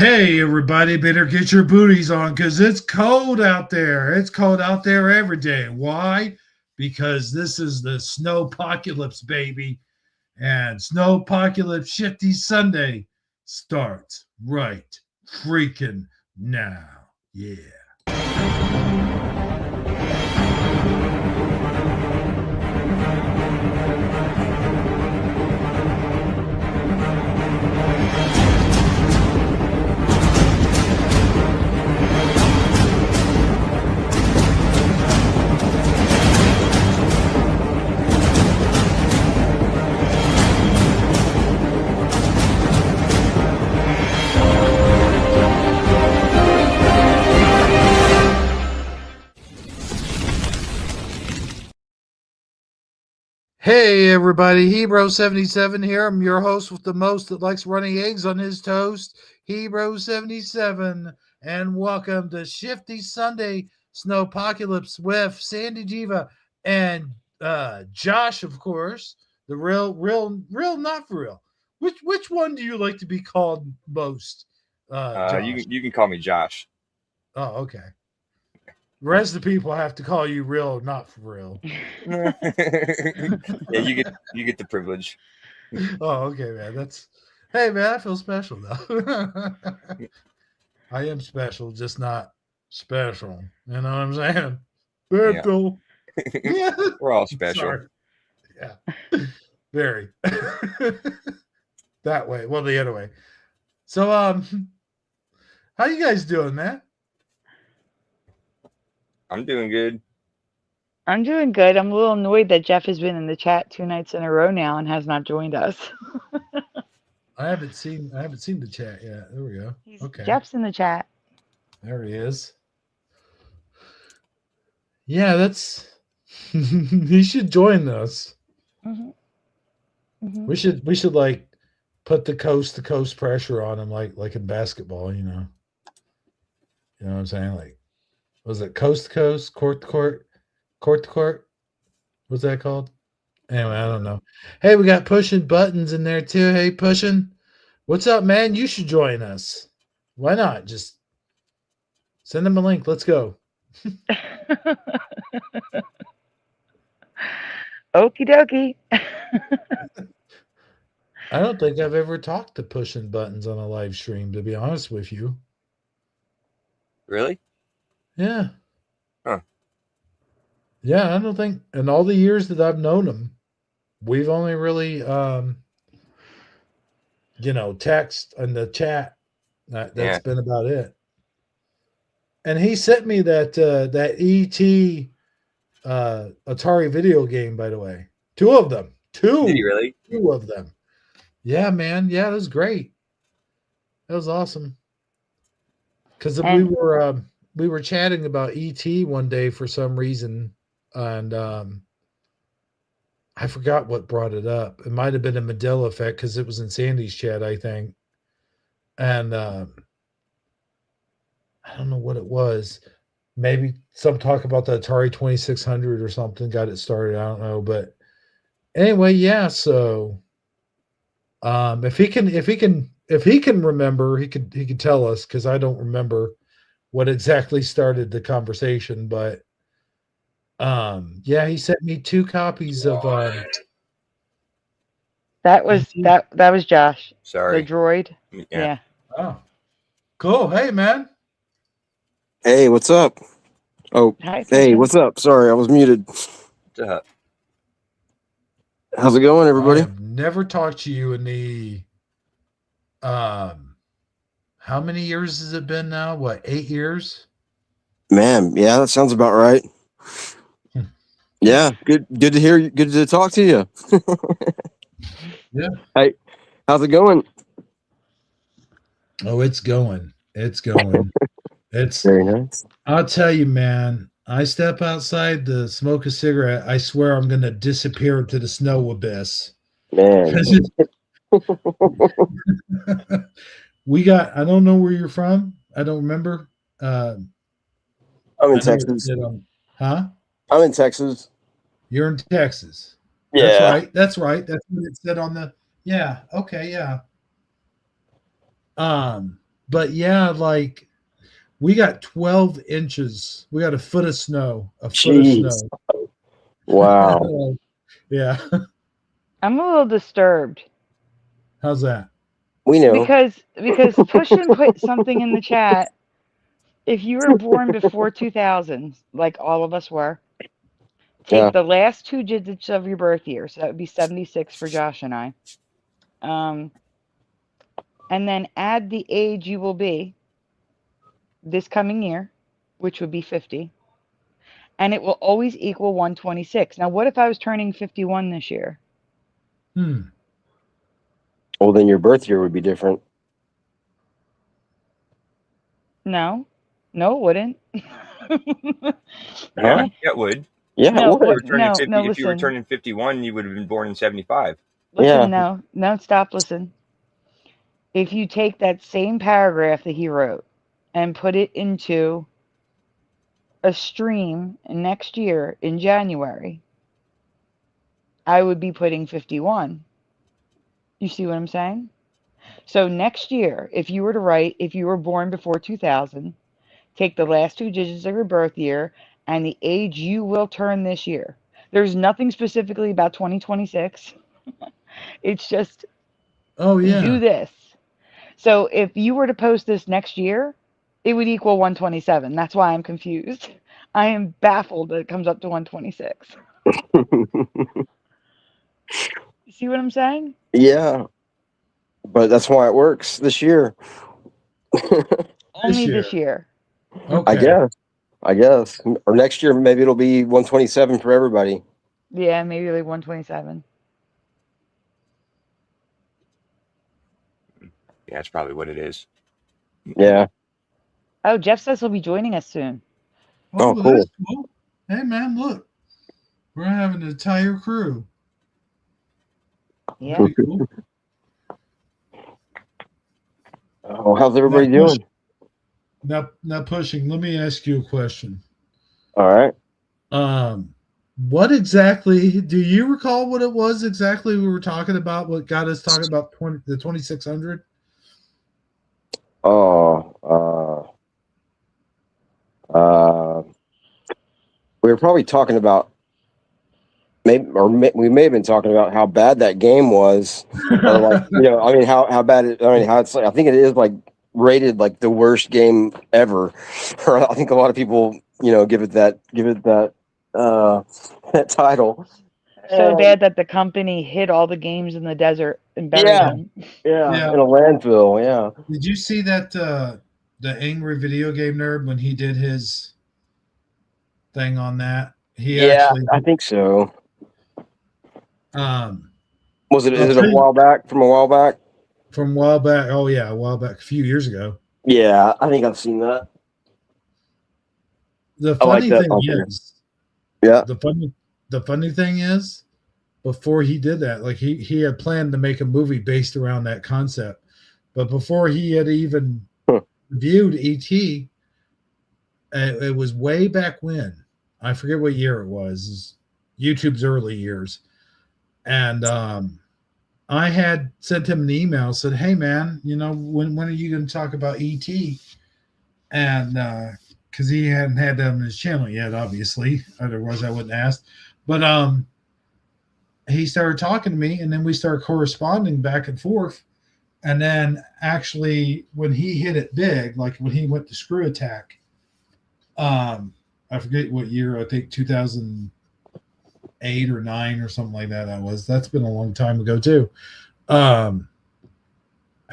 Hey, everybody, better get your booties on because it's cold out there. It's cold out there every day. Why? Because this is the Snowpocalypse, baby. And Snowpocalypse Shifty Sunday starts right freaking now. Yeah. Hey everybody, Hebro77 here. I'm your host with the most that likes running eggs on his toast, Hebro77, and welcome to Shifty Sunday Snowpocalypse with Sandy Diva and Josh, of course, the real, not for real. Which one do you like to be called most? Josh? You can call me Josh. Oh, okay. The rest of the people have to call you real, not for real. Yeah, you get the privilege. Oh, okay, man. Hey, man. I feel special though. I am special, just not special. You know what I'm saying? Special. Yeah. We're all special. Sorry. Yeah, very. That way. Well, the other way. So, how you guys doing, man? I'm doing good. I'm doing good. I'm a little annoyed that Jeff has been in the chat 2 nights in a row now and has not joined us. I haven't seen the chat yet. There we go. Okay. Jeff's in the chat. There he is. Yeah, that's he should join us. Mm-hmm. Mm-hmm. We should like put the coast to coast pressure on him like in basketball, you know. You know what I'm saying? Like, was it coast to coast, court to court, court to court? What's that called? Anyway, I don't know. Hey, we got Pushing Buttons in there too. Hey, Pushing. What's up, man? You should join us. Why not? Just send them a link. Let's go. Okie dokie. I don't think I've ever talked to Pushing Buttons on a live stream, to be honest with you. Really? Yeah. Huh. Yeah, I don't think in all the years that I've known him, we've only really text and the chat. That's been about it. And he sent me that ET Atari video game, by the way. 2 of them. 2. Did he really? 2 of them. Yeah, man. Yeah, that was great. That was awesome. Because we were chatting about ET one day for some reason, and I forgot what brought it up. It might have been a Mandela effect because it was in Sandy's chat, I think. And I don't know what it was. Maybe some talk about the Atari 2600 or something got it started. I don't know, but anyway, yeah. So if he can remember, he could tell us, because I don't remember what exactly started the conversation. But yeah, he sent me 2 copies of that was Josh. Sorry. The droid. Yeah. Oh, cool. Hey, man. Hey, what's up? Oh, Hi, hey, what's up? Sorry, I was muted. What's up? How's it going, everybody? I've never talked to you in the how many years has it been now? What, 8 years? Man, yeah, that sounds about right. Yeah, good to hear you. Good to talk to you. Yeah. Hey, how's it going? Oh, it's going. It's going. It's Very nice. I'll tell you, man. I step outside to smoke a cigarette, I swear I'm gonna disappear into the snow abyss. Man. I don't know where you're from. I don't remember. I'm in Texas. Huh? I'm in Texas. You're in Texas. Yeah. That's right. That's what it said on the. Yeah. Okay. Yeah. But yeah, like we got 12 inches. We got a foot of snow. A foot of Jeez. snow. Wow. Yeah. I'm a little disturbed How's that? We know. because Pushin put something in the chat. If you were born before 2000, like all of us were, take Yeah. the last 2 digits of your birth year. So that would be 76 for Josh and I. And then add the age you will be this coming year, which would be 50. And it will always equal 126. Now, what if I was turning 51 this year? Well, then your birth year would be different. No, it wouldn't. Yeah, it would. Yeah, No, it would. If you were turning no, 50, no, if you were listen. turning 51, you would have been born in 75. Listen, Yeah. no, stop, listen. If you take that same paragraph that he wrote and put it into a stream next year in January, I would be putting 51. You see what I'm saying? So next year, if you were to write, if you were born before 2000, take the last 2 digits of your birth year and the age you will turn this year. There's nothing specifically about 2026. It's just Oh do yeah. this. So if you were to post this next year, it would equal 127. That's why I'm confused. I am baffled that it comes up to 126. You see what I'm saying? Yeah. But that's why it works this year. Only this year. Okay. I guess. Or next year, maybe it'll be 127 for everybody. Yeah, maybe like 127. Yeah, that's probably what it is. Yeah. Oh, Jeff says he'll be joining us soon. Oh, cool. That's cool. Hey man, look. We're having an entire crew. Yeah. Pretty cool. Oh, how's everybody doing? Not pushing. Let me ask you a question. All right. What exactly do you recall what it was exactly we were talking about? What got us talking about the 2600? We were probably talking about we may have been talking about how bad that game was, or like I mean how bad it. I mean how it's like I think it is like rated like the worst game ever. Or I think a lot of people give it that that title. So bad that the company hid all the games in the desert and buried them. Yeah, in a landfill. Yeah. Did you see that the angry video game nerd when he did his thing on that? I think so. Is it a while back? From a while back? From a while back. Oh yeah, a while back, a few years ago. Yeah, I think I've seen that. The funny thing is, the funny thing is, before he did that, like he had planned to make a movie based around that concept, but before he had even viewed E.T., it was way back when. I forget what year it was. YouTube's early years. And I had sent him an email, said, "Hey man, when are you going to talk about ET?" And because he hadn't had that on his channel yet, obviously, otherwise I wouldn't ask. But he started talking to me, and then we started corresponding back and forth. And then actually, when he hit it big, like when he went to Screw Attack, I forget what year. I think 2008 or 9 or something like that. That's been a long time ago too. I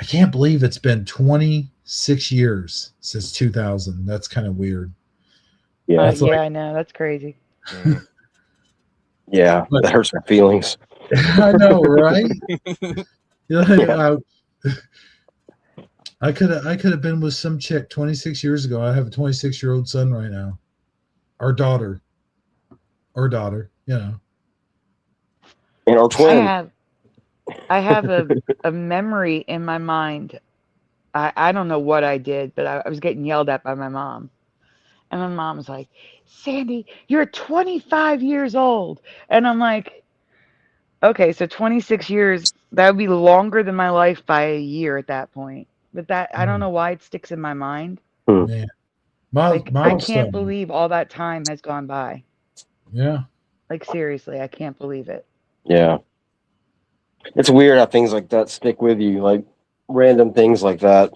can't believe it's been 26 years since 2000. That's kind of weird. Yeah, I know. That's crazy. Yeah, that hurts my feelings. I know, right? I could have been with some chick 26 years ago. I have a 26-year-old son right now. Our daughter. And our twin. I have a memory in my mind. I don't know what I did, but I was getting yelled at by my mom. And my mom was like, "Sandy, you're 25 years old." And I'm like, okay, so 26 years, that would be longer than my life by a year at that point. but that I don't know why it sticks in my mind. Man. Like I Milestone. can't believe all that time has gone by. Yeah. Like seriously, I can't believe it. Yeah. It's weird how things like that stick with you, like random things like that.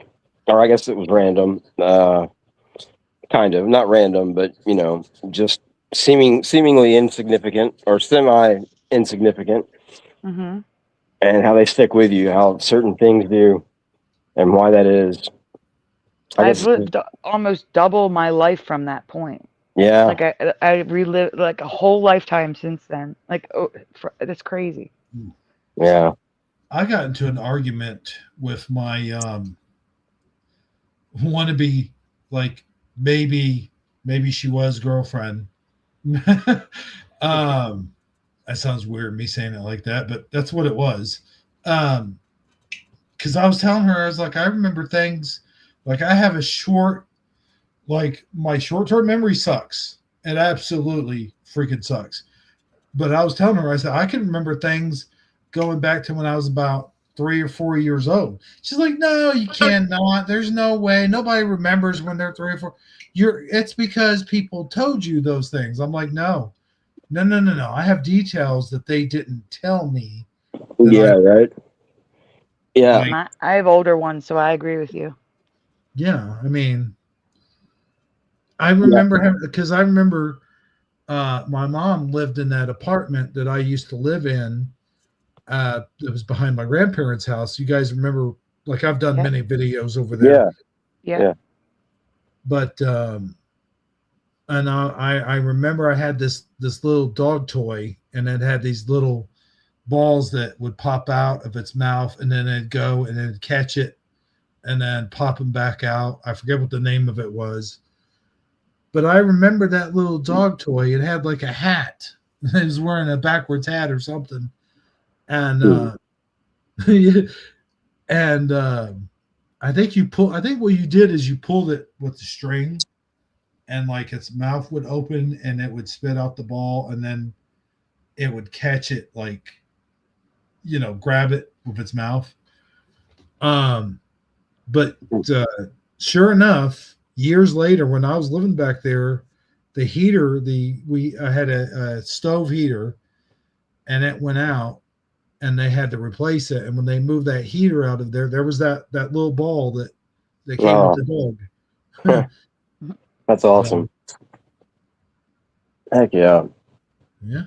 Or I guess it was random. Kind of. Not random, but just seemingly insignificant or semi insignificant. Mm-hmm. And how they stick with you, how certain things do, and why that is. I've lived almost double my life from that point. Yeah. Like I relived like a whole lifetime since then. Like that's crazy. Yeah. I got into an argument with my wannabe, like maybe she was girlfriend. That sounds weird, me saying it like that, but that's what it was. Because I was telling her, I was like, I remember things, like I have a short, like my short-term memory sucks. It absolutely freaking sucks. But I was telling her, I said, I can remember things going back to when I was about 3 or 4 years old. She's like, no, you cannot. There's no way. Nobody remembers when they're 3 or 4. It's because people told you those things. I'm like, no. I have details that they didn't tell me. Yeah, right. Yeah. Like, I have older ones, so I agree with you. Yeah, I mean, I remember him because I remember my mom lived in that apartment that I used to live in. It was behind my grandparents' house. You guys remember? Like I've done many videos over there. Yeah. But and I remember I had this little dog toy, and it had these little balls that would pop out of its mouth, and then it'd go and it'd catch it, and then pop them back out. I forget what the name of it was. But I remember that little dog toy. It had like a hat. It was wearing a backwards hat or something. And I think what you did is you pulled it with the string, and like its mouth would open and it would spit out the ball, and then it would catch it, like, grab it with its mouth. But sure enough, years later, when I was living back there, the heater, I had a stove heater, and it went out, and they had to replace it. And when they moved that heater out of there, there was that little ball that came with the dog. That's awesome. Heck yeah. Yeah.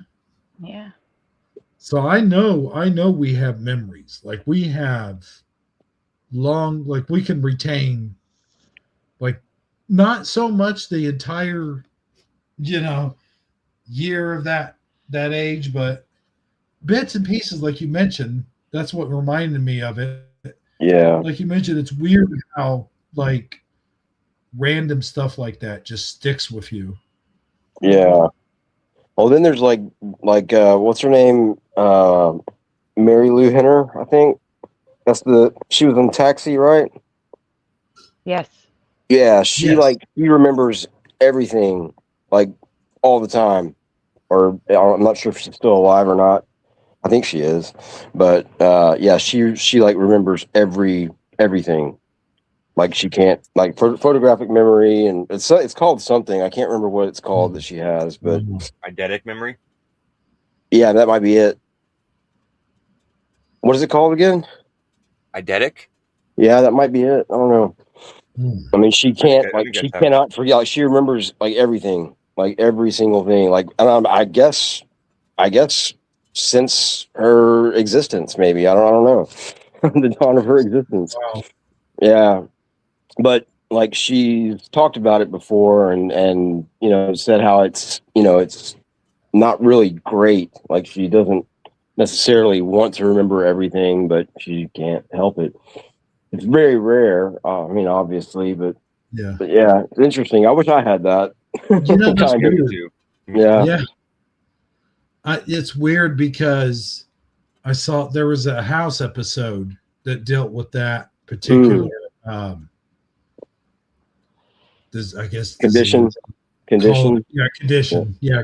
Yeah. So I know we have memories. Like we have like we can retain, like, not so much the entire, year of that age, but bits and pieces, like you mentioned. That's what reminded me of it. Yeah. Like you mentioned, it's weird how like random stuff like that just sticks with you. Yeah. Well, then there's like what's her name? Mary Lou Henner, I think. She was in Taxi, right? Yes. Yeah, she remembers everything, like, all the time. Or I'm not sure if she's still alive or not. I think she is. But she like remembers everything. Like she can't, like, photographic memory, and it's called something. I can't remember what it's called that she has, but eidetic memory. Yeah, that might be it. What is it called again? Eidetic? Yeah, that might be it. I don't know. I mean, she can't, she cannot forget. Like, she remembers like everything, like every single thing. Like, I guess since her existence, maybe. I don't know. The dawn of her existence. Wow. Yeah, but like she's talked about it before, and said how it's it's not really great. Like, she doesn't necessarily want to remember everything, but she can't help it. It's very rare. I mean, obviously, but yeah, it's interesting. I wish I had that. That's weird. Yeah. It's weird because I saw there was a House episode that dealt with that particular. I guess condition. Condition. Condition. Yeah,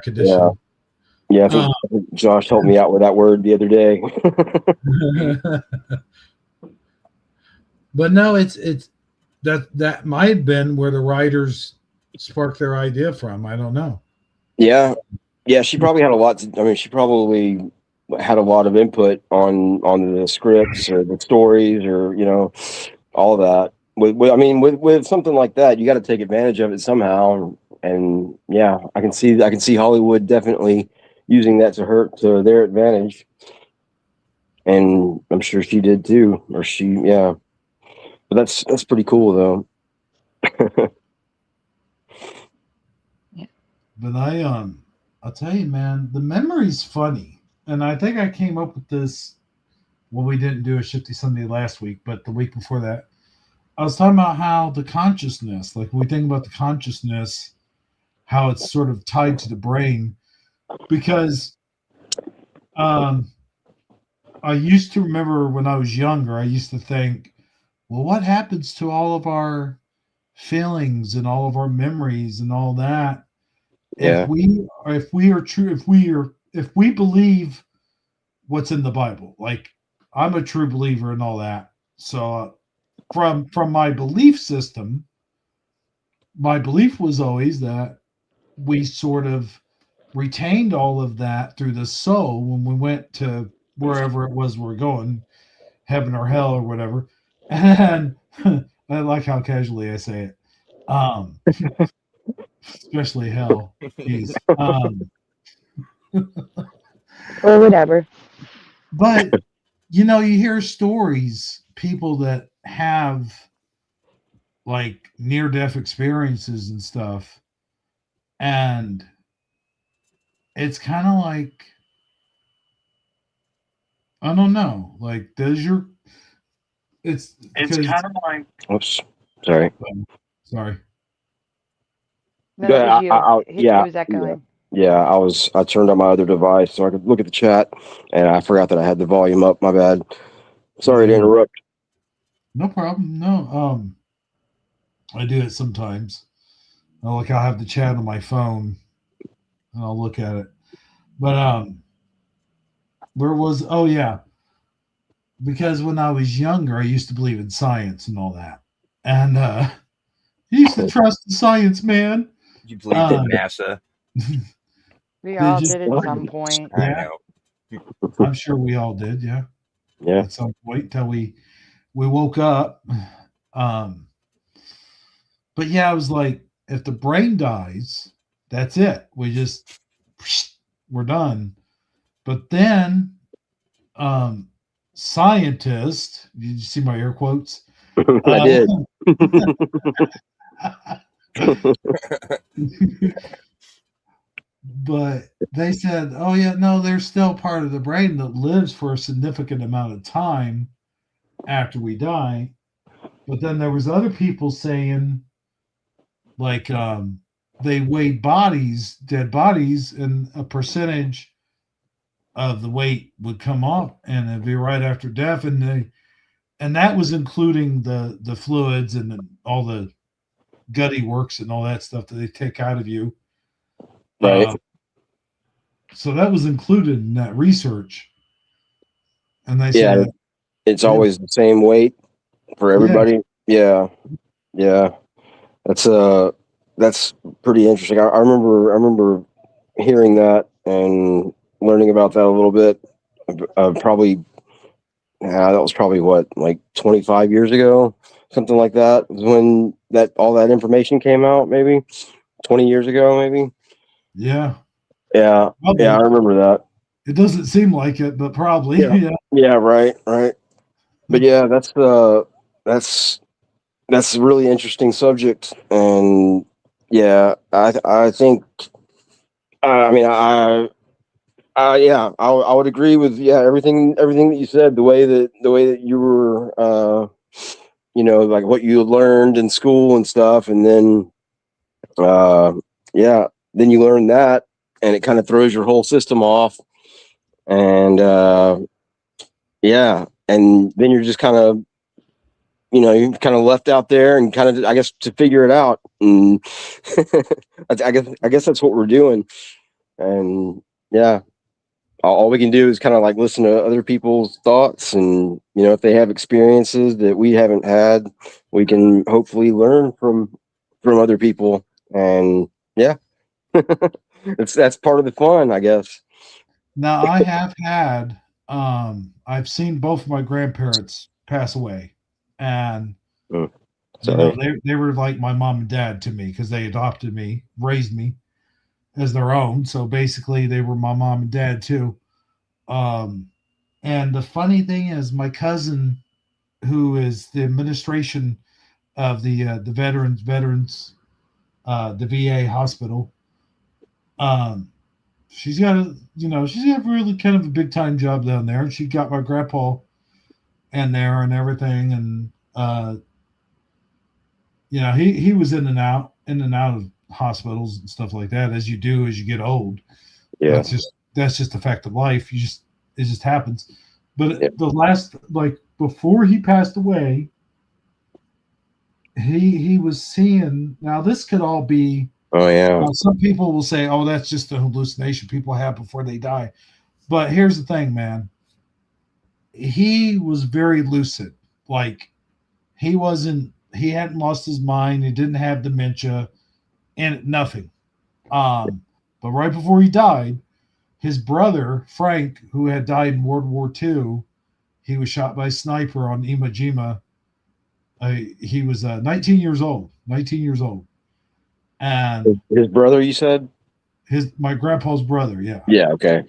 I think Josh helped me out with that word the other day. But no, it's that might have been where the writers sparked their idea from. I don't know. Yeah, yeah. She probably had a lot. I mean, she probably had a lot of input on the scripts or the stories or all that. I mean, with something like that, you got to take advantage of it somehow. And yeah, I can see Hollywood definitely using that to their advantage. And I'm sure she did too, yeah. But that's pretty cool though. But I'll tell you, man, the memory's funny, and I think I came up with this. Well, we didn't do a Shifty Sunday last week, but the week before that, I was talking about how the consciousness, like when we think about the consciousness, how it's sort of tied to the brain, because I used to remember when I was younger, I used to think, well, what happens to all of our feelings and all of our memories and all that Yeah. if we are true, if we believe what's in the Bible? Like, I'm a true believer in all that. So from my belief system, my belief was always that we sort of retained all of that through the soul when we went to wherever it was we're going, heaven or hell or whatever. And I like how casually I say it. Especially hell. Jeez. Or whatever. But you hear stories, people that have like near-death experiences and stuff, and it's kind of like, I don't know, like it's kind of like, Oops, sorry. Sorry. No, Go that ahead. was you. Yeah, It was echoing. Yeah, I turned on my other device so I could look at the chat, and I forgot that I had the volume up. My bad. Sorry to interrupt. No problem. No, I do it sometimes. I'll have the chat on my phone, and I'll look at it. But where was? Oh yeah, because when I was younger, I used to believe in science and all that, and I used to trust the science, man. You believed in NASA? We all did at some point. I Yeah, know. I'm sure we all did. Yeah, Yeah. at some point till we woke up. But yeah, I was like, if the brain dies, that's it. We're done. But then, scientists, did you see my air quotes? I did. But they said, oh yeah, no, there's still part of the brain that lives for a significant amount of time after we die. But then there was other people saying, like, they weighed dead bodies, and a percentage of the weight would come off, and it'd be right after death, and that was including the fluids and all the gutty works and all that stuff that they take out of you. Right. So that was included in that research. And they said, it's always the same weight for everybody. Yeah. That's pretty interesting. I remember hearing that and learning about that a little bit. That was probably what, like 25 years ago, something like that, was when all that information came out. Maybe 20 years ago, maybe. Yeah. I remember that. It doesn't seem like it, but probably. Yeah, right. But yeah, that's a really interesting subject, and yeah, I think, I mean, I would agree with everything that you said. The way that you were, like what you learned in school and stuff, and then then you learn that, and it kind of throws your whole system off, and and then you're just kind of, you're kind of left out there and kind of, I guess, to figure it out. And I guess that's what we're doing. And yeah, all we can do is kind of like listen to other people's thoughts, and if they have experiences that we haven't had, we can hopefully learn from other people. And yeah, that's part of the fun, I guess. Now I have had I've seen both of my grandparents pass away, and Sorry. they were like my mom and dad to me because they adopted me, raised me as their own. So basically, they were my mom and dad too. And the funny thing is, my cousin, who is the administration of the veterans, the VA hospital, she's got she's got really kind of a big time job down there, and she got my grandpa in there and everything, and he was in and out of hospitals and stuff like that, as you do as you get old. Yeah, that's just the fact of life. It just happens. But the last, like before he passed away, he was seeing. Now this could all be. Oh yeah. Some people will say, "Oh, that's just a hallucination people have before they die." But here's the thing, man. He was very lucid. Like he hadn't lost his mind. He didn't have dementia and nothing. But right before he died, his brother, Frank, who had died in World War II, he was shot by a sniper on Iwo Jima. He was 19 years old. 19 years old. And his brother, you said? My grandpa's brother, yeah. Yeah, okay.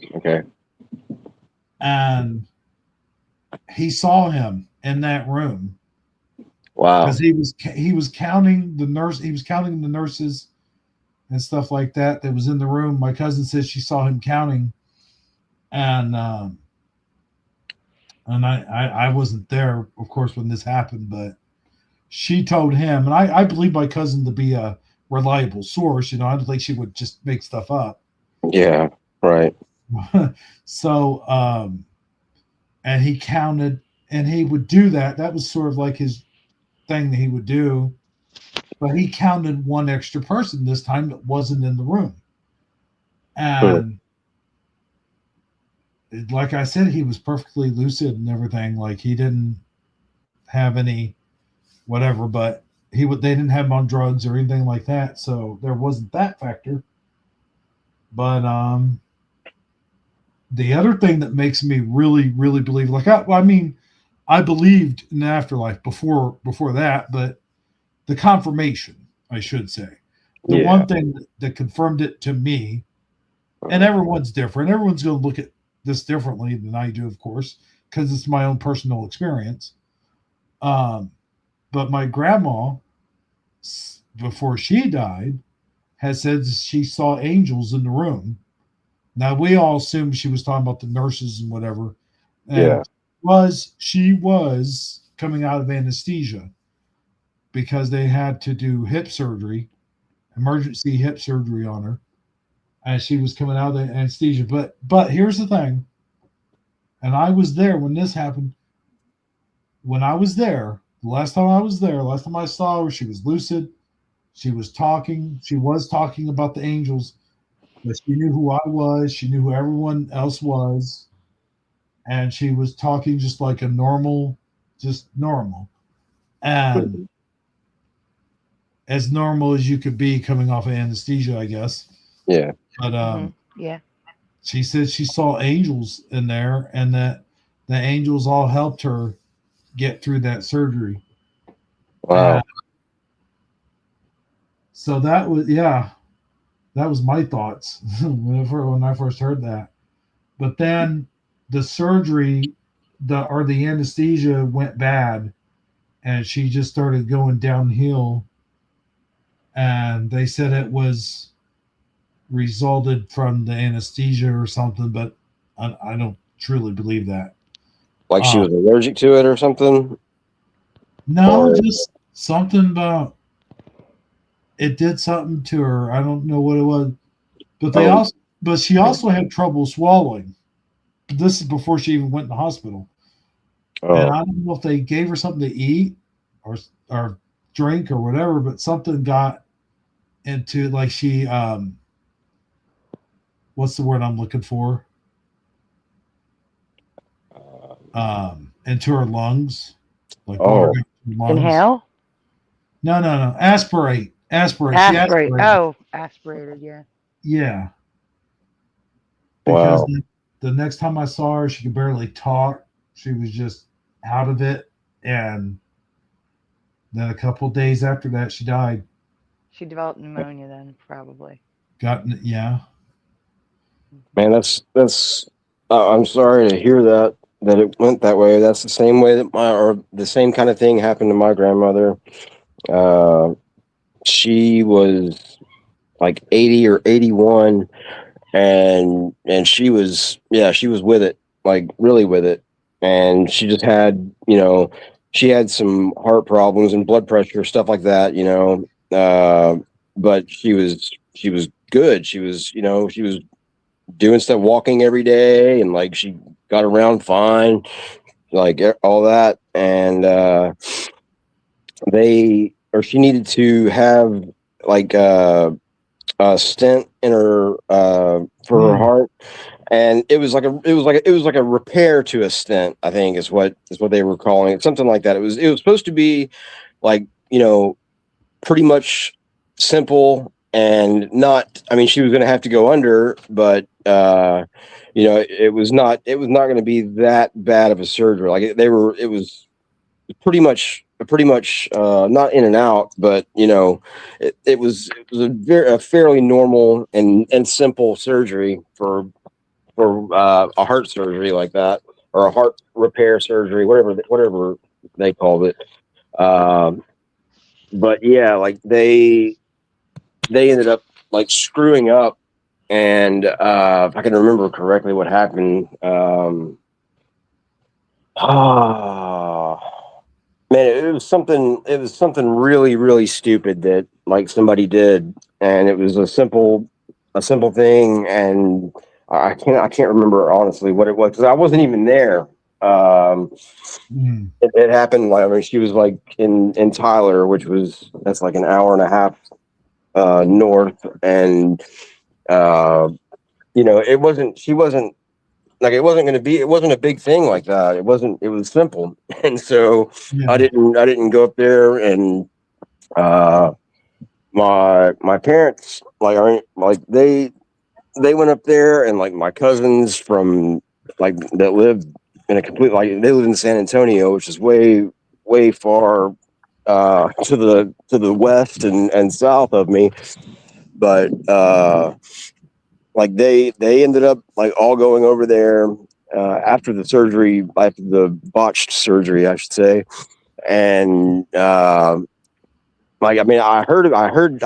And he saw him in that room. Wow. Because he was counting the nurses and stuff like that was in the room. My cousin says she saw him counting, and I wasn't there, of course, when this happened, but she told him, and I believe my cousin to be a reliable source. I don't think she would just make stuff up. Yeah, right. So, and he counted, and he would do that. That was sort of like his thing that he would do. But he counted one extra person this time that wasn't in the room. And like I said, he was perfectly lucid and everything. Like he didn't have any whatever, but they didn't have him on drugs or anything like that. So there wasn't that factor. But the other thing that makes me really, really believe, I believed in the afterlife before that, but the confirmation, I should say. The one thing that confirmed it to me, and everyone's different. Everyone's going to look at this differently than I do, of course, because it's my own personal experience. But my grandma, before she died, had said she saw angels in the room. Now, we all assumed she was talking about the nurses and whatever. And she was coming out of anesthesia, because they had to do emergency hip surgery on her, and she was coming out of the anesthesia. But here's the thing, and I was there when this happened. When I was there, last time I saw her, she was lucid. She was talking about the angels, but she knew who I was. She knew who everyone else was. And she was talking just like a normal. And as normal as you could be coming off of anesthesia, I guess. Yeah. But yeah. She said she saw angels in there, and that the angels all helped her get through that surgery. Wow. So that was my thoughts when I first heard that. But then the surgery, the anesthesia went bad, and she just started going downhill. And they said it was resulted from the anesthesia or something, but I don't truly believe that. Like she was allergic to it or something? No, just something about it did something to her. I don't know what it was. But she also had trouble swallowing. This is before she even went in the hospital. And I don't know if they gave her something to eat or drink or whatever, but something got into, like, she what's the word I'm looking for? into her lungs, like water Oh. got into her lungs. Inhale? No. Aspirate. She Aspirate. aspirated. Oh, aspirated, yeah. Yeah. Because Wow. the next time I saw her, she could barely talk. She was just out of it. And then a couple days after that, she died. She developed pneumonia then, probably. Yeah. Man, that's. I'm sorry to hear that it went that way. That's the same way that the same kind of thing happened to my grandmother. She was like 80 or 81, and she was with it, like really with it, and she just had she had some heart problems and blood pressure, stuff like that, but she was good. She was she was doing stuff, walking every day, and like she got around fine, like all that. And she needed to have like a stent in her for her heart, and it was like a repair to a stent, I think is what they were calling it, something like that. It was supposed to be like pretty much simple, and not, I mean, she was going to have to go under, but it was not going to be that bad of a surgery. Like it was pretty much not in and out, but it was a fairly normal and simple surgery for a heart surgery like that, or a heart repair surgery, whatever they called it. But yeah, like they ended up like screwing up, and if I can remember correctly what happened, man, it was something really, really stupid that like somebody did, and it was a simple thing, and I can't remember honestly what it was, because I wasn't even there. It happened, like, I mean, she was like in Tyler, that's like an hour and a half north, and it wasn't a big thing like that. It was simple. And so Yeah. I didn't go up there, and my parents, like they went up there, and like my cousins from like that lived in they live in San Antonio, which is way far to the west and south of me. But like they ended up like all going over there after the botched surgery, I should say. And like, I mean, I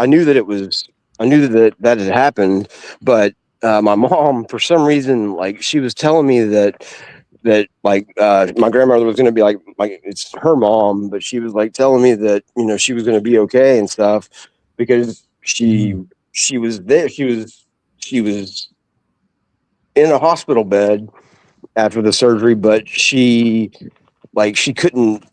knew that that had happened, but my mom, for some reason, like, she was telling me that like my grandmother was going to be like it's her mom, but she was like telling me that she was going to be okay and stuff, because she was there. She was in a hospital bed after the surgery, but she couldn't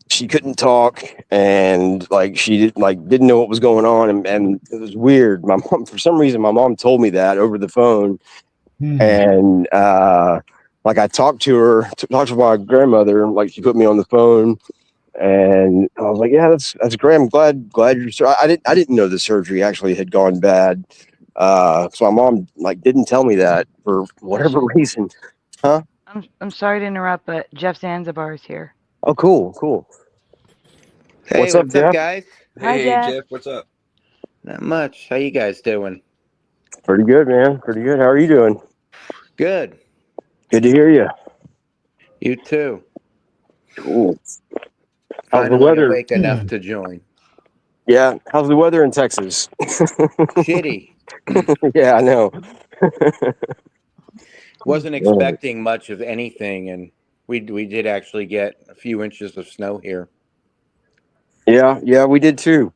talk, and like she didn't know what was going on, and it was weird. My mom, for some reason, told me that over the phone. And like I talked to my grandmother, like she put me on the phone, and I was like, yeah, that's great. I'm glad you're. I didn't know the surgery actually had gone bad. So my mom like didn't tell me that for whatever reason. Huh? I'm sorry to interrupt, but Jeff Zanzibar is here. Oh, cool. Hey, What's up, Jeff? guys? Hi, Hey, Jeff. Jeff, what's up? Not much. How you guys doing? Pretty good, man. Pretty good. How are you doing? Good. Good to hear you. You too. Cool. How's the Finally weather? awake enough to join. Yeah. How's the weather in Texas? Shitty. Yeah, I know. Wasn't expecting much of anything, and we did actually get a few inches of snow here. Yeah, we did too.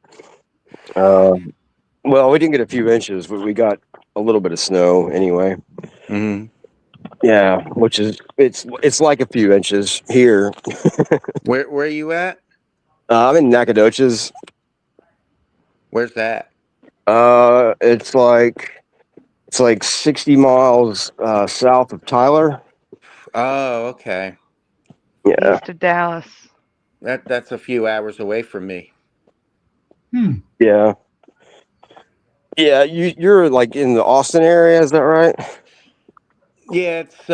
Well, we didn't get a few inches, but we got a little bit of snow anyway. Mm-hmm. Yeah, which is it's like a few inches here. Where are you at? I'm in Nacogdoches. Where's that? It's like 60 miles south of Tyler. Oh, okay. Yeah. East of Dallas. That's a few hours away from me. Yeah. Yeah. You're like in the Austin area, is that right? Yeah, it's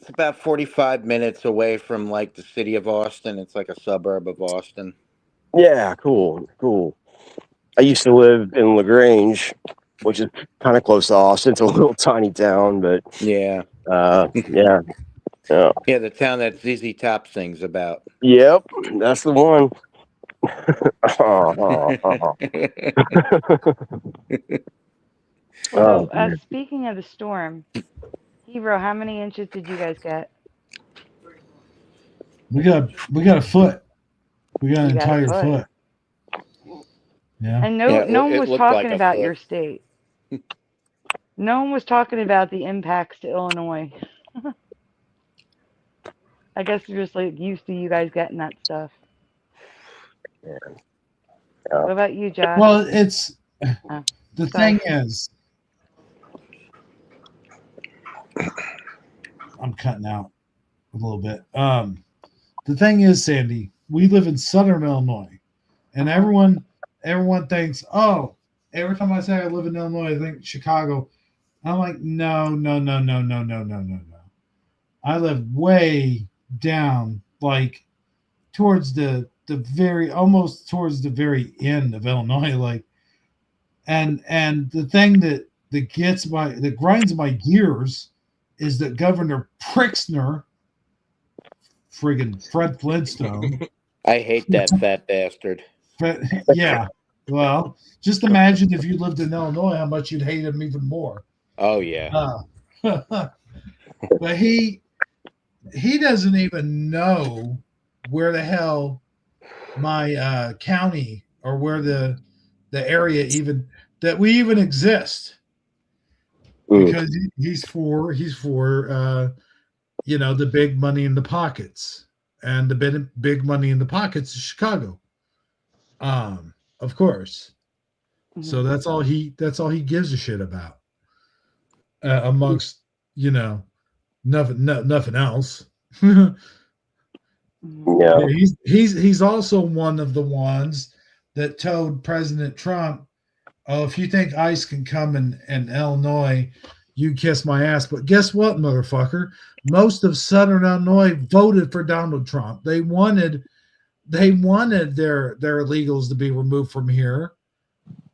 about 45 minutes away from like the city of Austin. It's like a suburb of Austin. Yeah. Cool. Cool. I used to live in LaGrange, which is kind of close to Austin. It's a little tiny town, but Yeah. yeah. Yeah. Yeah, the town that ZZ Top sings about. Yep. That's the one. So, Oh, speaking of the storm, Hero, how many inches did you guys get? We got a foot. We got an You got a entire foot. foot. Yeah. And Yeah, no one it was looked talking like a about foot. your state. No one was talking about the impacts to Illinois. I guess we're just like used to you guys getting that stuff. Yeah. What about you, Josh? Well, it's Oh, the sorry. thing is, I'm cutting out a little bit. The thing is, Sandy, we live in Southern Illinois, and everyone thinks, oh, every time I say I live in Illinois, I think Chicago. I'm like, no. I live way down, like towards the very, almost towards the very end of Illinois, like, and the thing that grinds my gears is that Governor Pritzker, friggin' Fred Flintstone. I hate that fat bastard. Yeah. Well, just imagine if you lived in Illinois, how much you'd hate him even more. Oh yeah. But he doesn't even know where the hell my county or where the area even that we even exist, because he's for the big money in the pockets, and the big money in the pockets is Chicago, of course. Mm-hmm. So that's all he gives a shit about, amongst nothing else. yeah. He's also one of the ones that told President Trump, oh, if you think ICE can come in Illinois, you kiss my ass. But guess what, motherfucker? Most of Southern Illinois voted for Donald Trump. They wanted their illegals to be removed from here.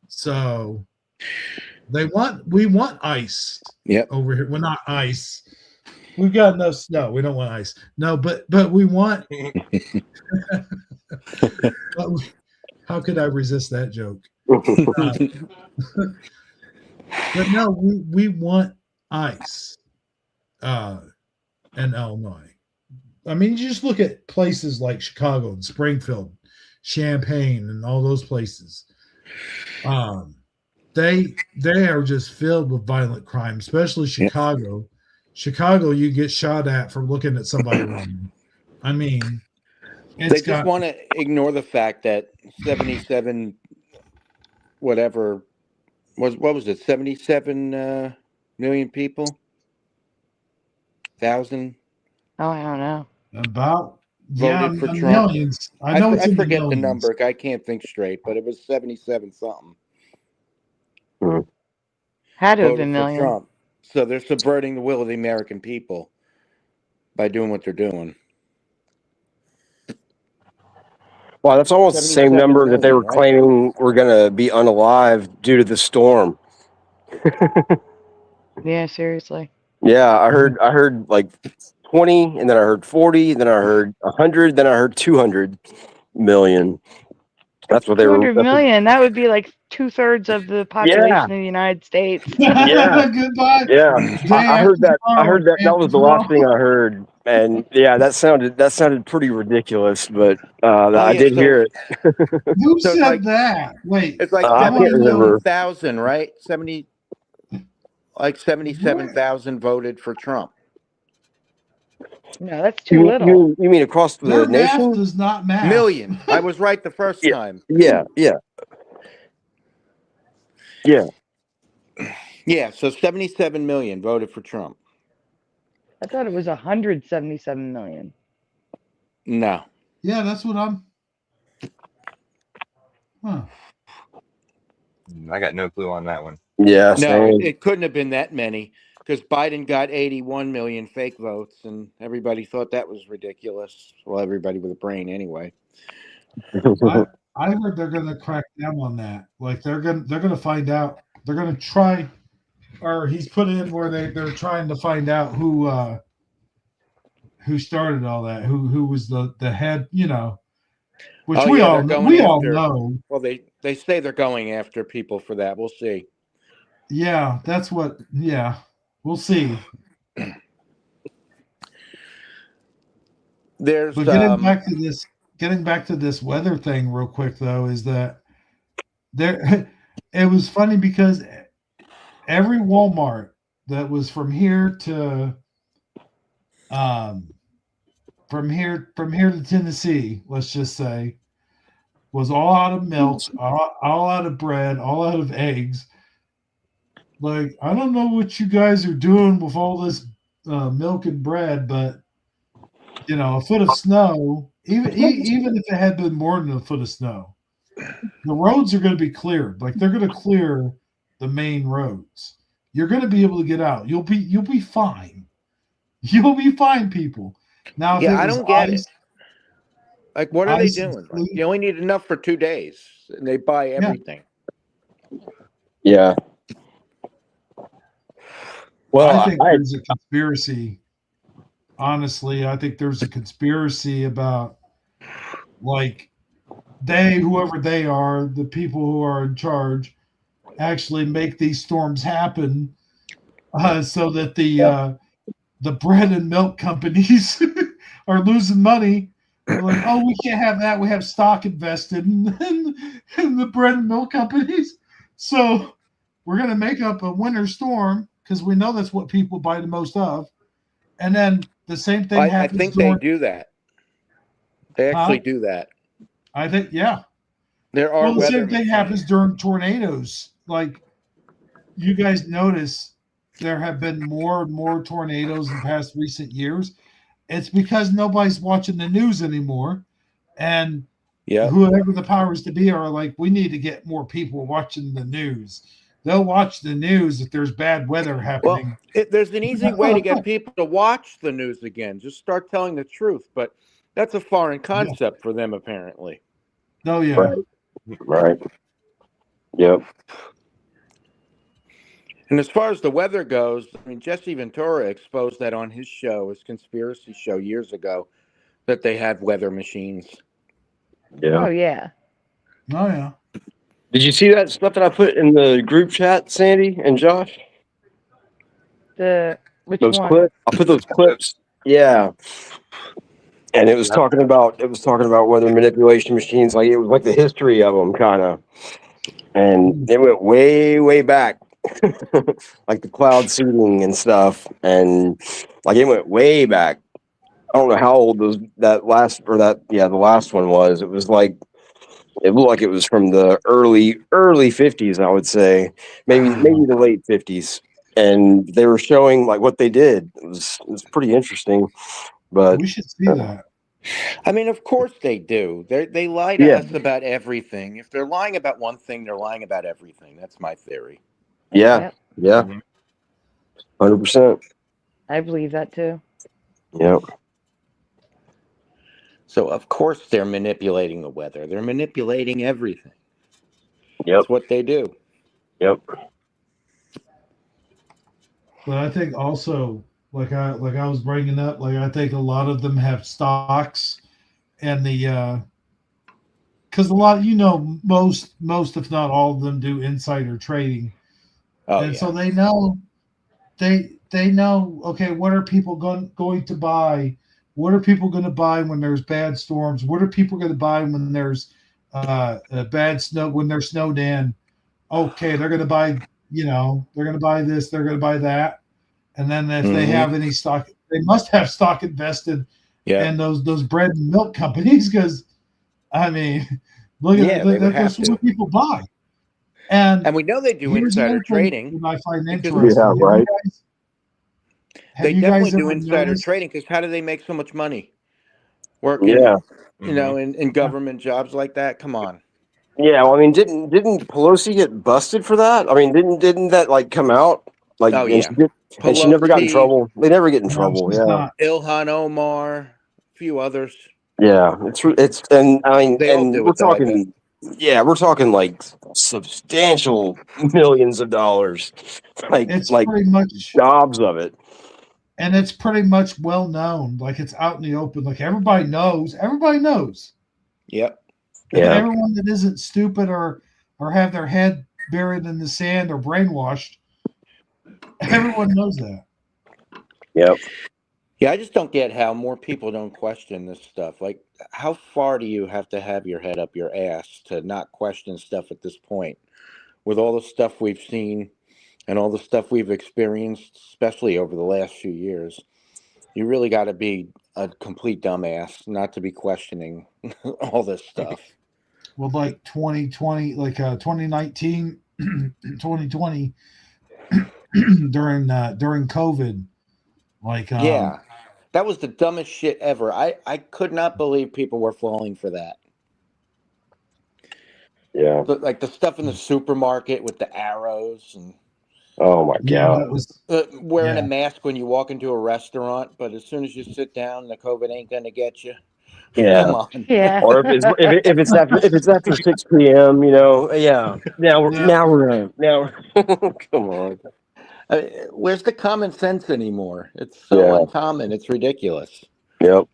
So we want ICE over here. Well, not ICE. We've got enough snow. We don't want ice. No, but we want. How could I resist that joke? But no, we want ice in Illinois. I mean, you just look at places like Chicago and Springfield, Champaign, and all those places. They are just filled with violent crime, especially Chicago. Chicago, you get shot at for looking at somebody running. I mean, they just want to ignore the fact that 77, whatever, what was it? 77 million people? 1,000? Oh, I don't know. About voted for Trump. Millions. I know I forget the number. I can't think straight, but it was 77 something. Had to have been millions. Trump. So they're subverting the will of the American people by doing what they're doing. Well, that's almost the same number that they were claiming were going to be unalive due to the storm. Yeah, seriously. Yeah, I heard like 20, and then I heard 40, then I heard 100, then I heard 200 million. That's what they were. 200 million. That would be like 2/3 of the population of the United States. Yeah. Goodbye. Yeah. I heard that. That was the last thing I heard. And yeah, that sounded pretty ridiculous, but I did hear it. Who said that? Wait, it's like I can't remember. 77,000, right? 77,000 voted for Trump. No, that's too little. You mean across the nation? Math does not math. Million. I was right the first time. Yeah. Yeah, so 77 million voted for Trump. I thought it was 177 million. No. Yeah, that's what I'm. Huh. I got no clue on that one. Yeah, No, same. it couldn't have been that many because Biden got 81 million fake votes, and everybody thought that was ridiculous. Well, everybody with a brain, anyway. I heard they're going to crack down on that. Like they're going to find out. They're going to try, or he's put in where they're trying to find out who started all that, who was the head, you know, which Oh, we yeah, all they're going we all after- know. Well, they say they're going after people for that. We'll see. Yeah, that's what. Yeah, we'll see. There's But getting back to this weather thing real quick though, is that there it was funny because every Walmart that was from here to Tennessee, let's just say, was all out of milk, all out of bread, all out of eggs. Like, I don't know what you guys are doing with all this milk and bread, but you know, a foot of snow, even if it had been more than a foot of snow, the roads are going to be cleared. Like they're going to clear the main roads. You're going to be able to get out. You'll be fine. You'll be fine, people. Now, if Yeah, it I was don't get ice, it. Like, what are they ice and doing? sleet- You only need enough for 2 days, and they buy everything. Yeah. Well, I think there's a conspiracy. Honestly, I think there's a conspiracy about like whoever they are, the people who are in charge, actually make these storms happen, so that the bread and milk companies are losing money. They're like, oh, we can't have that. We have stock invested in the bread and milk companies, so we're going to make up a winter storm because we know that's what people buy the most of. And then the same thing I happens. think they do that. They actually do that. I think, yeah. There are Well, the weather same thing machines. happens during tornadoes. Like, you guys notice there have been more and more tornadoes in past recent years. It's because nobody's watching the news anymore. And whoever the powers to be are like, we need to get more people watching the news. They'll watch the news if there's bad weather happening. Well, there's an easy way to get people to watch the news again. Just start telling the truth. But that's a foreign concept for them, apparently. Oh, yeah. Right. Yep. And as far as the weather goes, I mean, Jesse Ventura exposed that on his show, his conspiracy show years ago, that they had weather machines. Yeah. Oh, yeah. Oh, yeah. Did you see that stuff that I put in the group chat, Sandy and Josh? Which those one? clips. I put those clips. Yeah. And it was talking about weather manipulation machines. Like it was like the history of them, kind of. And it went way, way back, like the cloud seeding and stuff. And like it went way back. I don't know how old the last one was. It was like, it looked like it was from the early 50s, I would say, maybe the late 50s. And they were showing like what they did. It was pretty interesting. But we should see that. I mean, of course they do. They lie to us about everything. If they're lying about one thing, they're lying about everything. That's my theory. Yeah. 100%. I believe that too. Yep. So of course they're manipulating the weather. They're manipulating everything. Yep. That's what they do. Yep. But I think also, like I was bringing up, like I think a lot of them have stocks, and because a lot, most if not all of them do insider trading, so they know okay, what are people going to buy? What are people going to buy when there's bad storms? What are people going to buy when there's bad snow, when they're snowed in? Okay, they're going to buy, they're going to buy this, they're going to buy that. And then if they have any stock, they must have stock invested in those bread and milk companies because, I mean, look at that's what people buy. And we know they do insider trading. I find interesting. Yeah, right. They definitely do insider trading because how do they make so much money? working, Yeah. you know, in government jobs like that. Come on. Yeah, well, I mean, didn't Pelosi get busted for that? I mean, didn't that like come out? Like, Oh, and yeah. she never got in Pelosi, trouble. They never get in No, trouble. she's Yeah, not. Ilhan Omar, a few others. yeah. It's and I mean, They all and do we're it, though, I bet. talking. Yeah, we're talking like substantial millions of dollars, It's like pretty much, gobs of it. and it's pretty much well known. Like it's out in the open. Like everybody knows. Everybody knows. Yep. Yeah. Everyone that isn't stupid or have their head buried in the sand or brainwashed, everyone knows that. Yep. Yeah, I just don't get how more people don't question this stuff. Like, how far do you have to have your head up your ass to not question stuff at this point? With all the stuff we've seen and all the stuff we've experienced, especially over the last few years, you really got to be a complete dumbass not to be questioning all this stuff. Well, like 2020, like 2019, 2020, during COVID, like Yeah, that was the dumbest shit ever. I could not believe people were falling for that. Yeah. Like the stuff in the supermarket with the arrows and Oh my yeah, God. that was wearing a yeah. mask when you walk into a restaurant, but as soon as you sit down, the COVID ain't gonna get you. Yeah. Come on. Yeah. Or if it's after 6 p.m., you know, yeah. Now we're come on. I mean, where's the common sense anymore? It's so Yeah. uncommon. It's ridiculous. Yep.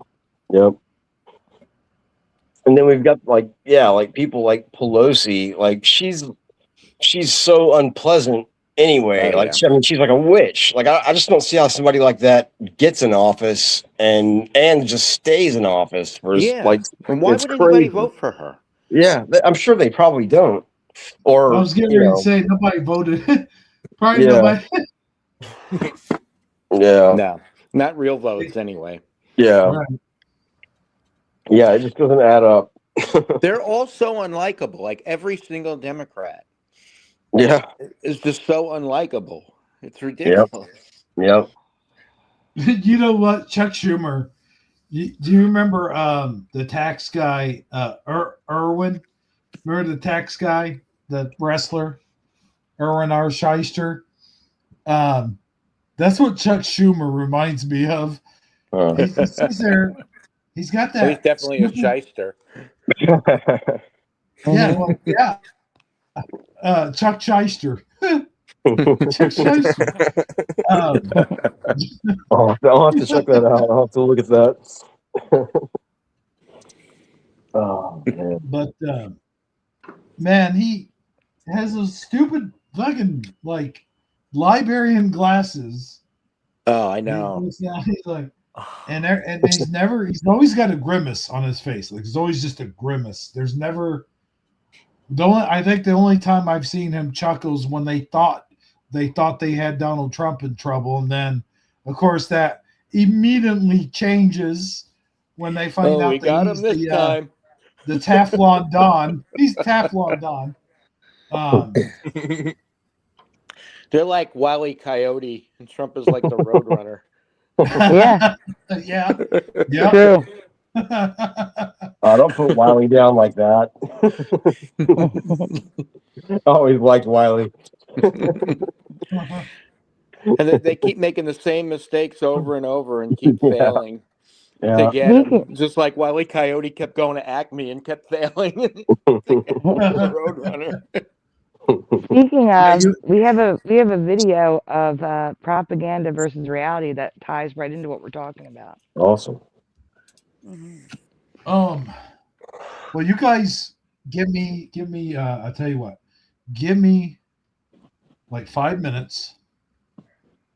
And then we've got like people like Pelosi, like she's so unpleasant anyway. Oh, Like yeah. I mean, she's like a witch. Like I just don't see how somebody like that gets in office and just stays in office for like. And why It's would anybody crazy. vote for her? Yeah, I'm sure they probably don't. I Or was getting ready to say nobody voted. Probably Yeah. nobody. yeah, No, not real votes anyway. yeah, Right. yeah. It just doesn't add up. They're all so unlikable. Like every single Democrat Yeah. is just so unlikable. It's ridiculous. Yep. You know what, Chuck Schumer? Do you remember the tax guy, Irwin? Remember the tax guy, the wrestler, Irwin R. Shyster? That's what Chuck Schumer reminds me of. He sits there. He's got that. He's definitely a shyster. Yeah, well, yeah. Chuck Shyster. Chuck Shyster. I'll have to check that out. I'll have to look at that. Oh man. But man, he has those stupid fucking like librarian glasses. Oh, I know. He's like, and he's always got a grimace on his face. Like there's always just a grimace. There's never I think the only time I've seen him chuckle is when they thought they had Donald Trump in trouble, and then of course that immediately changes when they find out we got him this time. The Teflon Don. He's Teflon Don. They're like Wile E. Coyote, and Trump is like the Roadrunner. Yeah. Yeah. Yeah. True. Don't put Wiley down like that. I always liked Wiley. And they keep making the same mistakes over and over and keep failing Yeah. to get him. Just like Wile E. Coyote kept going to Acme and kept failing. The Roadrunner. Speaking of, we have a video of propaganda versus reality that ties right into what we're talking about. Awesome. Well, you guys give me I'll tell you what, give me like 5 minutes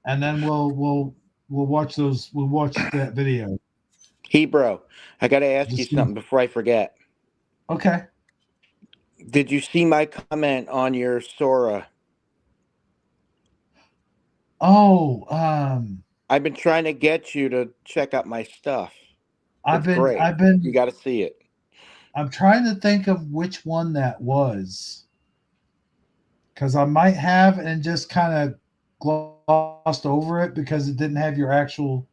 and then we'll watch that video. Bro, I got to ask you something before I forget. Okay. Did you see my comment on your Sora? Oh, I've been trying to get you to check out my stuff. I've been You got to see it. I'm trying to think of which one that was, because I might have and just kind of glossed over it because it didn't have your actual,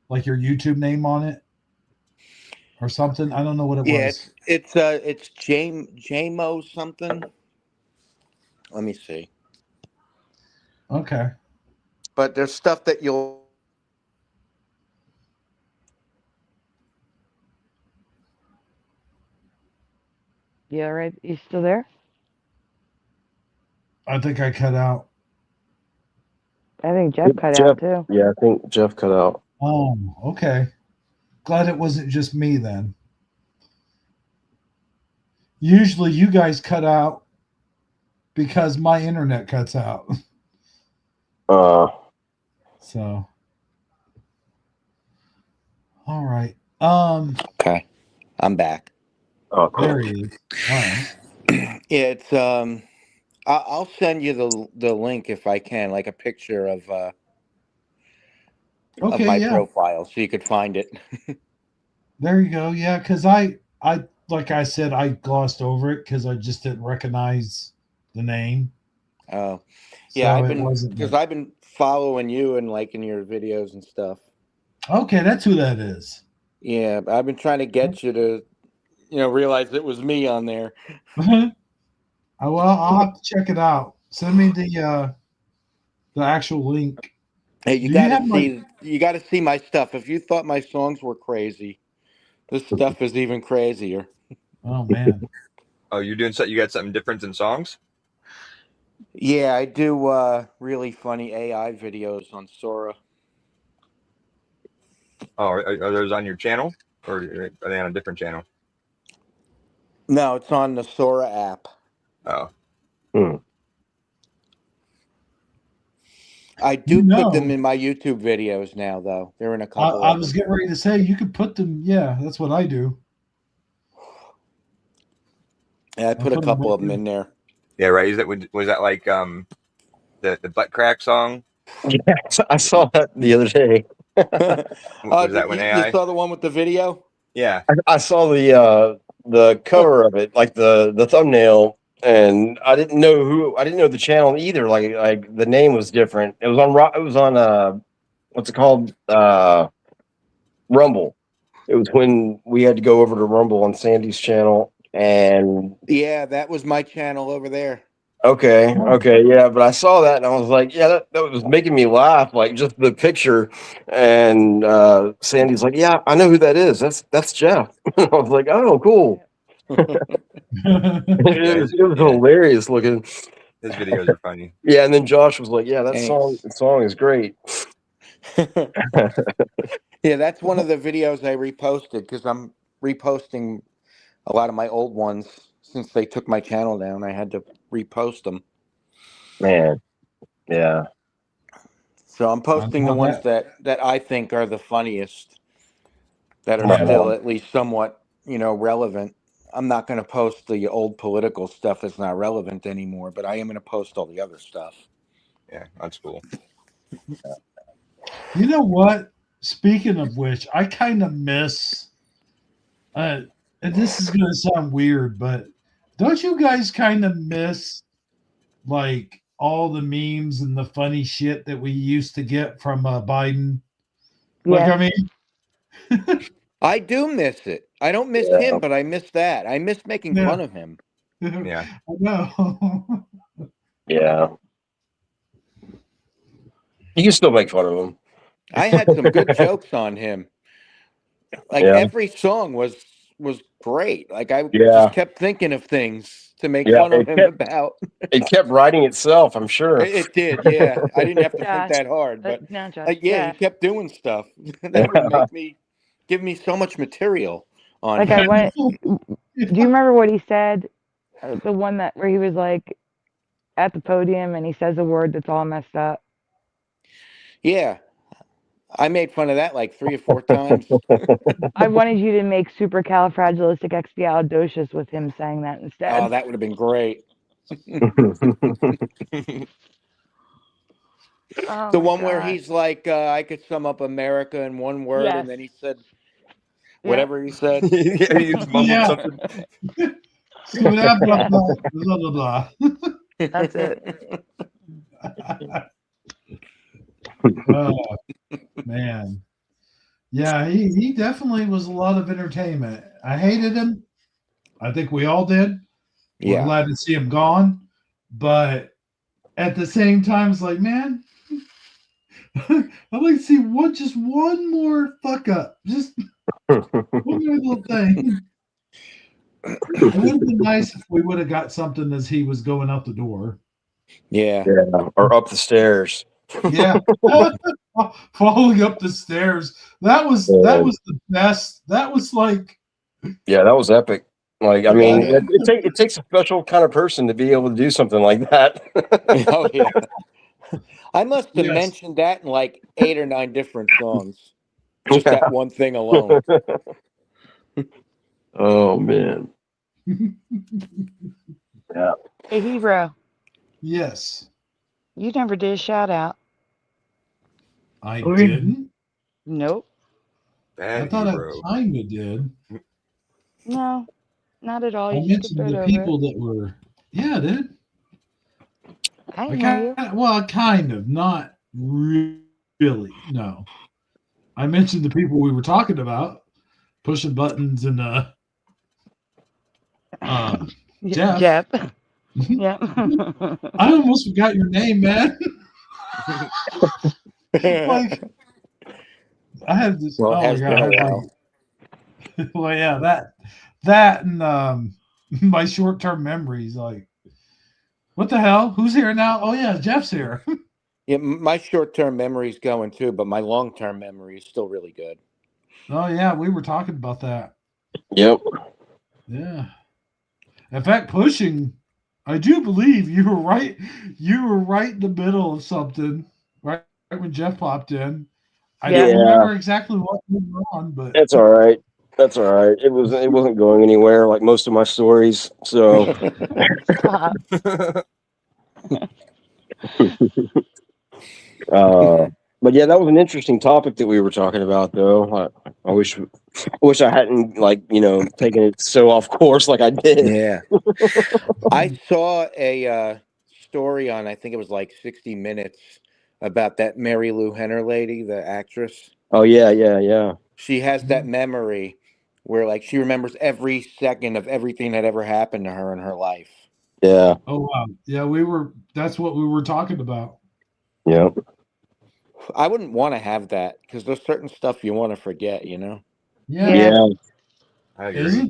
like your YouTube name on it. or something. I don't know what it Yeah, was. it's JMO something. Let me see. Okay. But there's stuff that you'll. Yeah, right. You still there? I think I cut out. I think Jeff cut Jeff, out too. yeah, I think Jeff cut out. Oh, okay. Glad it wasn't just me then. Usually you guys cut out because my internet cuts out. So, all right. Okay, I'm back. There he is. All right. It's I'll send you the link if I can, like a picture of Okay, my yeah. profile, so you could find it. There you go. Yeah, because I like I said, I glossed over it because I just didn't recognize the name. Oh, yeah, So it wasn't because like, I've been following you and liking your videos and stuff. okay, that's who that is. Yeah, I've been trying to get you to, realize it was me on there. Well, I'll have to check it out. Send me the actual link. Hey, Do you have you got to see my stuff. If you thought my songs were crazy, this stuff is even crazier. Oh man. Oh, you're doing so? You got something different in songs? Yeah, I do really funny AI videos on Sora. Oh, are those on your channel, or are they on a different channel? No, it's on the Sora app. Oh, I do put them in my YouTube videos now, though. They're in a couple I of was them. getting ready to say you could put them. Yeah, that's what I do. Yeah, I put a put 'em couple right of them in there. yeah, right. Was that like the butt crack song? Yeah, I saw that the other day. Was that when AI? You saw the one with the video? Yeah. I saw the cover of it, like the thumbnail, and I didn't know the channel either. Like the name was different. It was on what's it called? Rumble. It was when we had to go over to Rumble on Sandy's channel, and Yeah, that was my channel over there. okay, yeah. But I saw that and I was like, yeah, that was making me laugh, like just the picture. And Sandy's like, yeah, I know who that is. That's Jeff. I was like, oh, cool. It was hilarious looking. His videos are funny. Yeah, and then Josh was like, yeah, that Thanks. song is great. Yeah, that's one of the videos I reposted because I'm reposting a lot of my old ones since they took my channel down. I had to repost them. Man, yeah. So I'm posting the ones that I think are the funniest, that are still at least somewhat, relevant. I'm not going to post the old political stuff that's not relevant anymore, but I am going to post all the other stuff. Yeah, that's cool. You know what? Speaking of which, I kind of miss. And this is going to sound weird, but don't you guys kind of miss like all the memes and the funny shit that we used to get from Biden? Like, Yeah. I mean, I do miss it. I don't miss him, but I miss that. I miss making fun of him. Yeah. I know. Yeah. You can still make fun of him. I had some good jokes on him. Like every song was great. Like I just kept thinking of things to make fun of him about. It kept writing itself, I'm sure. It did, yeah. I didn't have to think that hard, but he kept doing stuff that would give me so much material on like him. do you remember what he said? The one where he was like at the podium and he says a word that's all messed up. Yeah. I made fun of that like 3 or 4 times. I wanted you to make supercalifragilisticexpialidocious with him saying that instead. Oh, that would have been great. The one where he's like, I could sum up America in one word, and then he said whatever he said. He just mumbled something. Blah, blah, blah, blah. That's it. Oh, man. Yeah, he definitely was a lot of entertainment. I hated him. I think we all did. We're Yeah. glad to see him gone. But at the same time, it's like, man, I'd like to see one more fuck up. Just one more little thing. It would have been nice if we would have got something as he was going out the door. Yeah. Yeah, or up the stairs. Yeah. Falling up the stairs. That was the best. That was like, Yeah, that was epic. Like, I mean, Yeah. it takes a special kind of person to be able to do something like that. Oh yeah. I must have Yes. mentioned that in like 8 or 9 different songs. Just that one thing alone. Oh man. Yeah. Hey, Hero, Yes. you never did a shout out. I didn't. Nope. I Bad thought hero. I kind of did. No, not at all. I You just skipped mentioned right the over people it. that were. Yeah, I did. I didn't hear you. Well, kind of, not really. No, I mentioned the people we were talking about, pushing buttons and Jeff. Jeff. Yeah. I almost forgot your name, man. Like I had this. Well, it Oh my has god! been I a had while. like, well, yeah, that and my short-term memories. Like, what the hell? Who's here now? Oh yeah, Jeff's here. Yeah, my short-term memory's going too, but my long-term memory is still really good. Oh yeah, we were talking about that. Yep. Yeah. In fact, pushing, I do believe you were right. You were right in the middle of something, right when Jeff popped in. I Yeah. don't remember exactly what we were on, but That's all right. That's all right. It wasn't going anywhere like most of my stories. So Stop. but yeah, that was an interesting topic that we were talking about though. I wish I hadn't taken it so off course like I did. Yeah. I saw a story on, I think it was like 60 Minutes, about that Mary Lou Henner lady, the actress. Oh yeah. She has that memory where like she remembers every second of everything that ever happened to her in her life. Yeah. oh wow, yeah, that's what we were talking about. Yeah. I wouldn't want to have that because there's certain stuff you want to forget, you know? Yeah. Yeah. I agree.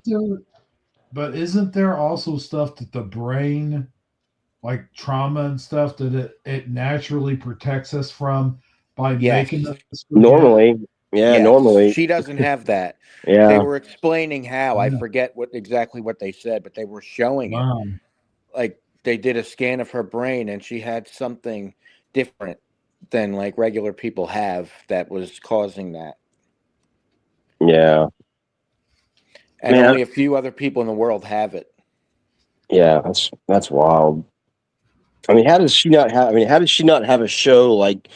Isn't there also stuff that the brain, like trauma and stuff, that it naturally protects us from by Yes. making us forget? Normally. Yeah, Yes. normally. She doesn't have that. Yeah. They were explaining how. I Yeah. forget exactly what they said, but they were showing it. Wow. Like they did a scan of her brain and she had something different than like regular people have that was causing that. Yeah. And Man. only a few other people in the world have it. Yeah, that's wild. I mean, how does she not have a show like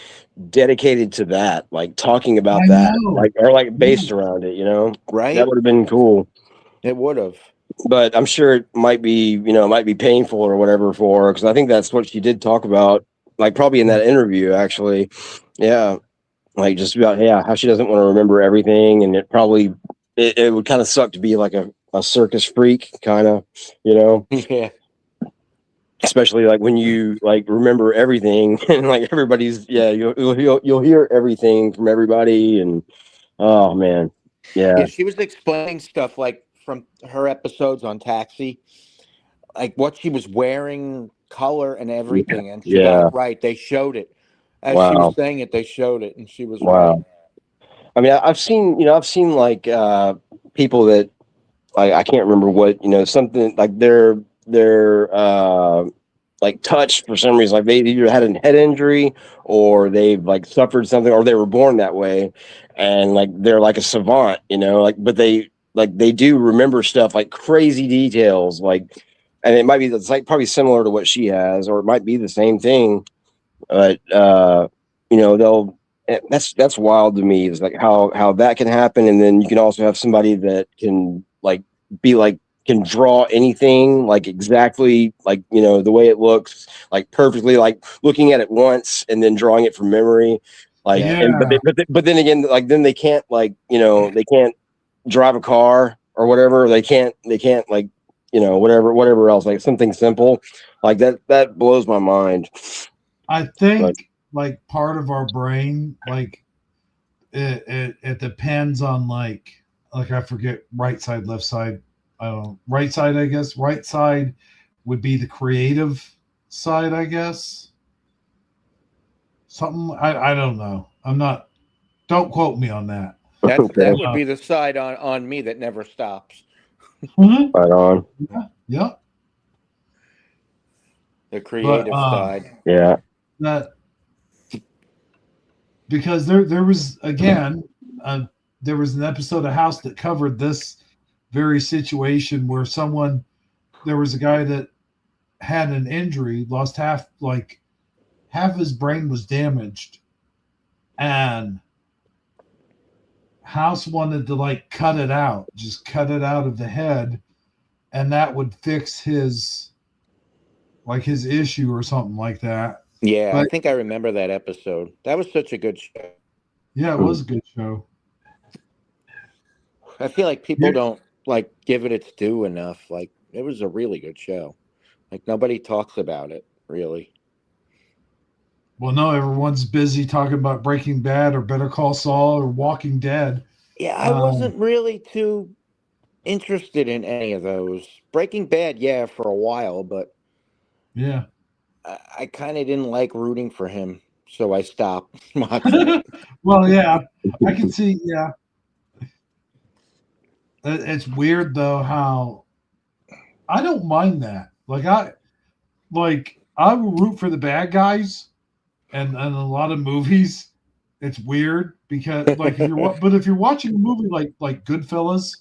dedicated to that, like talking about I that, know. like or like based around it, Right? That would have been cool. It would have. But I'm sure it might be painful or whatever for her, because I think that's what she did talk about, like probably in that interview actually. Yeah, like just about how she doesn't want to remember everything, and it would kind of suck to be like a circus freak kind of, Yeah. especially like when you like remember everything and like everybody's you'll hear everything from everybody, and oh man, Yeah, she was explaining stuff like from her episodes on Taxi, like what she was wearing, color, and everything, and she got it right. They showed it as she was saying it. They showed it, and she was right. I mean, I've seen like people that I can't remember what something like they're like touched for some reason, like they either had a head injury or they've like suffered something, or they were born that way, and like they're like a savant, but they do remember stuff like crazy details, like, and it might be it's like probably similar to what she has, or it might be the same thing, but they'll. That's wild to me. Is like how that can happen, and then you can also have somebody that can like be like can draw anything like exactly like the way it looks, like perfectly, like looking at it once and then drawing it from memory. Like, Yeah. and, but then again, like then they can't like they can't drive a car or whatever. They can't like whatever else, like something simple like that blows my mind. I think like part of our brain, like it depends on like I forget right side, left side. I don't know. Right side, I guess. Right side would be the creative side, I guess. Something I don't know. I'm not. Don't quote me on that. That would be the side on me that never stops. Right on. Yeah. The creative side. Yeah. That because there was again there was an episode of House that covered this very situation where there was a guy that had an injury, lost half his brain was damaged, and House wanted to like cut it out of the head, and that would fix his issue or something like that. Yeah, but I think I remember that episode. That was such a good show. Yeah, it was a good show. I feel like people don't like give it its due enough. Like it was a really good show. Like nobody talks about it really. Well, no, everyone's busy talking about Breaking Bad or Better Call Saul or Walking Dead. Yeah, I wasn't really too interested in any of those. Breaking Bad, yeah, for a while, but yeah, I kind of didn't like rooting for him, so I stopped watching. Well, yeah, I can see. Yeah, it's weird though how I don't mind that. I will root for the bad guys, and a lot of movies, it's weird because if you're watching a movie like Goodfellas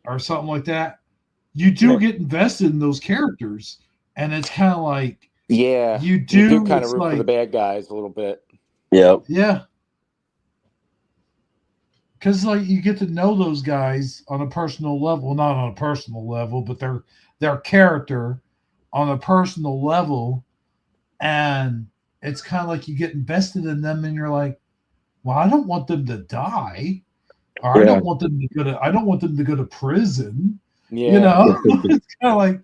or something like that, you do get invested in those characters, and it's kind of like you do kind of root for the bad guys a little bit. Yeah. Because you get to know those guys on a personal level, not on a personal level, but their character on a personal level, and it's kind of like you get invested in them, and you're like, well, I don't want them to die, or I don't want them to go to prison. Yeah. It's kind of like,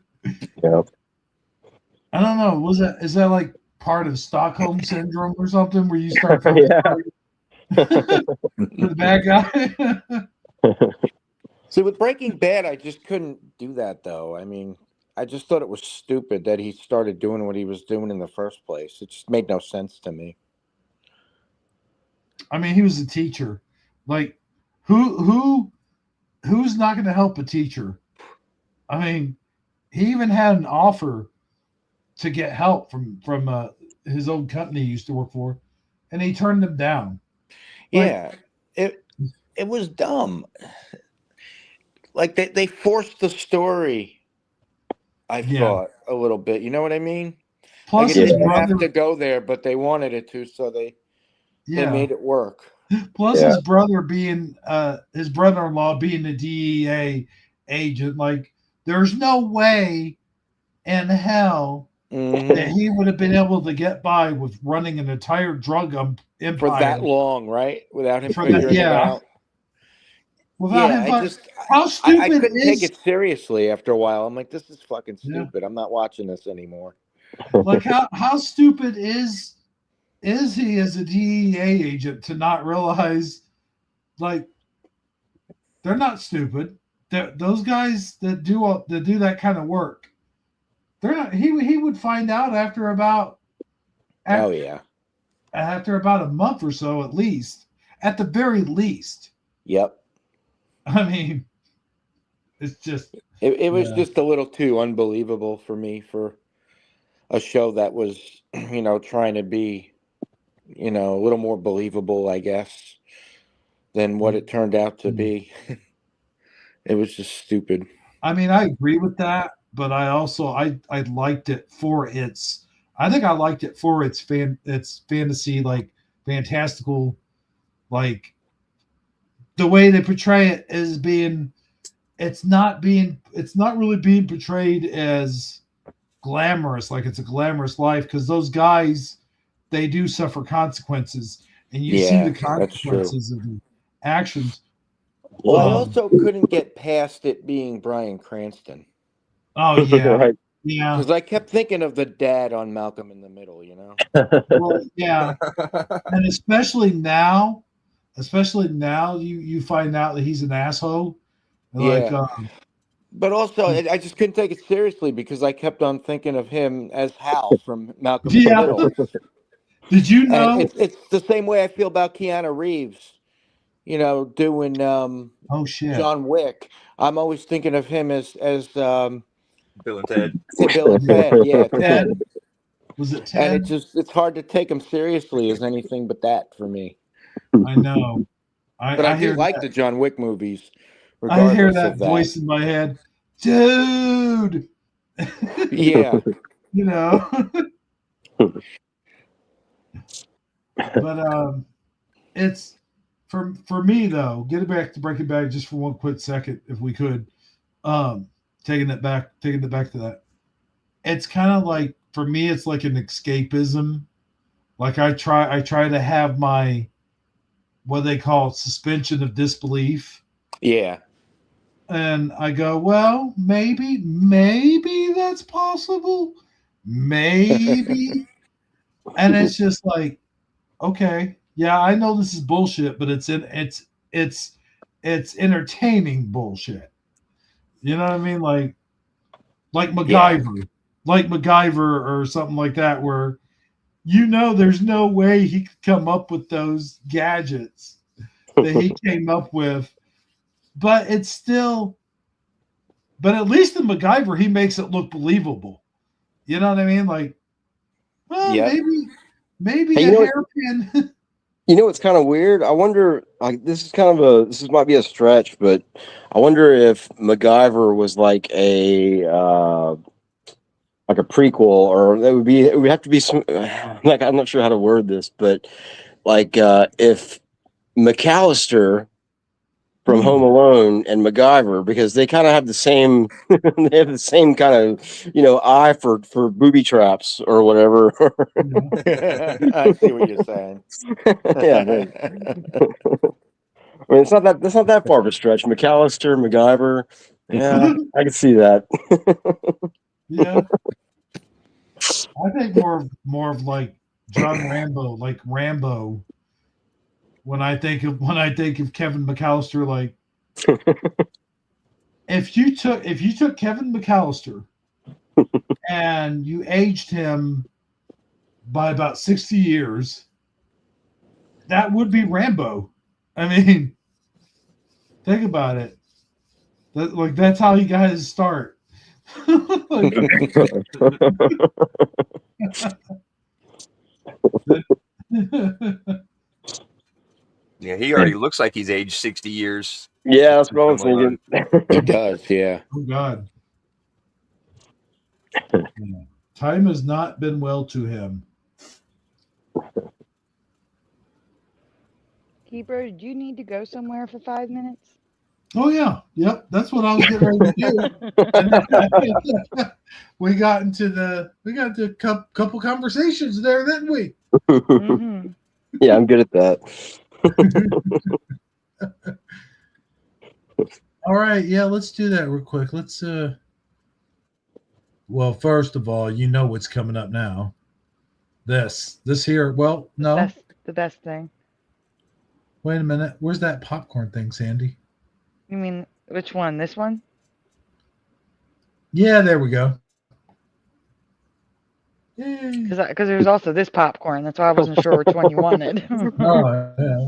I don't know. Is that like part of Stockholm syndrome or something, where you start feeling for the bad guy? See, with Breaking Bad, I just couldn't do that, though. I mean, I just thought it was stupid that he started doing what he was doing in the first place. It just made no sense to me. I mean, he was a teacher. Like, who's not going to help a teacher? I mean, he even had an offer to get help from his old company he used to work for, and he turned them down. Yeah, it was dumb. Like they forced the story. I thought a little bit. You know what I mean? Plus, they didn't have to go there, but they wanted it to, so they made it work. Plus, his brother-in-law being a DEA agent, like there's no way in hell that he would have been able to get by with running an entire drug empire for that long, right? Without him figuring it out. How stupid I couldn't take it seriously after a while. I'm like, this is fucking stupid. I'm not watching this anymore. Like how stupid is he as a DEA agent to not realize, like, they're not stupid. Those guys that do that kind of work, they're not. He would find out after about a month or so, at least, at the very least. Yep. I mean, it's just it was just a little too unbelievable for me for a show that was, trying to be, a little more believable, I guess, than what it turned out to be. It was just stupid. I mean, I agree with that, but I also I liked it for its. I think I liked it for its fantasy, like fantastical, like the way they portray it as being. It's not really being portrayed as glamorous, like it's a glamorous life, because those guys, they do suffer consequences, and you see the That's true. consequences of the actions. Well, I also couldn't get past it being Bryan Cranston. Oh yeah, Right. yeah. Because I kept thinking of the dad on Malcolm in the Middle, you know? Well, yeah, and especially now, you find out that he's an asshole. Like, Yeah. But also, I just couldn't take it seriously because I kept on thinking of him as Hal from Malcolm in the yeah. Middle. Did you And know? it's the same way I feel about Keanu Reeves, you know, doing Oh shit. John Wick. I'm always thinking of him as Bill and Ted. Bill and Ted. Yeah, Ted. Was it Ted? And it's hard to take him seriously as anything but that for me. I know. But I do hear like that. the John Wick movies. I hear Regardless that of that. voice in my head, dude. Yeah. You know. But it's for me though. Get it back to Breaking Bad just for one quick second, if we could. Taking it back to that. It's kind of like, for me, it's like an escapism. Like I try to have my, what they call suspension of disbelief. Yeah. And I go, well, maybe that's possible. Maybe. And it's just like, okay, yeah, I know this is bullshit, but it's entertaining bullshit. You know what I mean? Like MacGyver. Yeah. Like MacGyver or something like that, where you know there's no way he could come up with those gadgets that he came up with. But it's still, but at least in MacGyver, he makes it look believable. You know what I mean? Like, well, Yep. maybe Hey, a hairpin. You know, it's kind of weird. I wonder, like, this might be a stretch, but I wonder if MacGyver was like a prequel, or it would have to be some, like, I'm not sure how to word this, but like, if McAllister from Home Alone and MacGyver, because they kind of have the same, they have the same kind of, you know, eye for booby traps or whatever. I see what you're saying. Yeah, man. I mean, that's not that far of a stretch. McAllister, MacGyver, yeah, I can see that. Yeah, I think more of like John Rambo, When I think of Kevin McAllister, like if you took Kevin McAllister and you aged him by about 60 years, that would be Rambo. I mean, think about it. That's how you guys start. Like, Yeah, he already looks like he's aged 60 years. Yeah, that's what I was thinking. He does, yeah. Oh God. Yeah. Time has not been well to him. Keeper, do you need to go somewhere for 5 minutes? Oh yeah, yep. That's what I was getting ready to do. we got into a couple conversations there, didn't we? Mm-hmm. Yeah, I'm good at that. All right, yeah, let's do that real quick. Let's well, first of all, you know what's coming up now. This here. Well, no. That's the best thing. Wait a minute. Where's that popcorn thing, Sandy? You mean which one? This one? Yeah, there we go. Yay. Because there's also this popcorn. That's why I wasn't sure which one you wanted. Oh, yeah.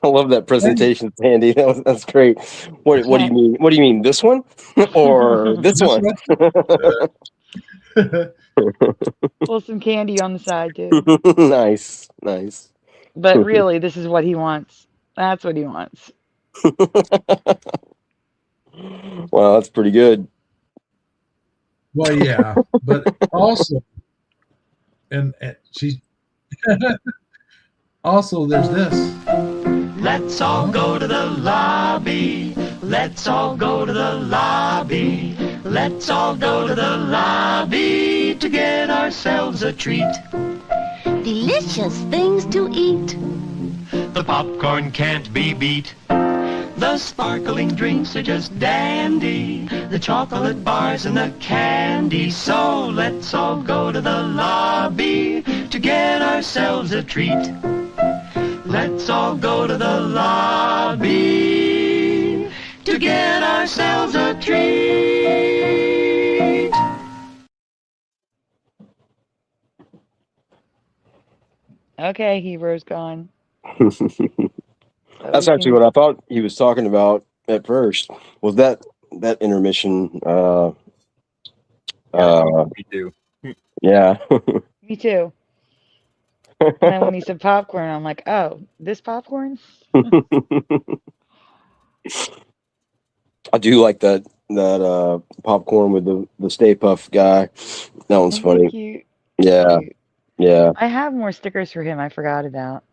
I love that presentation, Sandy. That's great. What do you mean? What do you mean? This one or this one? Well, some candy on the side too. Nice. But really, this is what he wants. That's what he wants. Wow, that's pretty good. Well, yeah, but also, and she also there's this. Let's all go to the lobby. Let's all go to the lobby. Let's all go to the lobby to get ourselves a treat. Delicious things to eat. popcorn can't be beat. The sparkling drinks are just dandy, the chocolate bars and the candy. So let's all go to the lobby to get ourselves a treat. Let's all go to the lobby to get ourselves a treat. Okay, hero's gone. That's actually what I thought he was talking about at first. Was that intermission? Me too. Yeah. Me too. And then when he said popcorn, I'm like, oh, this popcorn? I do like that popcorn with the Stay Puft guy. That one's Isn't he funny. cute? Yeah. Cute. Yeah. I have more stickers for him I forgot about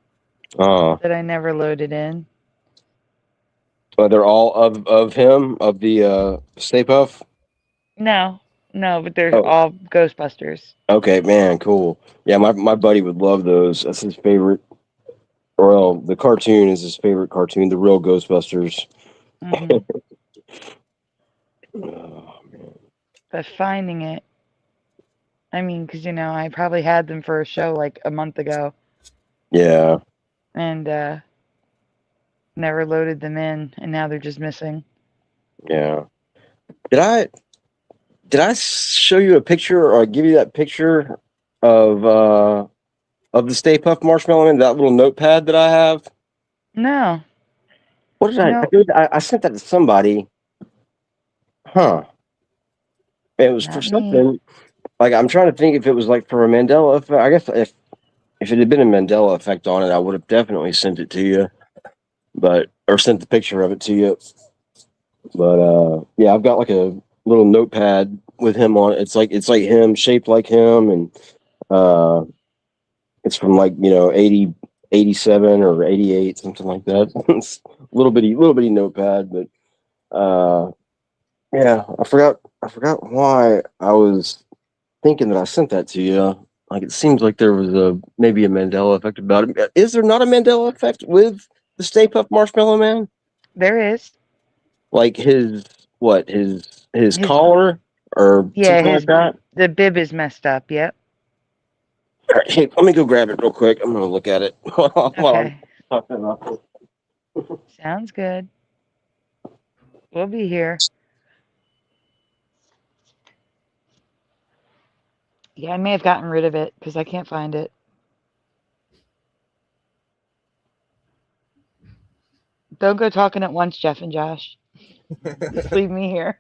Oh. that I never loaded in. But they're all of him, of the Stay Puft? No, but they're Oh. all Ghostbusters. Okay, man, cool. Yeah, my buddy would love those. That's his favorite. Well, the cartoon is his favorite cartoon, the real Ghostbusters. Hmm. Oh, man. But finding it, I mean, because, I probably had them for a show like a month ago Yeah. and never loaded them in, and now they're just missing. Yeah. Did I show you a picture or give you that picture of the Stay Puft Marshmallow Man, that little notepad that I have? No. What did No. I sent that to somebody. Huh. It was Not for me. something. Like, I'm trying to think if it was like for a Mandela effect. I guess if it had been a Mandela effect on it, I would have definitely sent it to you. Or sent the picture of it to you. But yeah, I've got like a little notepad with him on it. It's like him, shaped like him, and it's from like 80, 87 or 88, something like that. It's a little bitty notepad, but yeah, I forgot why I was thinking that I sent that to you. Like, it seems like there was maybe a Mandela effect about it. Is there not a Mandela effect with the Stay Puft Marshmallow Man? There is. Like his collar or something like that? The bib is messed up. Yep. All right, hey, let me go grab it real quick. I'm gonna look at it while I'm Okay. talking about it. Sounds good. We'll be here. Yeah, I may have gotten rid of it because I can't find it. Don't go talking at once, Jeff and Josh. Just leave me here.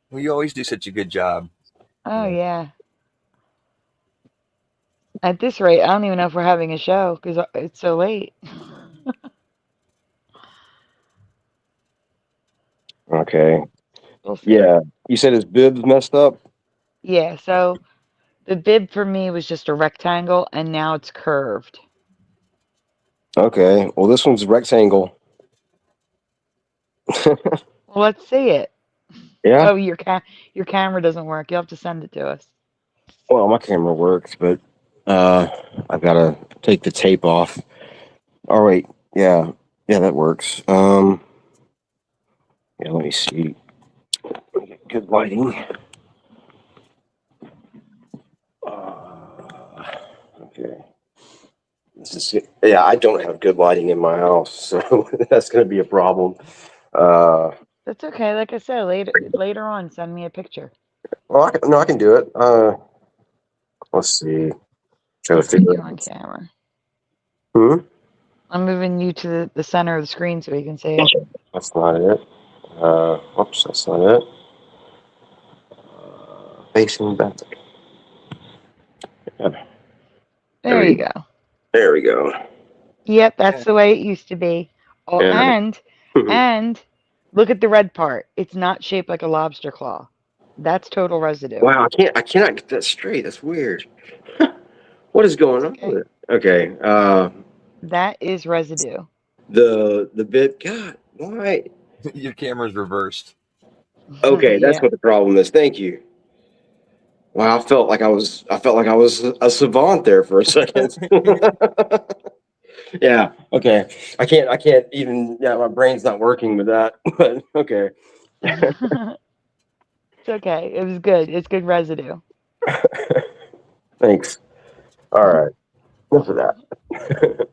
Well, you always do such a good job. Oh, yeah. At this rate, I don't even know if we're having a show because it's so late. Okay. We'll see. Yeah. You said his bib's messed up? Yeah, so the bib for me was just a rectangle, and now it's curved. Okay. Well, this one's rectangle. Well, let's see it. Yeah. Oh, your camera doesn't work. You'll have to send it to us. Well, my camera works, but I've got to take the tape off. All right. Yeah, that works. Yeah, let me see. Good lighting. Okay. This is it. Yeah, I don't have good lighting in my house, so that's going to be a problem. That's okay. Like I said, later on, send me a picture. Well, I can do it. Let's see. Try to Put figure you it on out. camera. Hmm? I'm moving you to the center of the screen so you can see it. That's not it. Oops, that's not it. Facing back. Yeah. There you go. There we go. Yep, that's the way it used to be. Oh, Yeah. and look at the red part. It's not shaped like a lobster claw. That's total residue. Wow, I cannot get that straight. That's weird. What is going on with it? Okay. That is residue. The bit. God, why? Your camera's reversed. Okay, that's Yeah. what the problem is. Thank you. Wow, I felt like I was a savant there for a second. Yeah. Okay. I can't even. Yeah, my brain's not working with that. But okay. It's okay. It was good. It's good residue. Thanks. All right. Enough of that.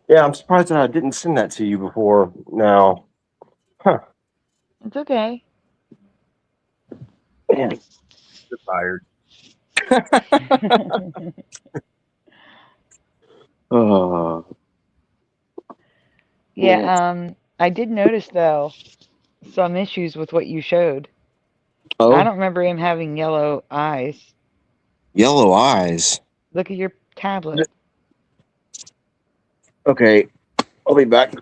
Yeah, I'm surprised that I didn't send that to you before now. Huh. It's okay. Man. You're fired. Oh. Yeah, I did notice though some issues with what you showed. I Oh, don't remember him having yellow eyes. yellow eyes. Look at your tablet. Okay, I'll be back.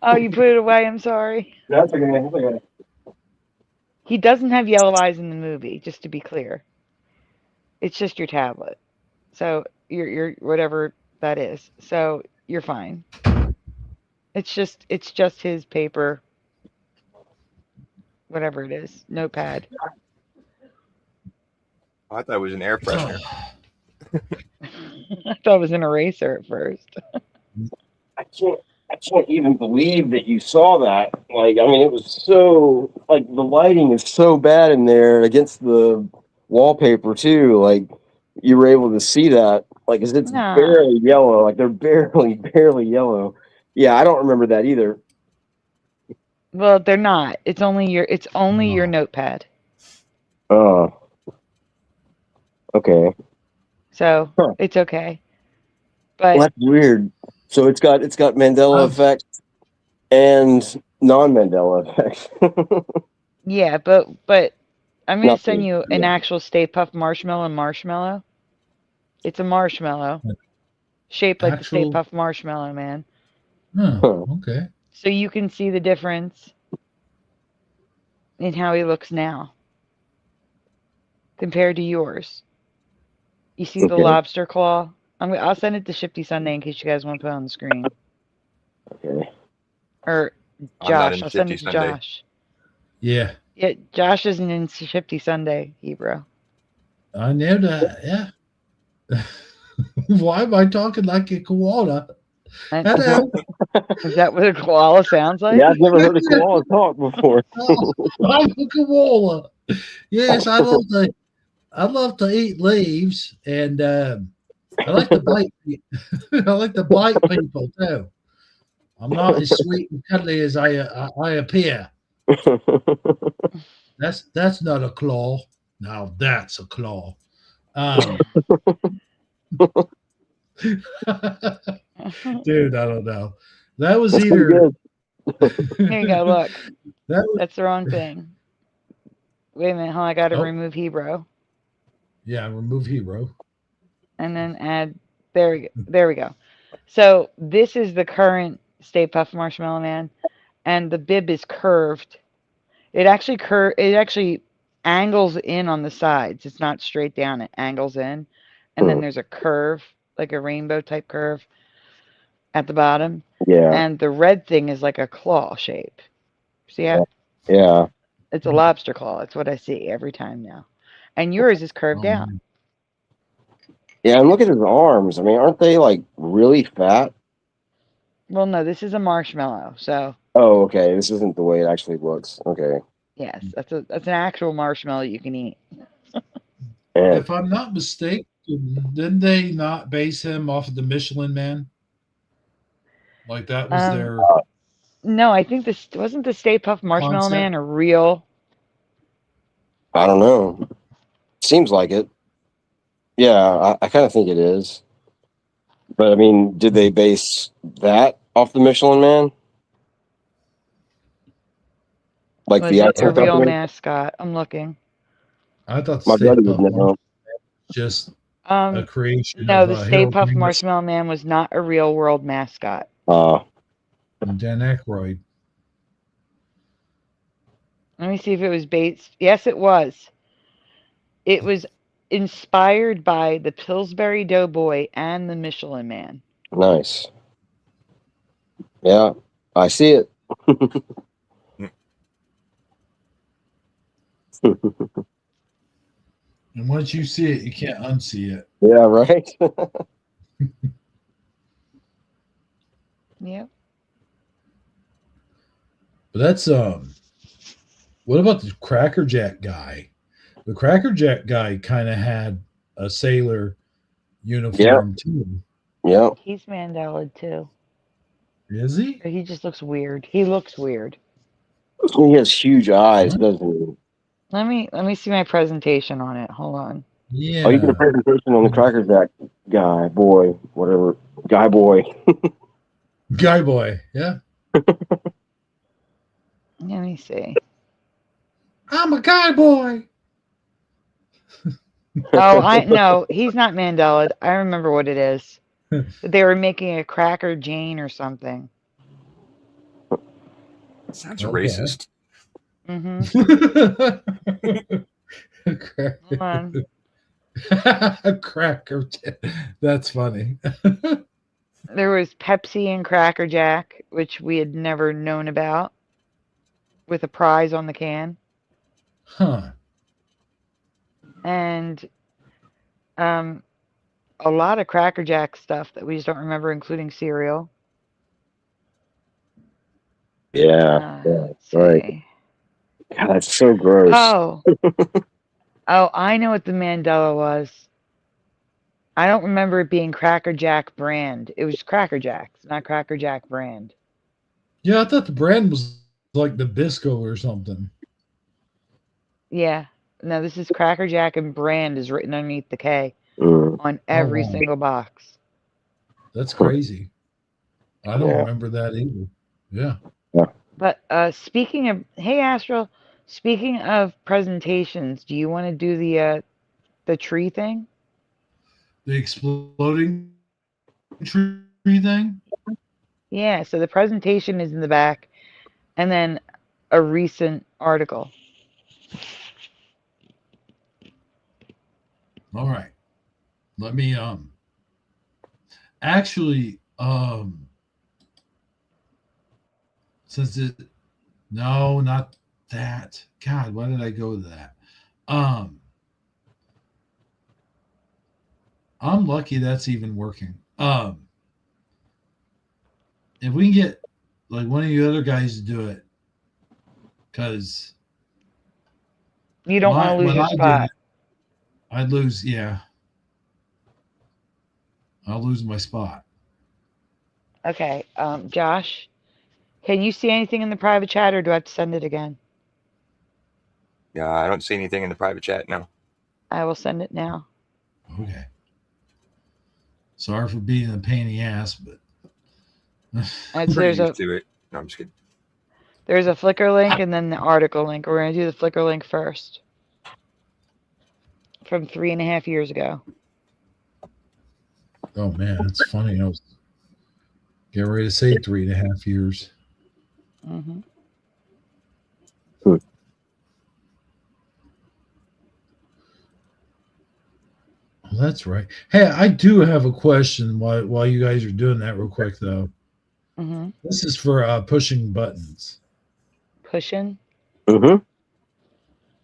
Oh, you put it away. I'm sorry. That's okay. That's okay. He doesn't have yellow eyes in the movie, just to be clear. It's just your tablet. So your whatever that is. So you're fine. It's just his paper, whatever it is, notepad. Oh, I thought it was an air freshener. I thought it was an eraser at first. I can't even believe that you saw that. Like, I mean, it was so, like, the lighting is so bad in there against the wallpaper too. Like, you were able to see that. Like, 'cause it's Nah. barely yellow. Like, they're barely yellow. Yeah, I don't remember that either. Well, they're not. It's only your notepad. Oh. Okay. So Huh. it's okay. But Well, that's weird. So it's got Mandela effect and non-Mandela effect. yeah, but I'm gonna Nothing. send you an actual Stay Puft marshmallow. It's a marshmallow shaped like the Stay Actual. Puft Marshmallow Man. Huh, okay. So you can see the difference in how he looks now compared to yours. You see the Okay. lobster claw? I'll send it to Shifty Sunday in case you guys want to put it on the screen. Okay. Or I'm not Josh. in I'll send Shifty it to Sunday. Josh. Yeah, Yeah, Josh isn't in Shifty Sunday, Hebrew. I know that. Yeah. Why am I talking like a koala? Hello. Is that what a koala sounds like? Yeah, I've never heard a koala talk before. Oh, I'm a koala. Yes, I love to eat leaves, and I like to bite. I like to bite people too. I'm not as sweet and cuddly as I appear. That's not a claw. Now that's a claw. Dude, I don't know. That was Pretty either. good. Here you go, look. That was, That's the wrong thing. Wait a minute, hold on, I gotta Oh. remove Hebrew. yeah, remove hero. And then add there we go. So this is the current Stay Puft Marshmallow Man, and the bib is curved. It actually angles in on the sides. It's not straight down, it angles in. And then there's a curve, like a rainbow type curve at the bottom. Yeah. And the red thing is like a claw shape. See how Yeah. it's a lobster claw. That's what I see every time now. And yours is curved down. Yeah, and look at his arms. I mean, aren't they like really fat? Well, no, this is a marshmallow. So Oh, okay. This isn't the way it actually looks. Okay. yes, that's an actual marshmallow you can eat. Yeah. If I'm not mistaken, didn't they not base him off of the Michelin Man? Like that was their No, I think this wasn't the Stay Puft Marshmallow concept? Man a real. I don't know. Seems like it. Yeah, I kind of think it is. But I mean, did they base that off the Michelin Man? Like Was the it actual a real company? mascot? I'm looking. I thought My Stay brother Puft would know. was just a creation No, of the Stay Harold Puft Ramis Marshmallow Man was not a real world mascot. and Dan Aykroyd. Let me see if it was based. Yes, it was. It was inspired by the Pillsbury Doughboy and the Michelin Man. Nice. Yeah, I see it. And once you see it, you can't unsee it. Yeah, right. Yep. But that's what about the Cracker Jack guy? The Cracker Jack guy kind of had a sailor uniform too. Yeah. He's Mandela too. Is he? But he just looks weird. He looks weird. He has huge eyes, doesn't he? Let me see my presentation on it. Hold on. Yeah. Oh, you did a presentation on the Cracker Jack guy, boy, whatever, guy boy. Guy boy. Yeah. Let me see. I'm a guy boy. Oh, I no, he's not Mandela. I remember what it is. They were making a Cracker Jane or something. Sounds Okay. racist. Mm-hmm. Hold on. A Cracker Jack. That's funny. There was Pepsi and Cracker Jack, which we had never known about, with a prize on the can. Huh. And a lot of Cracker Jack stuff that we just don't remember, including cereal. Yeah, Let's right. see. God, that's so gross. Oh. Oh, I know what the Mandela was. I don't remember it being Cracker Jack brand. It was Cracker Jacks, not Cracker Jack brand. Yeah, I thought the brand was like Nabisco or something. Yeah. No, this is Cracker Jack, and brand is written underneath the K on every wow. single box. That's crazy. I don't Yeah. remember that either. Yeah. But speaking of, hey Astral, speaking of presentations, do you want to do the tree thing? The exploding tree thing? Yeah, so the presentation is in the back, and then a recent article. All right. Let me actually since it no, not that. God, why did I go to that? I'm lucky that's even working. If we can get like one of the other guys to do it, because You don't want to lose your spot. I'd lose, yeah. I'll lose my spot. Okay, Josh, can you see anything in the private chat, or do I have to send it again? Yeah, I don't see anything in the private chat now. I will send it now. Okay. Sorry for being a pain in the ass, but There's used to it. No, I'm just kidding. There's a Flickr link and then the article link. We're going to do the Flickr link first. From 3.5 years ago. Oh, man, it's funny. I was getting ready to say 3.5 years. Mm-hmm. Well, that's right. Hey, I do have a question while you guys are doing that real quick, though. Mm-hmm. This is for pushing buttons. Pushing? Mm-hmm.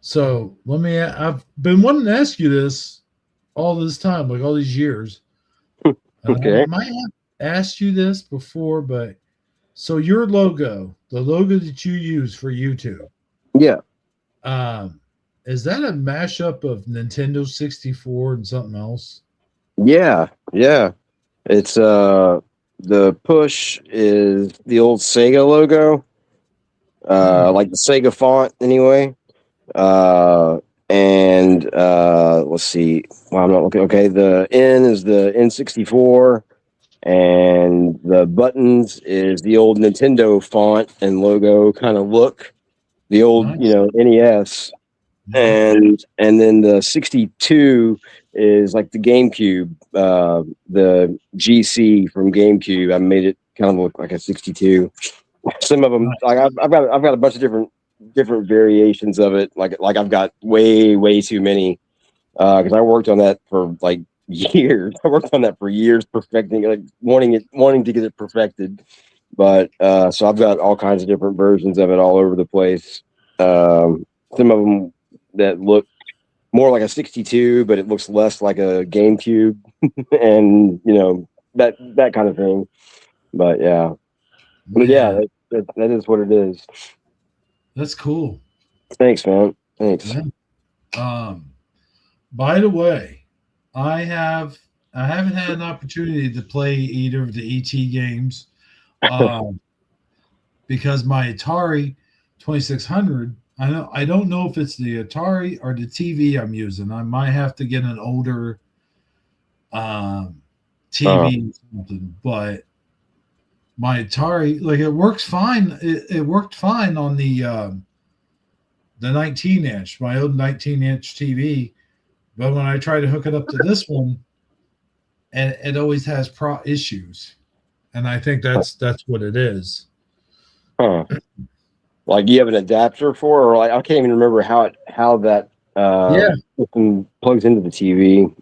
So I've been wanting to ask you this all this time, like all these years. Okay. I might have asked you this before, but so your logo, the logo that you use for YouTube. Yeah. Is that a mashup of Nintendo 64 and something else? Yeah. Yeah. It's the push is the old Sega logo. Like the Sega font anyway. And let's see. Well, I'm not looking. Okay, the N is the N64, and the buttons is the old Nintendo font and logo kind of look. The old, Nice. NES, and then the 62 is like the GameCube, the GC from GameCube. I made it kind of look like a 62. Some of them, like I've got a bunch of different variations of it. Like I've got way too many, because I worked on that for like years. I worked on that for years, perfecting, like wanting to get it perfected. But so I've got all kinds of different versions of it all over the place. Some of them that look more like a 62, but it looks less like a GameCube, and that kind of thing. But yeah, that is what it is. That's cool. Thanks, man. Thanks. Yeah. By the way, I haven't had an opportunity to play either of the ET games, because my Atari 2600. I don't know if it's the Atari or the TV I'm using. I might have to get an older TV or something, but my Atari, like, it works fine. It worked fine on the 19-inch, my old 19-inch TV. But when I try to hook it up to this one, and it always has issues, and I think that's what it is. Huh. Like, do you have an adapter for, or like, I can't even remember how that system plugs into the TV.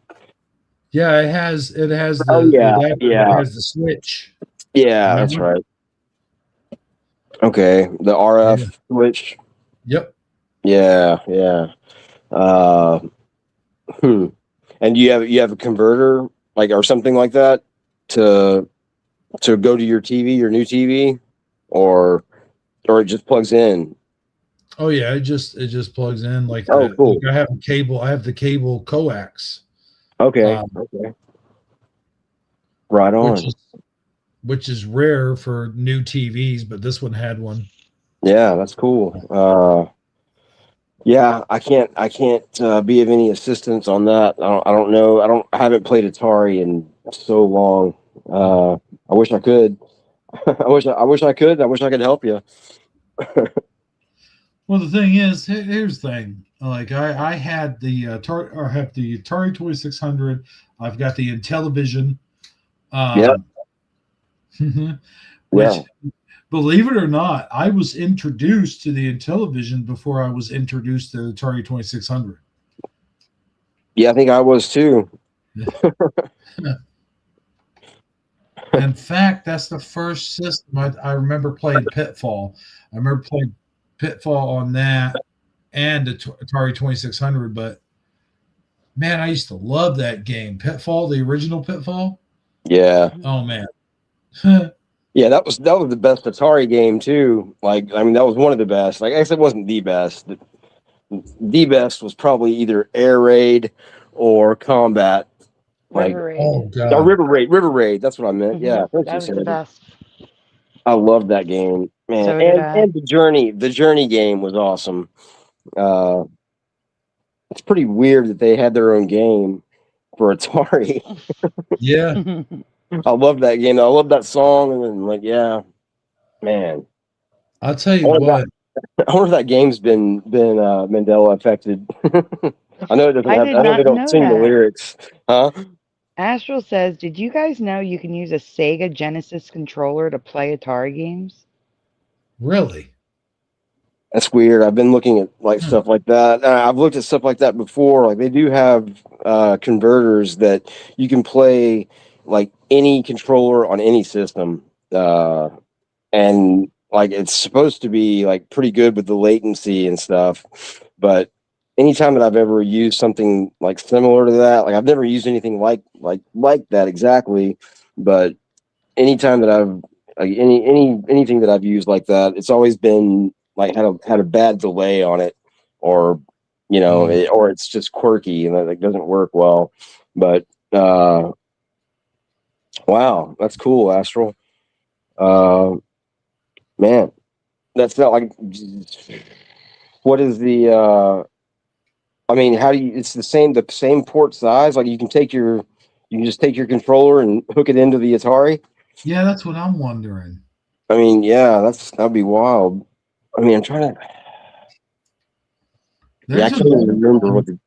Yeah, it has the adapter. Yeah. It has the switch. Yeah, that's right. Okay, the RF switch. Yep. Yeah. And you have a converter, like, or something like that to go to your TV, your new TV, or it just plugs in? Oh yeah, it just plugs in like cool. Like, I have the cable coax. Okay. Right on. Which is rare for new TVs, but this one had one. Yeah, that's cool. Yeah, I can't be of any assistance on that. I don't know. I haven't played Atari in so long. I wish I could. I wish I could. I wish I could help you. Well, the thing is, here's the thing. Like, I had the Atari, or have the Atari 2600. I've got the Intellivision. Which, believe it or not, I was introduced to the Intellivision before I was introduced to the Atari 2600. Yeah, I think I was too. In fact, that's the first system I remember playing. Pitfall. I remember playing Pitfall on that and the Atari 2600. But man, I used to love that game. Pitfall, the original Pitfall. Yeah. Oh man. Yeah, that was the best Atari game too. Like, I mean, that was one of the best. Like, I guess it wasn't the best. The best was probably either Air Raid or Combat. Like, River Raid. Oh god. No, River Raid. That's what I meant. Mm-hmm. Yeah, that was the best. I loved that game, man. So did I. And the Journey game was awesome. It's pretty weird that they had their own game for Atari. Yeah. I love that game. I love that song, and then, like, yeah, man. I'll tell you what. I wonder if that game's been Mandela affected. I know it doesn't. I know they don't sing the lyrics, huh? Astral says, "Did you guys know you can use a Sega Genesis controller to play Atari games?" Really? That's weird. I've been looking at like stuff like that. I've looked at stuff like that before. Like, they do have converters that you can play like any controller on any system, and like, it's supposed to be like pretty good with the latency and stuff. But anytime that I've ever used something like similar to that, like, I've never used anything like that exactly, but anytime that I've like anything that I've used like that, it's always been like had a bad delay on it, or or it's just quirky and it doesn't work well. But wow, that's cool, Astral. Man, that's not like, what is the I mean, how do you? It's the same port size. Like, you can just take your controller and hook it into the Atari. Yeah, that's what I'm wondering. I mean, yeah, that'd be wild. I mean, I'm trying to. I can't even remember what the.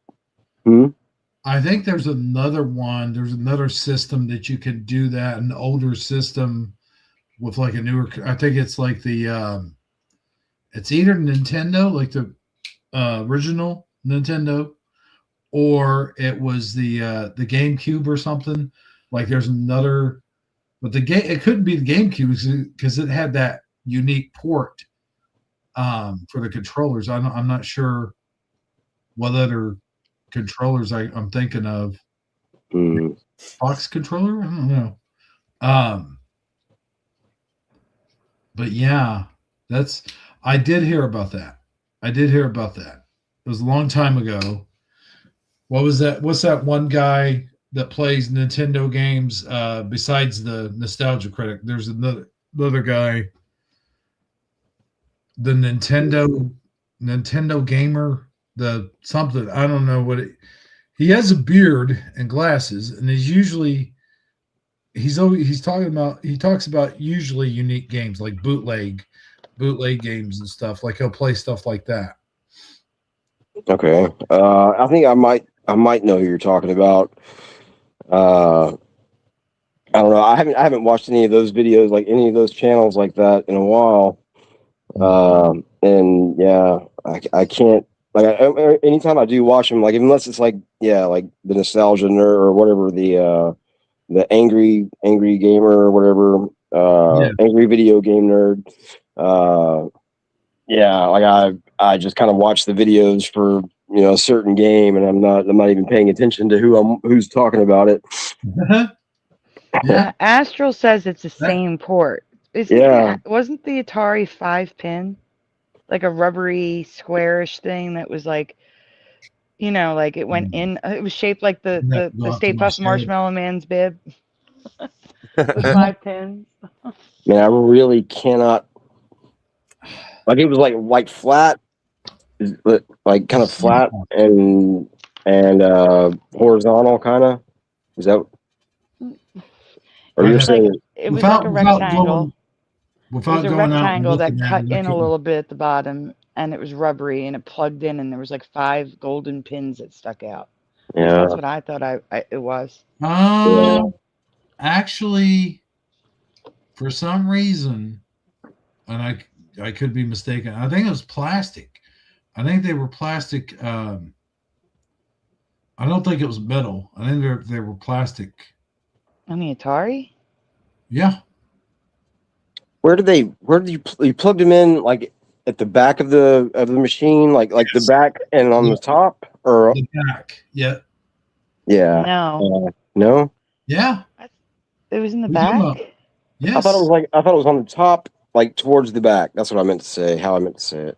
I think there's another one. There's another system that you can do that. An older system with like a newer. I think it's like the. It's either Nintendo, like the original Nintendo, or it was the GameCube or something. Like, there's another, but it couldn't be the GameCube because it had that unique port for the controllers. I'm not sure what other controllers I'm thinking of. Mm. Fox controller? I don't know. But yeah, I did hear about that. It was a long time ago. What was that? What's that one guy that plays Nintendo games besides the Nostalgia Critic? There's another guy, the Nintendo gamer, the something, I don't know what it, he has a beard and glasses, and he's talking about, he talks about usually unique games like bootleg games and stuff. Like he'll play stuff like that. Okay. I think I might know who you're talking about. I don't know. I haven't watched any of those videos, like any of those channels like that in a while. And yeah, I can't, like, anytime I do watch them, like, unless it's like, yeah, like the Nostalgia Nerd or whatever, the angry gamer or whatever, angry video game nerd. Yeah, like I just kind of watch the videos for, a certain game, and I'm not even paying attention to who's talking about it. Yeah. Astral says it's the same port. Wasn't the Atari 5-pin like a rubbery squarish thing that was like, like it went in? It was shaped like the Stay Puft Marshmallow Man's bib with 5 pins. Man, I really cannot. Like, it was like flat, like kind of flat and horizontal, kind of. Is that? Or you're saying it was like a rectangle. It was a going rectangle out that cut in a little bit at the bottom, and it was rubbery, and it plugged in, and there was like 5 golden pins that stuck out. Yeah, that's what I thought it was. Actually, for some reason, and I could be mistaken, I think it was plastic. I think they were plastic. I don't think it was metal. I think they were plastic. On the Atari? Yeah. Where did you plugged them in, like at the back of the machine, like the back and on the top, or the back? Yeah. Yeah. No. Yeah. It was in the back. Yes. I thought it was on the top, like towards the back. That's what I meant to say. How I meant to say it.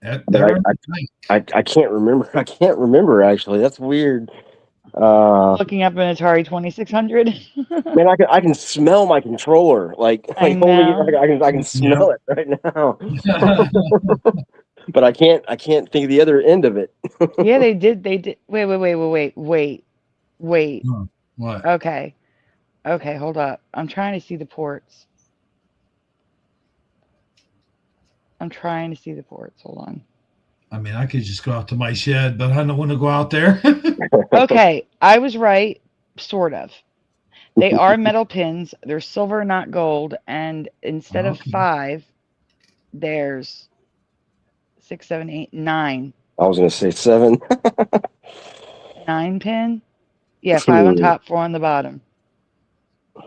I can't remember. I can't remember, actually. That's weird. Looking up an Atari 2600. Man, I can smell my controller. Like I can smell it right now. But I can't think of the other end of it. Yeah, they did. Wait. What? Okay, hold up. I'm trying to see the ports. Hold on. I mean, I could just go out to my shed, but I don't want to go out there. Okay, I was right, sort of. They are metal pins. They're silver, not gold. And instead of 5, there's 6, 7, 8, 9. I was going to say 7. 9 pin? Yeah, 5 on top, 4 on the bottom.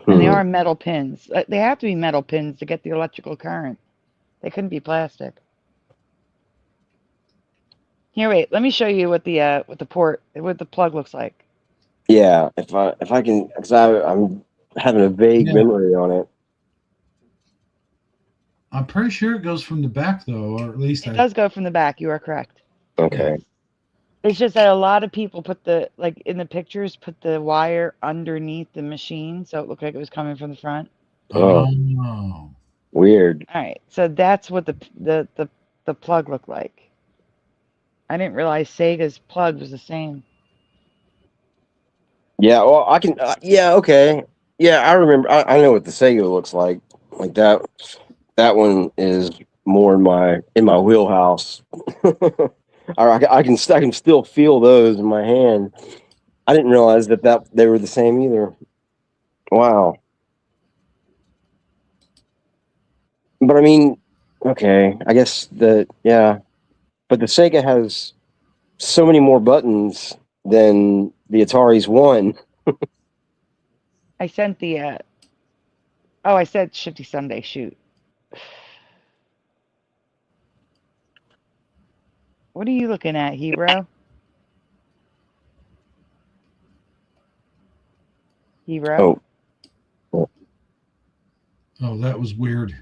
And they are metal pins. They have to be metal pins to get the electrical current. They couldn't be plastic. Here, wait. Let me show you what the plug looks like. Yeah, if I can, because I'm having a vague memory on it. I'm pretty sure it goes from the back, though, or at least it does go from the back. You are correct. Okay. It's just that a lot of people put in the pictures, put the wire underneath the machine, so it looked like it was coming from the front. Oh. Weird. All right, so that's what the plug looked like. I didn't realize Sega's plug was the same. Yeah, well, I can. Yeah, okay. Yeah, I remember. I know what the Sega looks like. Like that. That one is more in my wheelhouse. I can still feel those in my hand. I didn't realize that they were the same either. Wow. But I mean, okay. I guess but the Sega has so many more buttons than the Atari's one. I sent I said Shifty Sunday, shoot. What are you looking at, Hebrew? he wrote. Oh, Oh, that was weird.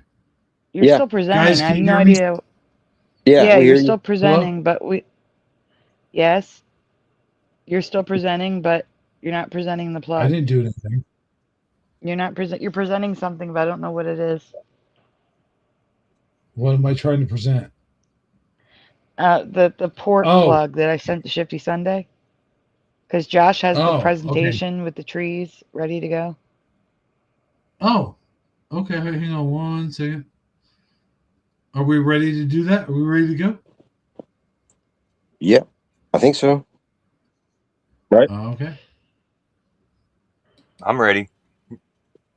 You're Yeah. still presenting. Guys, I can have you no hear me? idea. yeah, Yeah, we you're hear still you. presenting, but yes, you're still presenting, but you're not presenting the I plug. didn't do anything. You're presenting something, but I don't know what it is. What am I trying to present? The port Oh, plug that I sent to Shifty Sunday, because Josh has the oh, okay. presentation with the trees ready to go. Oh, okay. Hang on 1 second. Are we ready to do that? Are we ready to go? Yeah, I think so. Right? Okay. I'm ready.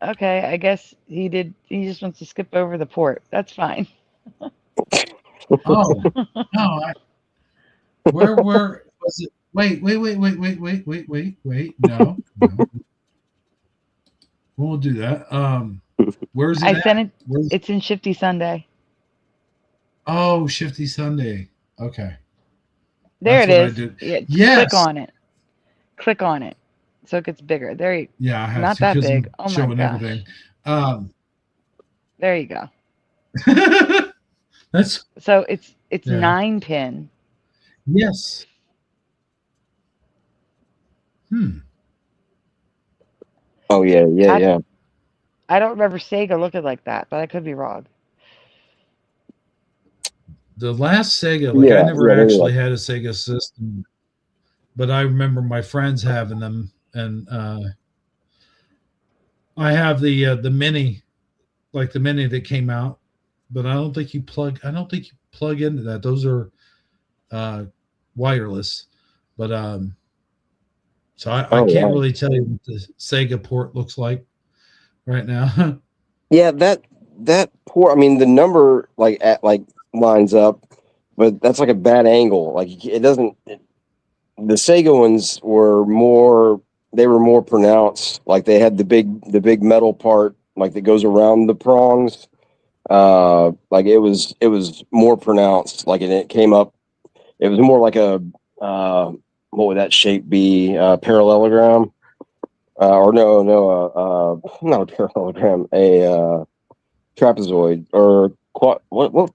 Okay, I guess he did. He just wants to skip over the port. That's fine. Oh, no. Where was it? Wait. No. We won't do that. Where's it I at? sent it. Where's, It's in Shifty Sunday. oh, Shifty Sunday. Okay. There That's it what I is. did. Yeah, Yes. click on it. Click on it, so it gets bigger. There you. Yeah, I have Not to that because big. I'm Oh my showing gosh. everything. There you go. That's So it's Yeah. 9-pin. yes. Oh yeah. I don't remember Sega looking like that, but I could be wrong. The last Sega, like I Yeah, never they were actually like, had a Sega system, but I remember my friends having them, and I have the mini, like the mini that came out, but I don't think you plug into that. Those are wireless, but so I oh can't wow. really tell you what the Sega port looks like right now. Yeah, that poor. I mean, the number lines up, but that's like a bad angle. Like it doesn't. The Sega ones were more. They were more pronounced. Like they had the big metal part, like that goes around the prongs. Like it was more pronounced. Like it came up. It was more like a what would that shape be? Parallelogram. Or no, not a parallelogram, a trapezoid or what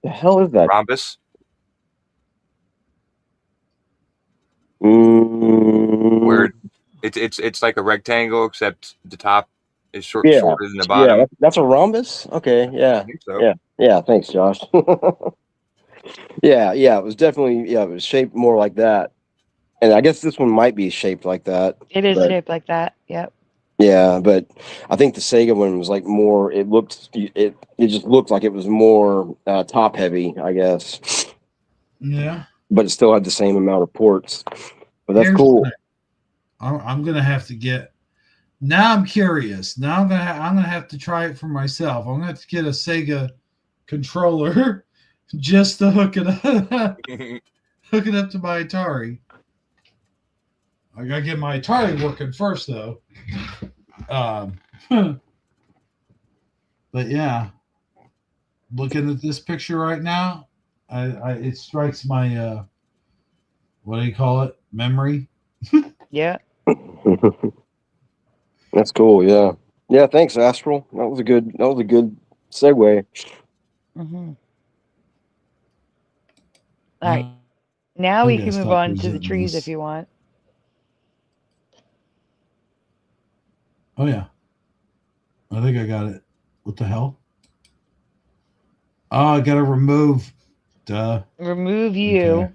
the hell is that? Rhombus. Where it's like a rectangle, except the top is Yeah, shorter than the yeah, bottom. that's a rhombus. Okay, I yeah, think so. yeah. Thanks, Josh. Yeah. It was definitely it was shaped more like that, and I guess this one might be shaped like that. It is But shaped like that. Yep. yeah, but I think the Sega one was like more. It just looked like it was more top heavy, I guess, Yeah. but it still had the same amount of ports. But that's Here's cool. the thing. I'm gonna have to get. Now I'm curious. Now I'm gonna have to try it for myself. I'm gonna have to get a Sega controller just to hook it up to my Atari. I gotta get my Atari working first, though. But yeah, looking at this picture right now, it strikes my what do you call it? Memory. Yeah. That's cool. Yeah. Thanks, Astral. That was a good segue. Mm-hmm. All right. Now we can move on to the trees if you want. Oh yeah, I think I got it. What the hell? Oh, I gotta remove. Duh. Remove you Okay.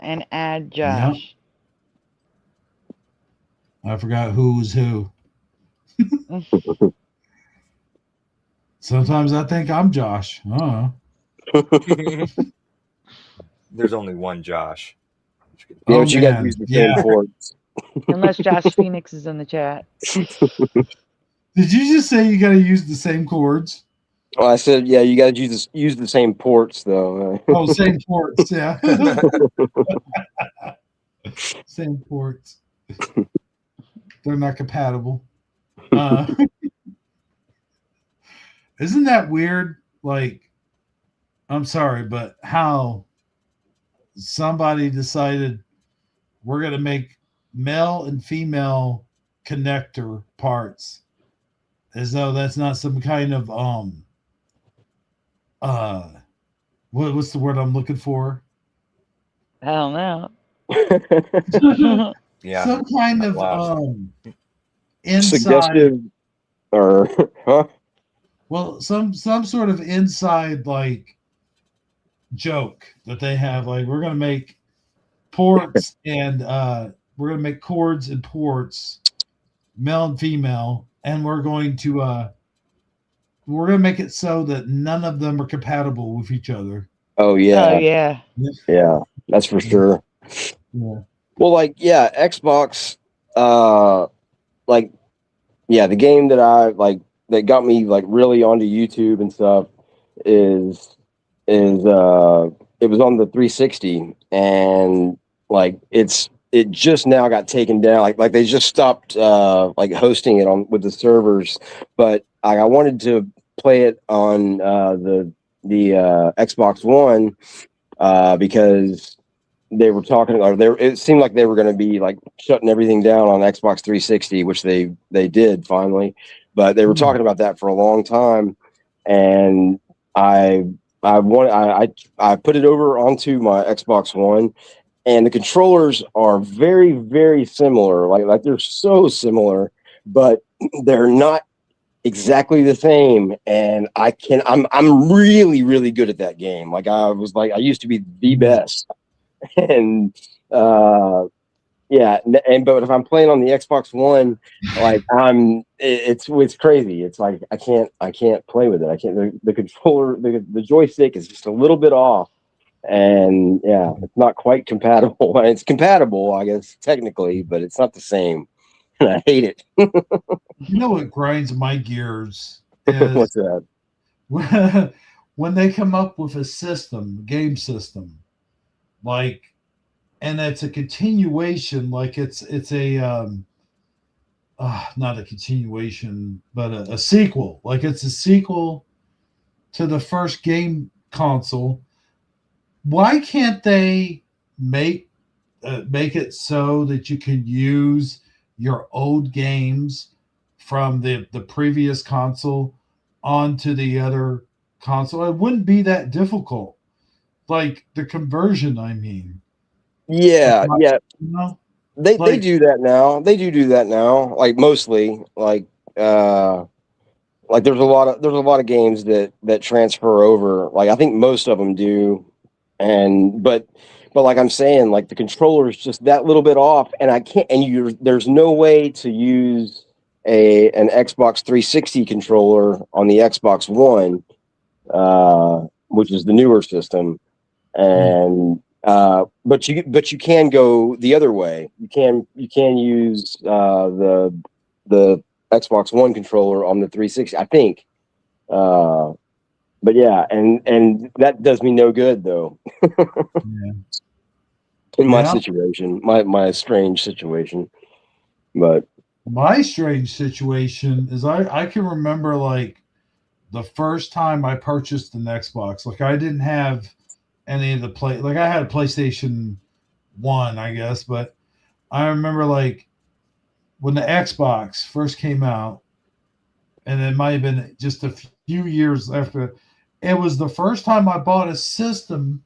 and add Josh. I forgot who's who. Sometimes I think I'm Josh. There's only one Josh. Yeah, Oh, but you got to man. use the same ports. Unless Josh Phoenix is in the chat. Did you just say you got to use the same chords? Well, I said, yeah, you got to use the same ports, though. Oh, same ports. Yeah. Same ports. They're not compatible. Isn't that weird? Like, I'm sorry, but how somebody decided we're going to make male and female connector parts, as though that's not some kind of what's the word I'm looking for? I don't know. Yeah. Some kind of Lost. inside, Suggestive, or huh? well, some sort of inside like joke that they have. Like, we're gonna make ports and we're gonna make chords and ports, male and female, and we're gonna make it so that none of them are compatible with each other. Oh Oh yeah, yeah. yeah, that's for sure. Yeah. Well, like Xbox, like the game that I like that got me like really onto YouTube and stuff is it was on the 360, and like it just now got taken down. Like they just stopped like hosting it on with the servers, but I wanted to play it on the Xbox One because they were talking, or it seemed like they were going to be like shutting everything down on Xbox 360, which they did finally, but they were talking about that for a long time, and I put it over onto my Xbox One, and the controllers are very, very similar. Like they're so similar, but they're not exactly the same. And I'm really, really good at that game. Like I used to be the best. And but if I'm playing on the Xbox One, like it's crazy. It's like I can't play with it. I can't. The controller, the joystick is just a little bit off, and it's not quite compatible. It's compatible, I guess, technically, but it's not the same. And I hate it. You know what grinds my gears is What's that? when they come up with a game system, like, and it's a continuation, like it's a not a continuation, but a sequel. Like it's a sequel to the first game console. Why can't they make it so that you can use your old games from the previous console onto the other console? It wouldn't be that difficult. Like the conversion, I mean. Yeah. You know? They Like, do that now. They do that now. Like mostly, like there's a lot of games that transfer over. Like I think most of them do, and but like I'm saying, like the controller is just that little bit off, and I can't. And there's no way to use an Xbox 360 controller on the Xbox One, which is the newer system, and but you can go the other way. You can use the Xbox One controller on the 360, I think. But yeah, and that does me no good though. In my situation, my strange situation. But my strange situation is I can remember like the first time I purchased an Xbox. Like I didn't have any of the like I had a PlayStation 1, I guess, but I remember like when the Xbox first came out, and it might have been just a few years after, it was the first time I bought a system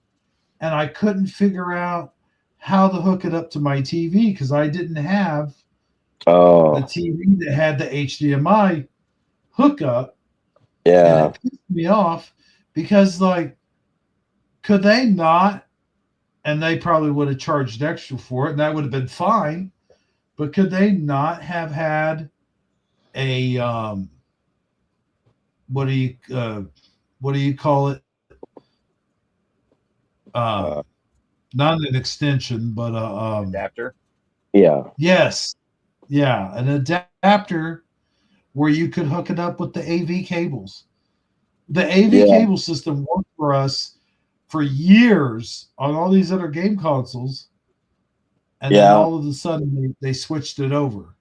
and I couldn't figure out how to hook it up to my TV because I didn't have the TV that had the HDMI hookup. Yeah. And it pissed me off because, like, could they not, and they probably would have charged extra for it, and that would have been fine, but could they not have had a what do you call it? Not an extension, but adapter. Yeah. Yes. Yeah, an adapter where you could hook it up with the AV cables. The AV cable system worked for us for years on all these other game consoles, and then all of a sudden they switched it over.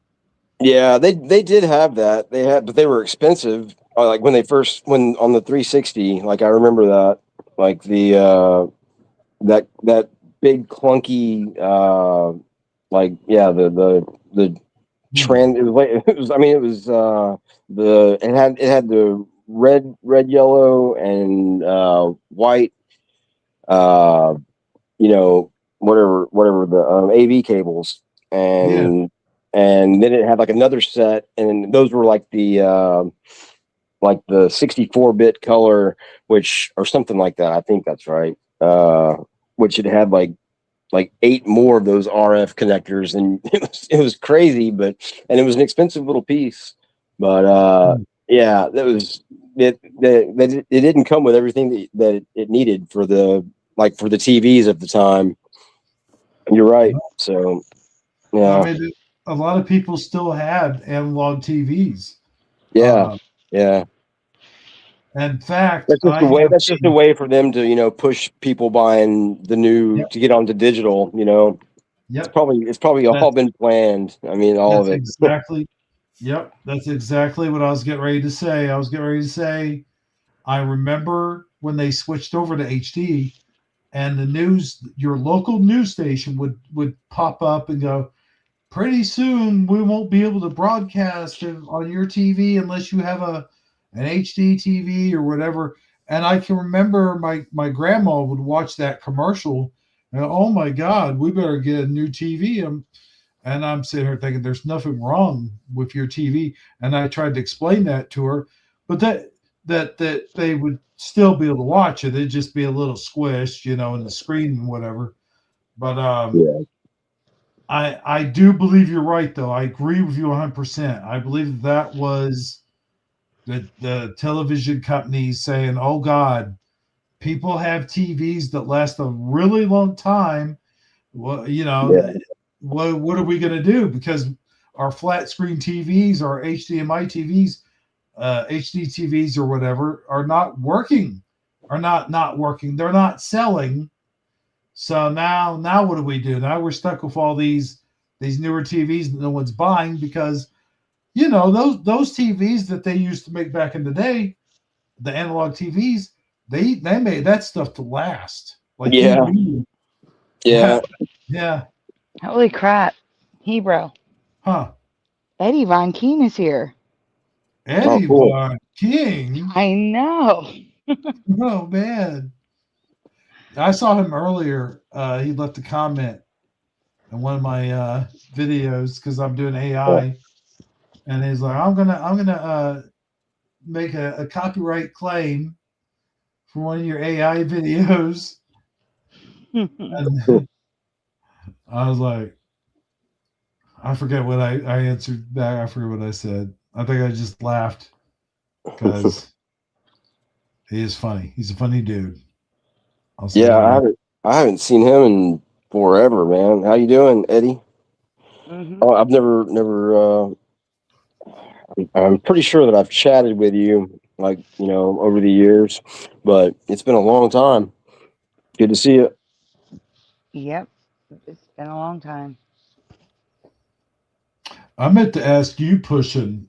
Yeah, they did have that. But they were expensive. Like when on the 360, like I remember that, like the that big clunky the It was like it was. I mean, it was it had the red, yellow, and white. You know, whatever the AV cables, and then it had like another set, and those were like the 64-bit color, which or something like that. I think that's right. Which it had like 8 more of those RF connectors, and it was crazy, and it was an expensive little piece. But yeah, that was it. It didn't come with everything that it needed for the TVs at the time. You're right. So yeah, I mean, a lot of people still had analog TVs. yeah. In fact, That's just a way. That's just a way for them to push people buying the new to get onto digital. Yep. It's probably all been planned. I mean, all of it. Exactly. Yep, that's exactly what I was getting ready to say. I remember when they switched over to HD, and your local news station would pop up and go, pretty soon we won't be able to broadcast on your TV unless you have an HD TV or whatever. And I can remember my grandma would watch that commercial and, oh my God, we better get a new TV. And I'm sitting here thinking there's nothing wrong with your TV. And I tried to explain that to her, but that they would still be able to watch it. It'd just be a little squished, in the screen and whatever. But I do believe you're right, though. I agree with you 100%. I believe that was the television companies saying, oh, God, people have TVs that last a really long time. Well, what are we going to do? Because our flat screen TVs, our HDMI TVs, HD TVs or whatever are not working, not working. They're not selling. So now what do we do? Now we're stuck with all these newer TVs that no one's buying because, those TVs that they used to make back in the day, the analog TVs, they made that stuff to last. Yeah. Holy crap. Hebrew. Huh. Eddie Von Keen is here. Eddie Von King? I know. Oh, man. I saw him earlier. He left a comment in one of my videos because I'm doing AI, and he's like, "I'm gonna make a copyright claim for one of your AI videos." And I was like, I forget what I answered back. I forget what I said. I think I just laughed because he is funny. He's a funny dude. I haven't seen him in forever, man. How you doing, Eddie? Mm-hmm. Oh, I've never. I'm pretty sure that I've chatted with you, over the years, but it's been a long time. Good to see you. Yep, it's been a long time. I meant to ask you, Pushin.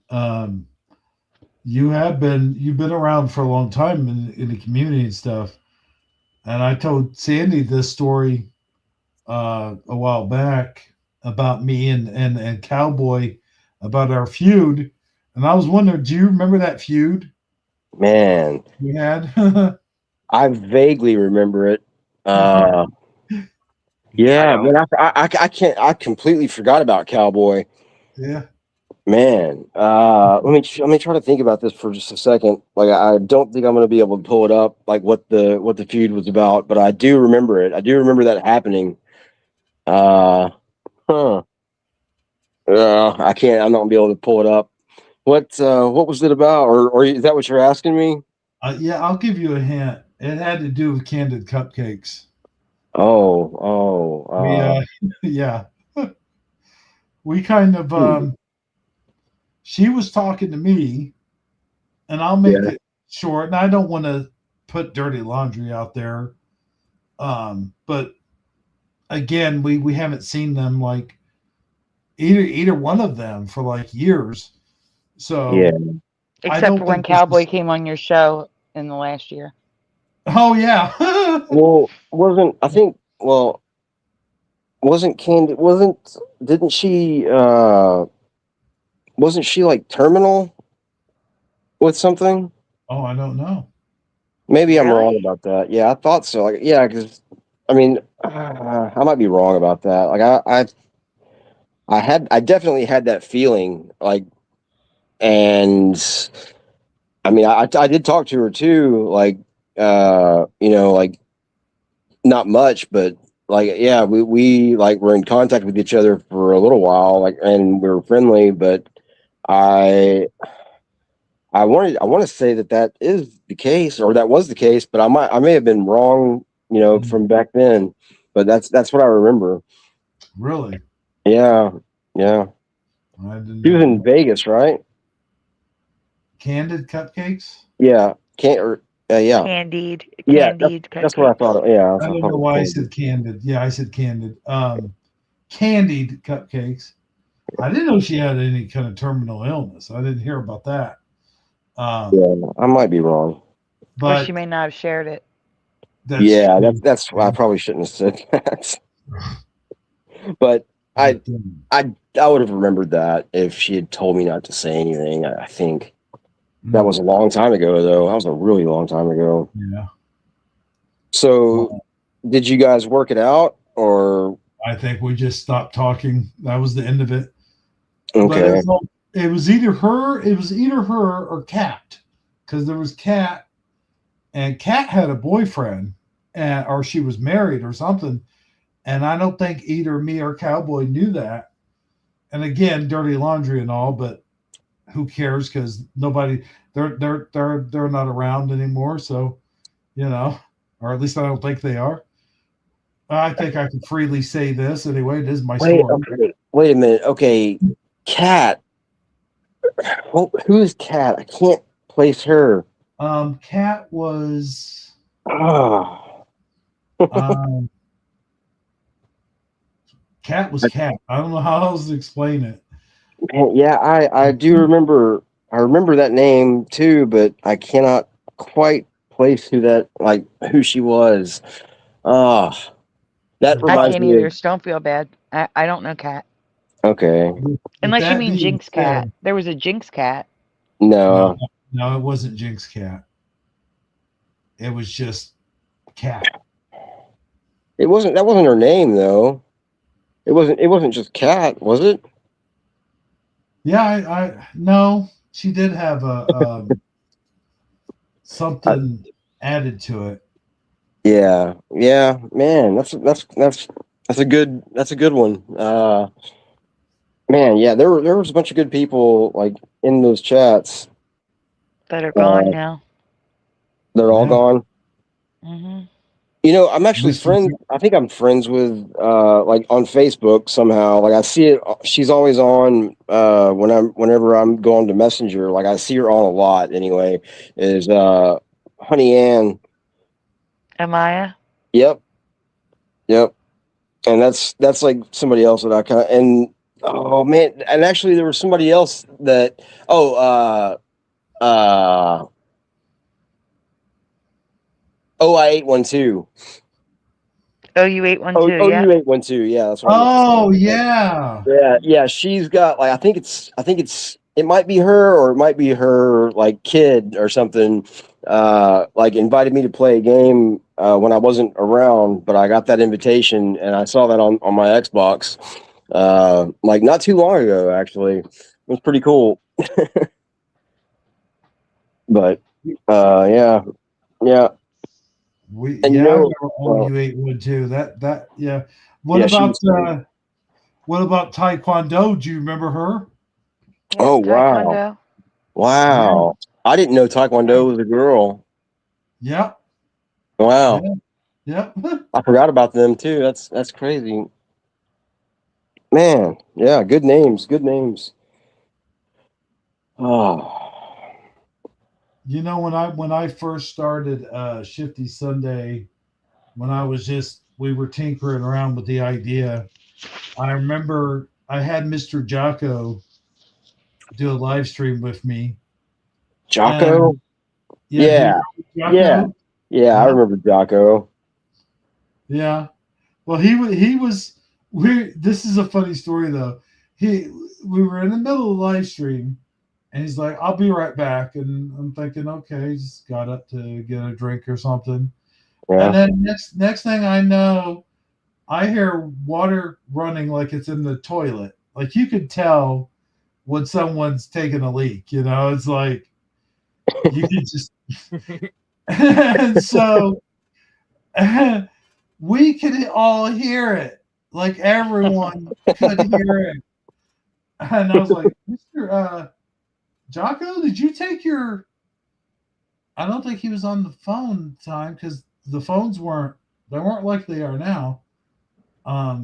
You've been around for a long time in the community and stuff. And I told Sandy this story a while back about me and Cowboy about our feud. And I was wondering, do you remember that feud? Man, we had? I vaguely remember it. Yeah, man, I completely forgot about Cowboy. Yeah. Man, let me try to think about this for just a second. I don't think I'm going to be able to pull it up, what the feud was about, but I do remember it. I do remember that happening. I can't. I'm not gonna be able to pull it up. What was it about, or is that what you're asking me? Yeah, I'll give you a hint. It had to do with Candid Cupcakes. Yeah. We kind of she was talking to me, and I'll make it short, and I don't want to put dirty laundry out there. But again, we haven't seen them either one of them for years. So yeah. Except for when Cowboy came on your show in the last year. Oh yeah. Wasn't Candy, didn't she wasn't she like terminal with something? Oh, I don't know. Maybe I'm wrong Really? about that. Yeah, I thought so. Like, yeah, because I mean, I might be wrong about that. Like, I definitely had that feeling. Like, and I mean, I did talk to her too. Like, like not much, but like, yeah, we like were in contact with each other for a little while. Like, and we were friendly, but I. I want to say that is the case, or that was the case, but I may have been wrong, from back then. But that's what I remember. Really? Yeah, yeah. I didn't He was know. in Vegas, right? Candid cupcakes? Yeah, yeah, Candied yeah. That's what I cupcakes. thought. Yeah, that's I what I don't know thought. why I said candid. Yeah, I said candid. Candied cupcakes. I didn't know she had any kind of terminal illness. I didn't hear about that. Yeah, I might be wrong. Or But she may not have shared it. that's Yeah, true. that's why I probably shouldn't have said that. But I would have remembered that if she had told me not to say anything. I think that was a long time ago, though. That was a really long time ago. Yeah. So, did you guys work it out, or? I think we just stopped talking. That was the end of it. Okay. But it was either her or Kat, because there was Kat, and Kat had a boyfriend, or she was married or something, and I don't think either me or Cowboy knew that. And again, dirty laundry and all, but who cares? Because nobody, they're not around anymore. So, or at least I don't think they are. I think I can freely say this anyway. It is my story. Okay. Wait a minute. Okay, Kat. Well, who is Kat? I can't place her. Kat was. Oh. Kat was Kat. I don't know how else to explain it. Yeah, I do remember. I remember that name too, but I cannot quite place who she was. That I reminds can't me either. of. So don't feel bad. I don't know Cat. Okay. Unless you mean Jinx Cat. There was a Jinx Cat. No, it wasn't Jinx Cat. It was just Cat. That wasn't her name though. It wasn't just Cat, was it? Yeah, no, she did have a something added to it. Yeah, man, that's a good one. Man, yeah, there was a bunch of good people like in those chats that are gone now. They're all gone. Mm-hmm. I'm actually friends. I think I'm friends with like on Facebook somehow. Like I see it. She's always on whenever I'm going to Messenger. Like I see her on a lot. Anyway, is Honey Ann. Amaya. Yep. And that's like somebody else that I kind of oh man, and actually there was somebody else that OI812. OU812. Yeah. OU812. Yeah, that's right. Oh yeah. Yeah. She's got like I think it might be her or it might be her like kid or something. Like invited me to play a game when I wasn't around, but I got that invitation and I saw that on my Xbox like not too long ago. Actually, it was pretty cool. But yeah. I remember OU812. That yeah. What about Taekwondo? Do you remember her? Yes, oh Taekwondo. Wow. I didn't know Taekwondo was a girl. Yep. Wow. Yep. I forgot about them too. That's crazy. Man, yeah, good names. Oh. When I first started Shifty Sunday, we were tinkering around with the idea. I remember I had Mr. Jocko do a live stream with me. Jocko? Yeah. Jocko? Yeah, I remember Jocko. Yeah. Well, he was weird. This is a funny story though. we were in the middle of the live stream, and he's like, "I'll be right back." And I'm thinking, okay, he just got up to get a drink or something. Yeah. And then next thing I know, I hear water running like it's in the toilet. Like you could tell when someone's taking a leak. It's like you can just. And so we could all hear it. Like everyone could hear it. And I was like, Mr. Jocko, did you take your... I don't think he was on the phone time because the phones weren't like they are now. I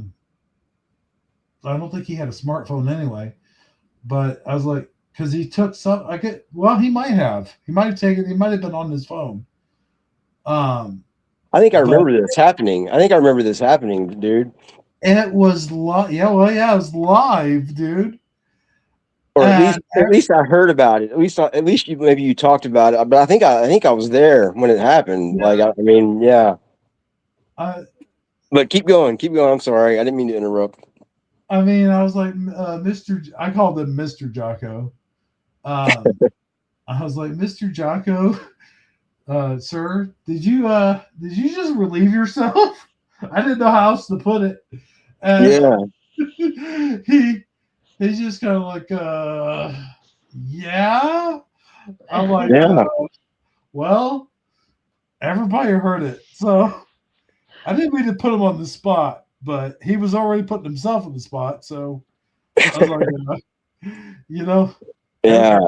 don't think he had a smartphone anyway. But I was like, because he took some... he might have. He might have taken... He might have been on his phone. I think I remember this happening. Dude. It was live. Yeah, well, yeah, it was live, dude. Or at least I heard about it. At least you talked about it. But I think I was there when it happened. Yeah. Like yeah. But keep going. I'm sorry. I didn't mean to interrupt. I mean, I was like, I called him Mr. Jocko. I was like, Mr. Jocko, sir, did you just relieve yourself? I didn't know how else to put it. And yeah. He's just kind of like, yeah. I'm like, yeah. Well, everybody heard it. So I didn't mean to put him on the spot, but he was already putting himself on the spot. So I was like, yeah.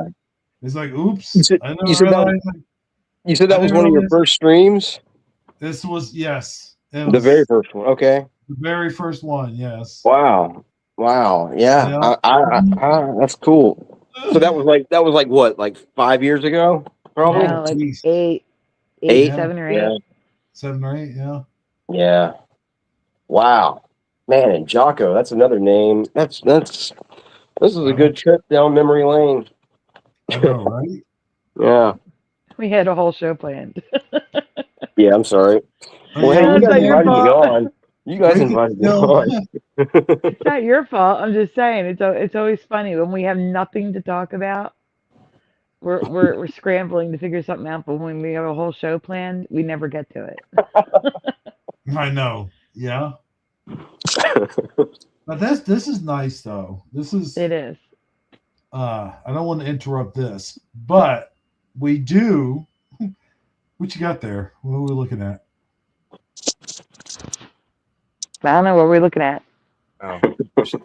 It's like, oops. You said that was one of your first streams? This was, yes. The very first one. Okay. The very first one, yes. Wow. Yeah. That's cool. So that was like what, like 5 years ago? Probably. No, like eight, 7 or 8. Yeah. 7 or 8, yeah. Yeah. Wow. Man, and Jocko, that's another name. This is a good trip down memory lane. I know, right? Yeah. We had a whole show planned. Yeah, I'm sorry. Well, hey, you guys invited me on. You guys invited me on. It's not your fault. I'm just saying it's always funny when we have nothing to talk about. We're scrambling to figure something out, but when we have a whole show planned, we never get to it. I know. Yeah. But this is nice though. It is. I don't want to interrupt this, but we do. What you got there? What are we looking at? I don't know what we're looking at. Oh,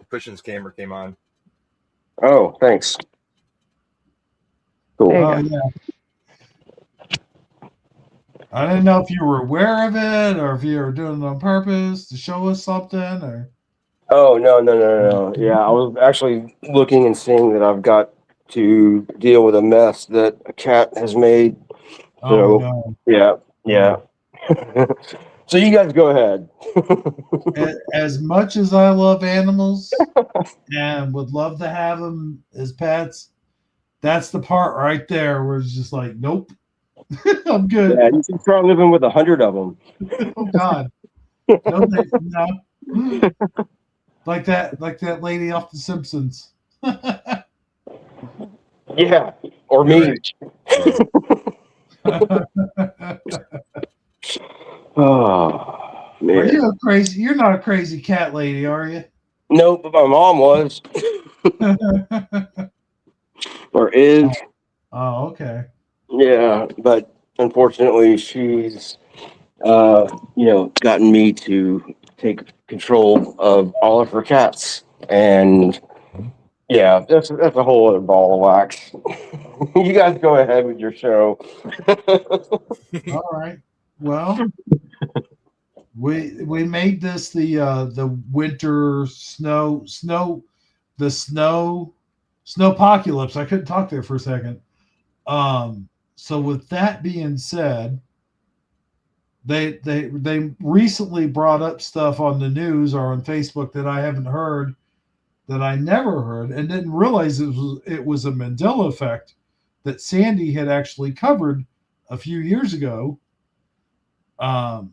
Pushing's camera came on. Oh, thanks. Cool. Oh, yeah. I didn't know if you were aware of it or if you were doing it on purpose to show us something or. Oh, no. Yeah, I was actually looking and seeing that I've got to deal with a mess that a cat has made. So, no. Yeah. So you guys go ahead. As much as I love animals and would love to have them as pets, that's the part right there where it's just like, nope, I'm good. Yeah, you can start living with 100 of them. Oh God, no. Like that lady off The Simpsons. Yeah, or me. Oh man, are you crazy? You're not a crazy cat lady, are you? No, but my mom was, or is. Oh, okay. Yeah, but unfortunately, she's, gotten me to take control of all of her cats, and yeah, that's a whole other ball of wax. You guys go ahead with your show. All right. Well, we made this the winter snowpocalypse. I couldn't talk there for a second. So with that being said, they recently brought up stuff on the news or on Facebook that I haven't heard, that I never heard, and didn't realize it was a Mandela effect that Sandy had actually covered a few years ago. I'll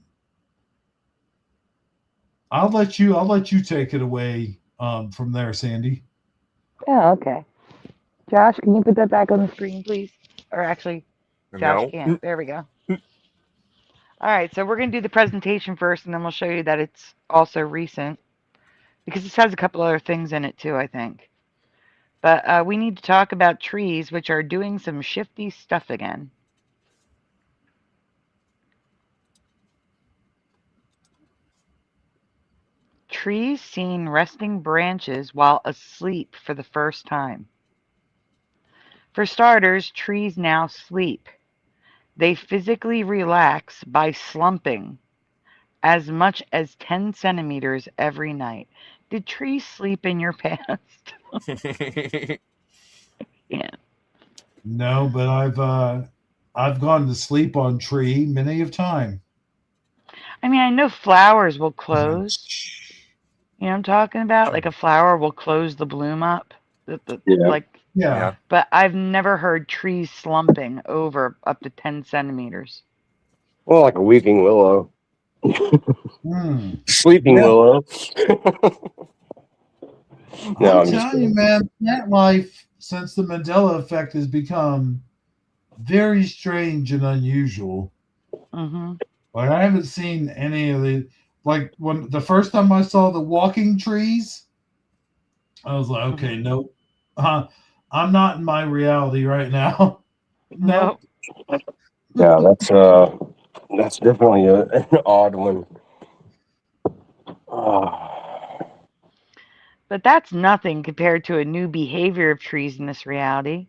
let you take it away from there, Sandy. Oh, okay. Josh, can you put that back on the screen, please? Or actually, Josh No. can't. There we go. All right, so we're going to do the presentation first, and then we'll show you that it's also recent. Because this has a couple other things in it, too, I think. But we need to talk about trees, which are doing some shifty stuff again. Trees seen resting branches while asleep for the first time. For starters, trees now sleep. They physically relax by slumping as much as 10 centimeters every night. Did trees sleep in your past? Yeah. No, but I've gone to sleep on tree many of time. I mean, I know flowers will close. You know what I'm talking about? Like a flower will close the bloom up. Yeah. Like, Yeah. but I've never heard trees slumping over up to 10 centimeters. Well, like a weeping willow. Hmm. Sleeping Yeah. willow. No, I'm I'm just telling you, kidding. man, plant life since the Mandela effect has become very strange and unusual. Mm-hmm. Like I haven't seen any of the like when the first time I saw the walking trees, I was like, okay, nope. I'm not in my reality right now. Nope. Yeah, that's definitely an odd one. But that's nothing compared to a new behavior of trees in this reality.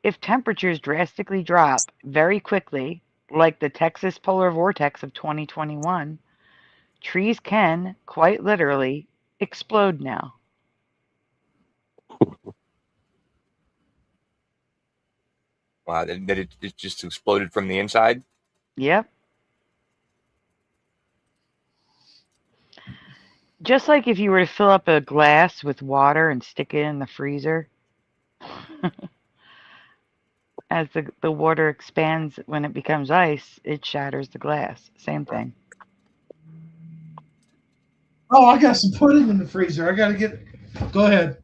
If temperatures drastically drop very quickly, like the Texas polar vortex of 2021, trees can, quite literally, explode now. Wow, that it just exploded from the inside. Yep. Just like if you were to fill up a glass with water and stick it in the freezer, as the water expands when it becomes ice, it shatters the glass. Same thing. Oh, I got some pudding in the freezer. I gotta get. Go ahead.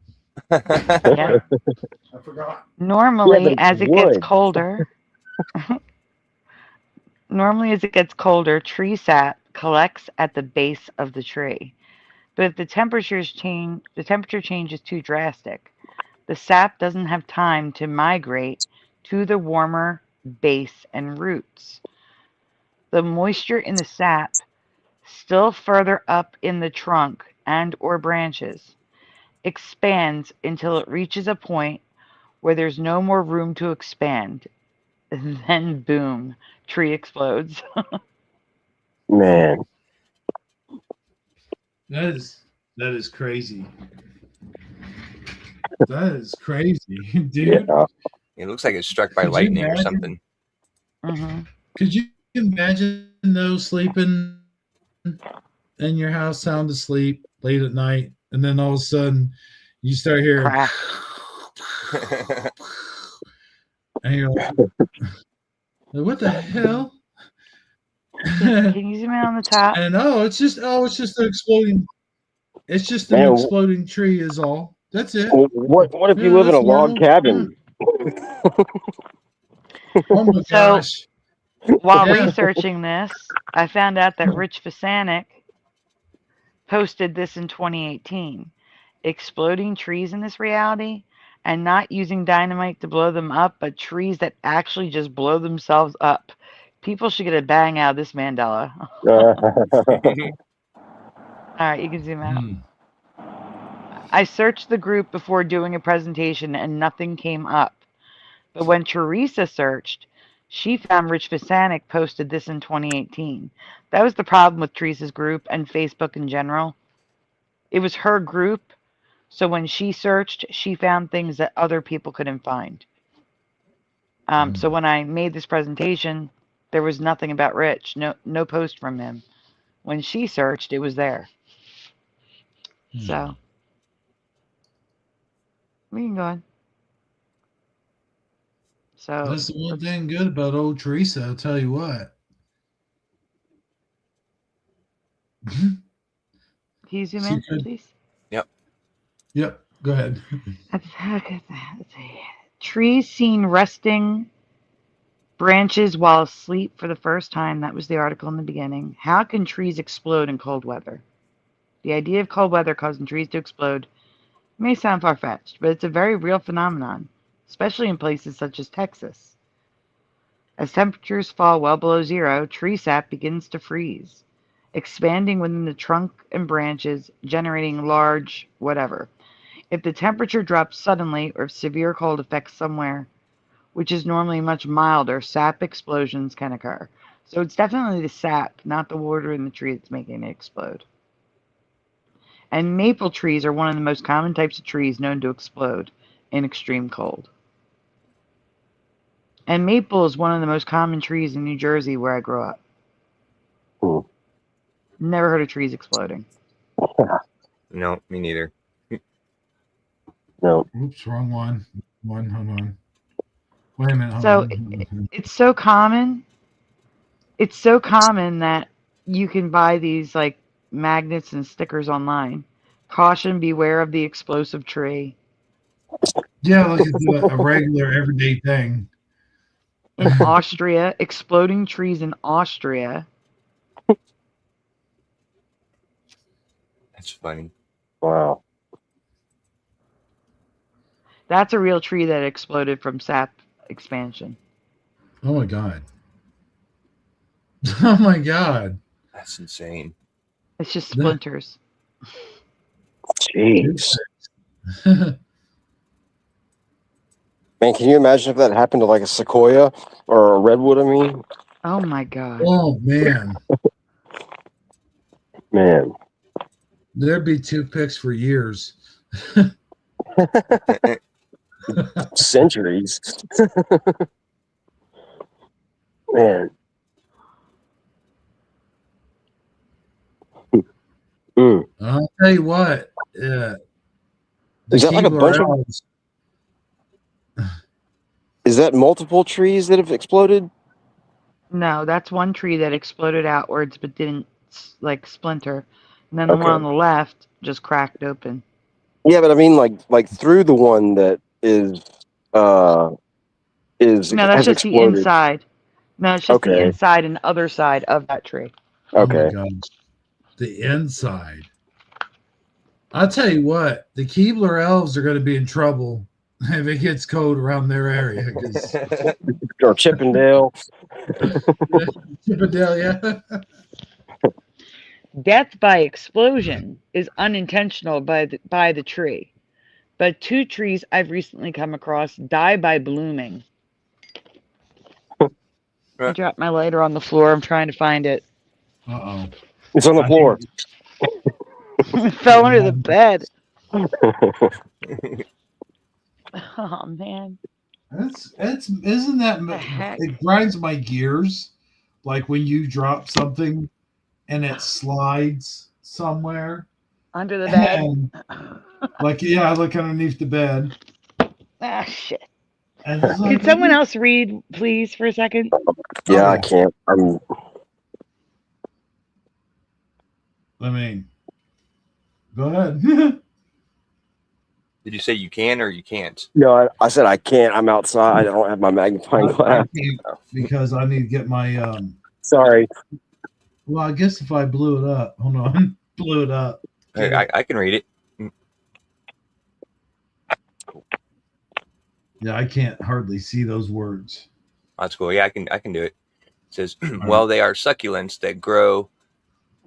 Yeah. I forgot. Yeah, but Normally, it's as it gets wood. colder, tree sap collects at the base of the tree. But if the temperature change is too drastic. The sap doesn't have time to migrate to the warmer base and roots. The moisture in the sap, still further up in the trunk and or branches, expands until it reaches a point where there's no more room to expand. And then boom, tree explodes. Man. That is crazy. That is crazy, dude. Yeah. It looks like it's struck by Could you lightning or imagine? something. Mm-hmm. Could you imagine though sleeping in your house, sound asleep late at night, and then all of a sudden you start hearing, Crack. and you're like, "What the hell?" Can you zoom in on the top? And it's just an exploding. It's just an Man, exploding tree, is all. That's it. what if you Yeah, live in a that's log normal. cabin? Oh my So gosh! while Yeah. researching this, I found out that Rich Fasanik posted this in 2018. Exploding trees in this reality and not using dynamite to blow them up, but trees that actually just blow themselves up. People should get a bang out of this Mandela. All right, you can zoom out. I searched the group before doing a presentation and nothing came up. But when Teresa searched, she found Rich Fasanik posted this in 2018. That was the problem with Teresa's group and Facebook in general. It was her group, so when she searched, she found things that other people couldn't find. So when I made this presentation, there was nothing about Rich, no post from him. When she searched, it was there. So we can go on. So That's the one thing good about old Teresa. I'll tell you what. Can you zoom in, please? Yep. Yep. Go ahead. Trees seen resting branches while asleep for the first time. That was the article in the beginning. How can trees explode in cold weather? The idea of cold weather causing trees to explode may sound far-fetched, but it's a very real phenomenon, especially in places such as Texas. As temperatures fall well below zero, tree sap begins to freeze, expanding within the trunk and branches, generating large whatever. If the temperature drops suddenly or if severe cold affects somewhere which is normally much milder, sap explosions can occur. So it's definitely the sap, not the water in the tree, that's making it explode. And maple trees are one of the most common types of trees known to explode in extreme cold. And maple is one of the most common trees in New Jersey where I grew up. Hmm. Never heard of trees exploding. No, me neither. No. Oops, wrong one. Hold on. Wait a minute. Hold So on. it's so common. It's so common that you can buy these like magnets and stickers online. Caution, beware of the explosive tree. Yeah, like it's a regular everyday thing. In Austria, exploding trees in Austria. That's funny. Wow. That's a real tree that exploded from sap expansion. Oh my god. Oh my god. That's insane. It's just splinters. Jeez. Man, can you imagine if that happened to like a sequoia or a redwood? I mean, Oh my god. Oh man. man. There'd be toothpicks for years. Centuries. Man. Mm. I'll tell you what. Is that like a bunch of? Is that multiple trees that have exploded? No, that's one tree that exploded outwards but didn't like splinter. And then the Okay. one on the left just cracked open. Yeah, but I mean, like through the one that is No, that's has just the exploded. inside. No, it's just the Okay. inside and other side of that tree. Oh my Okay. god. The inside. I'll tell you what, the Keebler elves are going to be in trouble if it gets cold around their area. Or Chippendale. Chippendale, yeah. Death by explosion is unintentional by the tree, but 2 trees I've recently come across die by blooming. I dropped my lighter on the floor. I'm trying to find it. Uh-oh. It's on the floor. It fell under the bed. Oh man. Isn't that The heck? it grinds my gears like when you drop something and it slides somewhere Under the bed. and like yeah, I look underneath the bed Ah shit. and it's like, Could someone else read, please, for a second? Yeah, I Okay. can't. I mean, go ahead. Did you say you can or you can't? No, I said I can't. I'm outside. I don't have my magnifying I glass. can't because I need to get my Sorry. well, I guess if I blew it up, hold on, blew it up. Hey, I can read it. Yeah, I can't hardly see those words. That's cool. Yeah, I can do it. It says, well, they are succulents that grow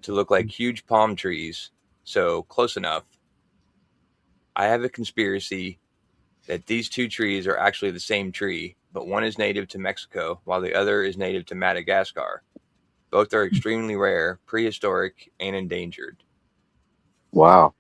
to look like huge palm trees. So close enough. I have a conspiracy that these 2 trees are actually the same tree, but one is native to Mexico while the other is native to Madagascar. Both are extremely rare, prehistoric, and endangered. Wow.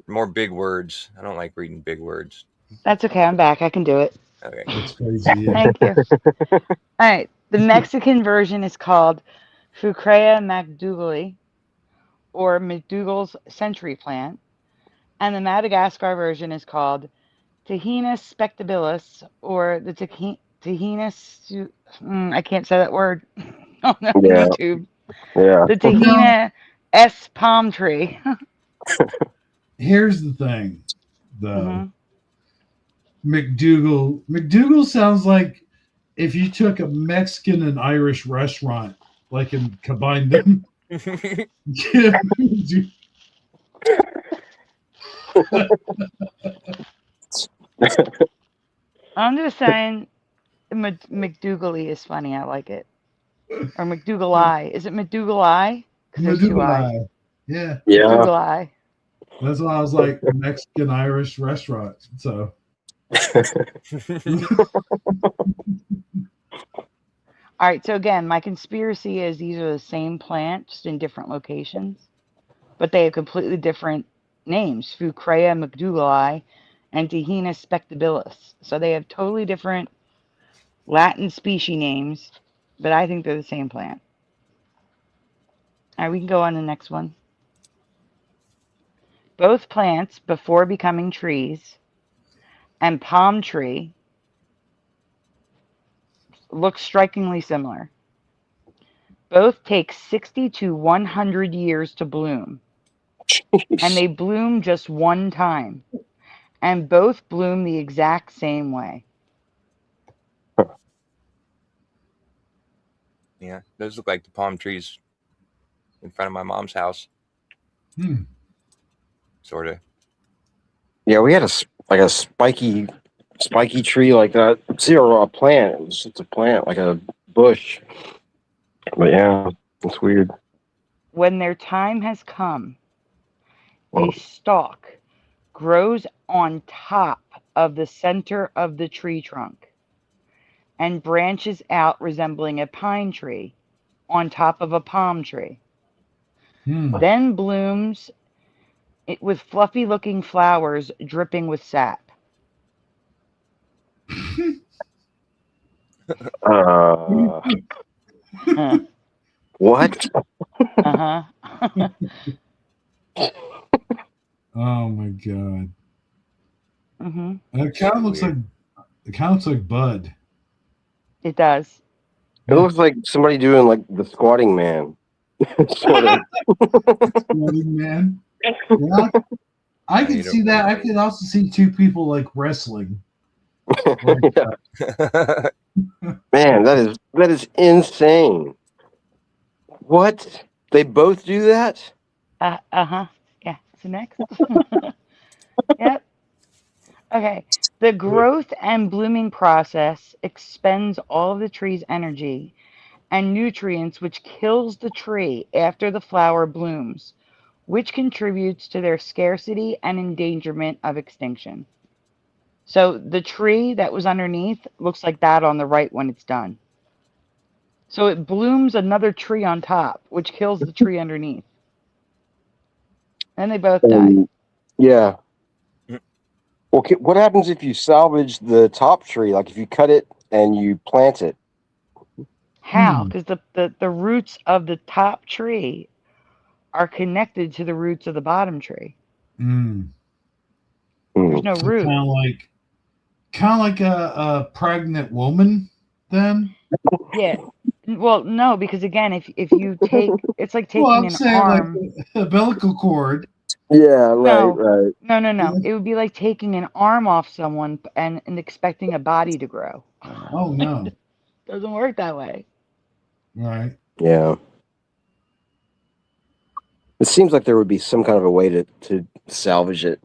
More big words. I don't like reading big words. That's okay. I'm back. I can do it. Okay. That's crazy. Yeah. Thank you. All right. The Mexican version is called Fucrea McDougallii, or McDougall's century plant, and the Madagascar version is called Tahina spectabilis, or the I can't say that word on Yeah. YouTube. Yeah. The Tahina S palm tree. Here's the thing, though. Mhm. McDougal sounds like if you took a Mexican and Irish restaurant, like, and combined them. I'm just saying, McDougal is funny. I like it. Or McDougal. Is it McDougal? Because there's two I. McDougal. Yeah. Yeah. McDougal. That's why I was like Mexican Irish restaurant. So All right. So again, my conspiracy is these are the same plant, just in different locations, but they have completely different names: Fucrea McDougallii and Tahina spectabilis. So they have totally different Latin species names, but I think they're the same plant. All right, we can go on to the next one. Both plants, before becoming trees, and palm tree look strikingly similar. Both take 60 to 100 years to bloom, and they bloom just one time, and both bloom the exact same way. Yeah, those look like the palm trees in front of my mom's house. Sort of. Yeah, we had a spiky tree like that. See, or a plant. It was just a plant, like a bush. But yeah, it's weird. When their time has come, a stalk grows on top of the center of the tree trunk and branches out resembling a pine tree on top of a palm tree. Then blooms it with fluffy looking flowers dripping with sap. What? Uh-huh. Oh my god. Mm-hmm. It kind of looks like Bud. It does. It looks like somebody doing like the squatting man. Sort of. Squatting man. Yeah, I can see that. I can also see two people like wrestling. Man, that is insane. What? They both do that? Uh-huh. Yeah. So next. Yep. Okay. The growth and blooming process expends all of the tree's energy and nutrients, which kills the tree after the flower blooms, which contributes to their scarcity and endangerment of extinction. So the tree that was underneath looks like that on the right when it's done. So it blooms another tree on top, which kills the tree underneath. And they both die. Yeah. Well, what happens if you salvage the top tree? Like if you cut it and you plant it? How? Because the roots of the top tree are connected to the roots of the bottom tree. There's no root. Kind of like a pregnant woman, then. Yeah. Well, no, because again, if you take, it's like taking an arm. Like a umbilical cord. Yeah, right. No. It would be like taking an arm off someone and expecting a body to grow. Oh no. Doesn't work that way. Right. Yeah. It seems like there would be some kind of a way to salvage it.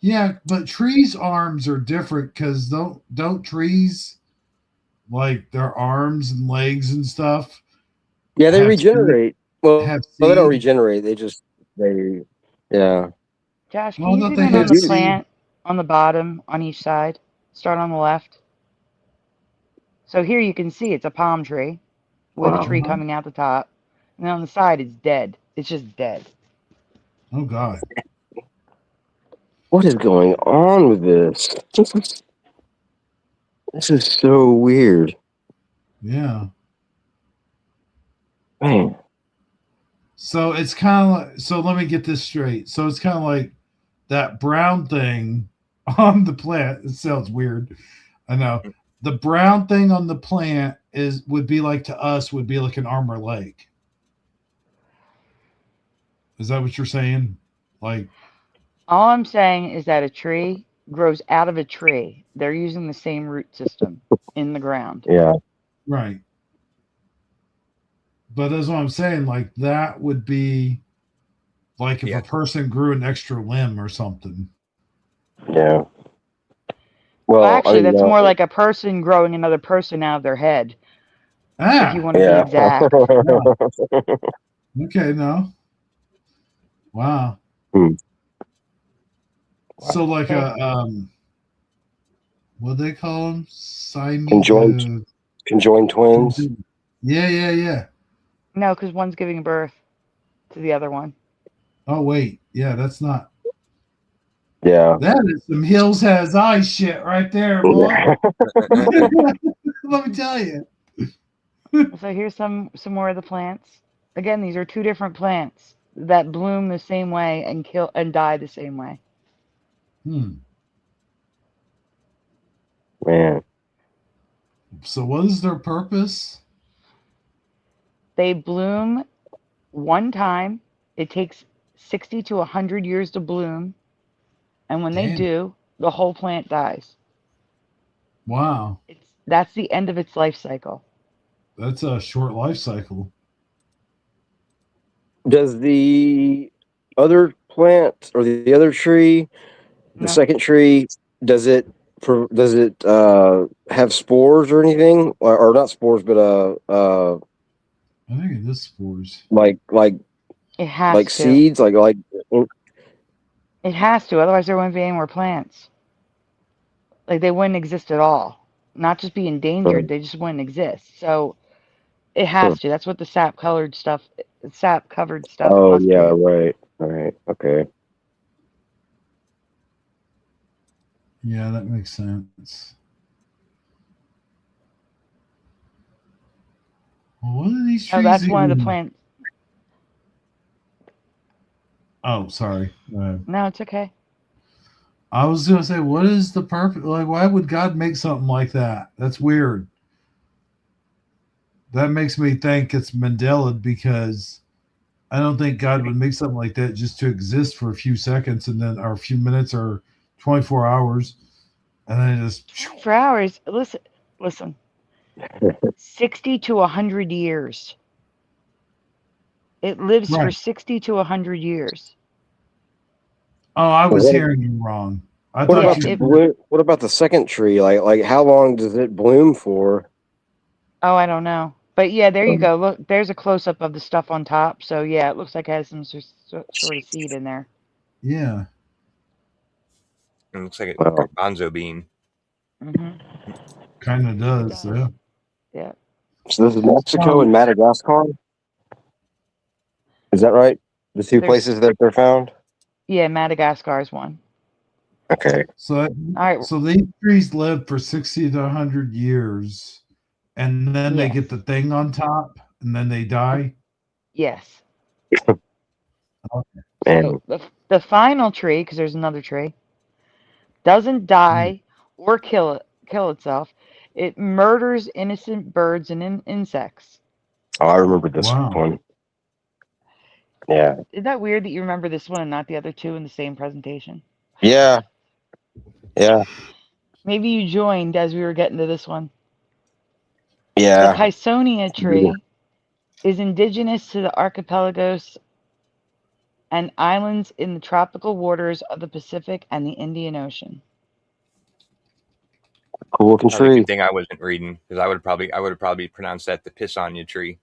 Yeah, but trees' arms are different because don't trees, like their arms and legs and stuff? Yeah, they regenerate. Well, they don't regenerate. Yeah. Josh, can you zoom in on the plant on the bottom on each side? Start on the left. So here you can see it's a palm tree with a tree coming out the top. And then on the side, it's dead. It's just dead. Oh, God. What is going on with this? This is so weird. Yeah. Man. So it's kind of like, so let me get this straight. So it's kind of like that brown thing on the plant. It sounds weird. I know. The brown thing on the plant would be like an arm or leg. Is that what you're saying? Like, All I'm saying is that a tree grows out of a tree. They're using the same root system in the ground. Yeah. right. But that's what I'm saying. Like, that would be like if Yeah. a person grew an extra limb or something. Yeah. Well, Well, actually, that's no. more like a person growing another person out of their head, if you want to be Yeah. exact. Okay, no. Wow. Hmm. So like Okay. what do they call them? Conjoined twins. Yeah. No, because one's giving birth to the other one. Oh wait, yeah, that's not. Yeah. That is some Hills Has Eyes shit right there, boy. Let me tell you. So here's some more of the plants. Again, these are two different plants that bloom the same way and kill and die the same way. Man. So what is their purpose? They bloom one time. It takes 60 to 100 years to bloom. And when they Damn. do, the whole plant dies. Wow. That's the end of its life cycle. That's a short life cycle. Does the other plant or the other tree, the No. second tree, does it have spores or anything, or not spores, but I think it is spores. like It has to. seeds, It has to, otherwise there wouldn't be any more plants. Like they wouldn't exist at all. Not just be endangered, they just wouldn't exist. So it has to. That's what the sap covered stuff Oh must yeah, be. right, okay. Yeah, that makes sense. Well, what are these trees? Oh, that's one of the even- plants. Oh, sorry. No, it's okay. I was gonna say, what is the purpose? Like, why would God make something like that? That's weird. That makes me think it's Mandela, because I don't think God would make something like that just to exist for a few seconds and then, or a few minutes, or 24 hours, and then just. 24 hours. Listen. 60 to 100 years. It lives for Right. 60 to 100 years. Oh, I was What- hearing you wrong. I What thought about what about the second tree? Like how long does it bloom for? Oh, I don't know. But yeah, there you go. Look, there's a close up of the stuff on top. So yeah, it looks like it has some sort of seed in there. Yeah. It looks like a Wow. garbanzo bean. Mm-hmm. Kind of does. Yeah. Yeah. So this is Mexico and Madagascar. Is that right? The two places that they're found. Yeah, Madagascar is one. Okay. So, All right. so these trees live for 60 to 100 years, and then they get the thing on top, and then they die. Yes. Okay. So the final tree, because there's another tree, doesn't die or kill itself. It murders innocent birds and insects. Oh, I remember this one. Yeah. Isn't that weird that you remember this one and not the other two in the same presentation? Yeah. Yeah. Maybe you joined as we were getting to this one. Yeah. The Pisonia tree is indigenous to the archipelagos and islands in the tropical waters of the Pacific and the Indian Ocean. Cool looking Probably a tree. good thing I wasn't reading, because I would have probably pronounced that the Pisonia tree.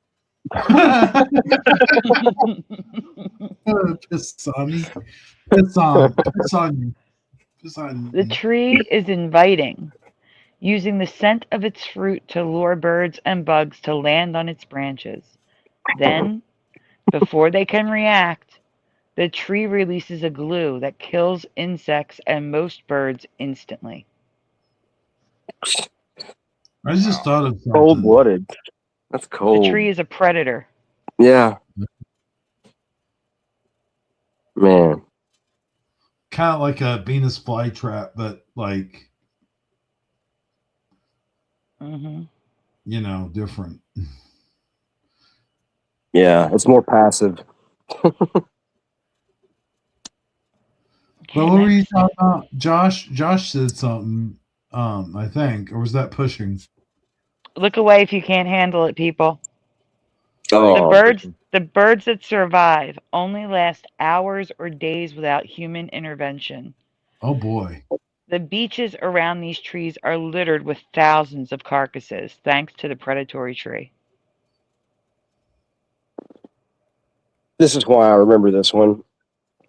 The tree is inviting, using the scent of its fruit to lure birds and bugs to land on its branches. Then, before they can react, the tree releases a glue that kills insects and most birds instantly. I just thought of something. Cold-blooded. That's cold. The tree is a predator. Yeah. Man. Kind of like a Venus flytrap, but like Mm-hmm. you know, different. Yeah, it's more passive. But what were you talking about? Josh said something, I think, or was that pushing? Look away if you can't handle it, people. Oh, The birds that survive only last hours or days without human intervention. Oh boy. The beaches around these trees are littered with thousands of carcasses, thanks to the predatory tree. this is why I remember this one.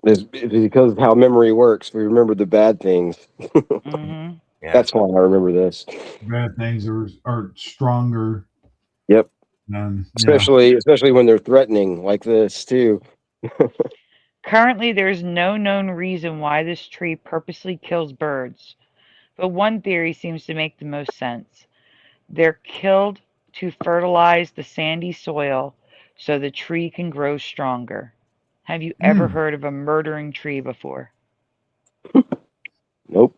It's because of how memory works. We remember the bad things. Mm-hmm. Yeah. That's why I remember this. Bad things are stronger. Yep. Than, Especially when they're threatening like this too. Currently, there is no known reason why this tree purposely kills birds, but one theory seems to make the most sense. They're killed to fertilize the sandy soil so the tree can grow stronger. Have you ever heard of a murdering tree before? Nope.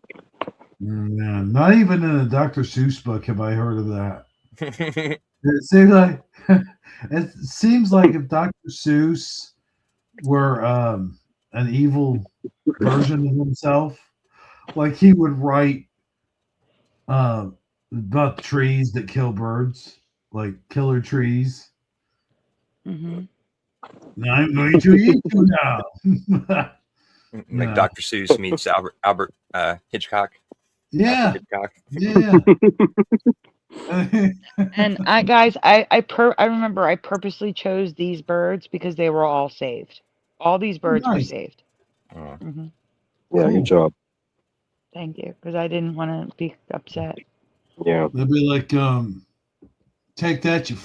Yeah, not even in a Dr. Seuss book have I heard of that. It seems like if Dr. Seuss were an evil version of himself, like he would write about trees that kill birds, like killer trees. Mm-hmm. I'm going to eat you now. Like Dr. Seuss meets Albert Hitchcock. Yeah. Hitchcock. Yeah. And I remember I purposely chose these birds because they were all saved. All these birds were Nice. saved. Oh. Mm-hmm. Yeah, Cool. good job. Thank you, because I didn't want to be upset. Yeah. They'll be like, take that, you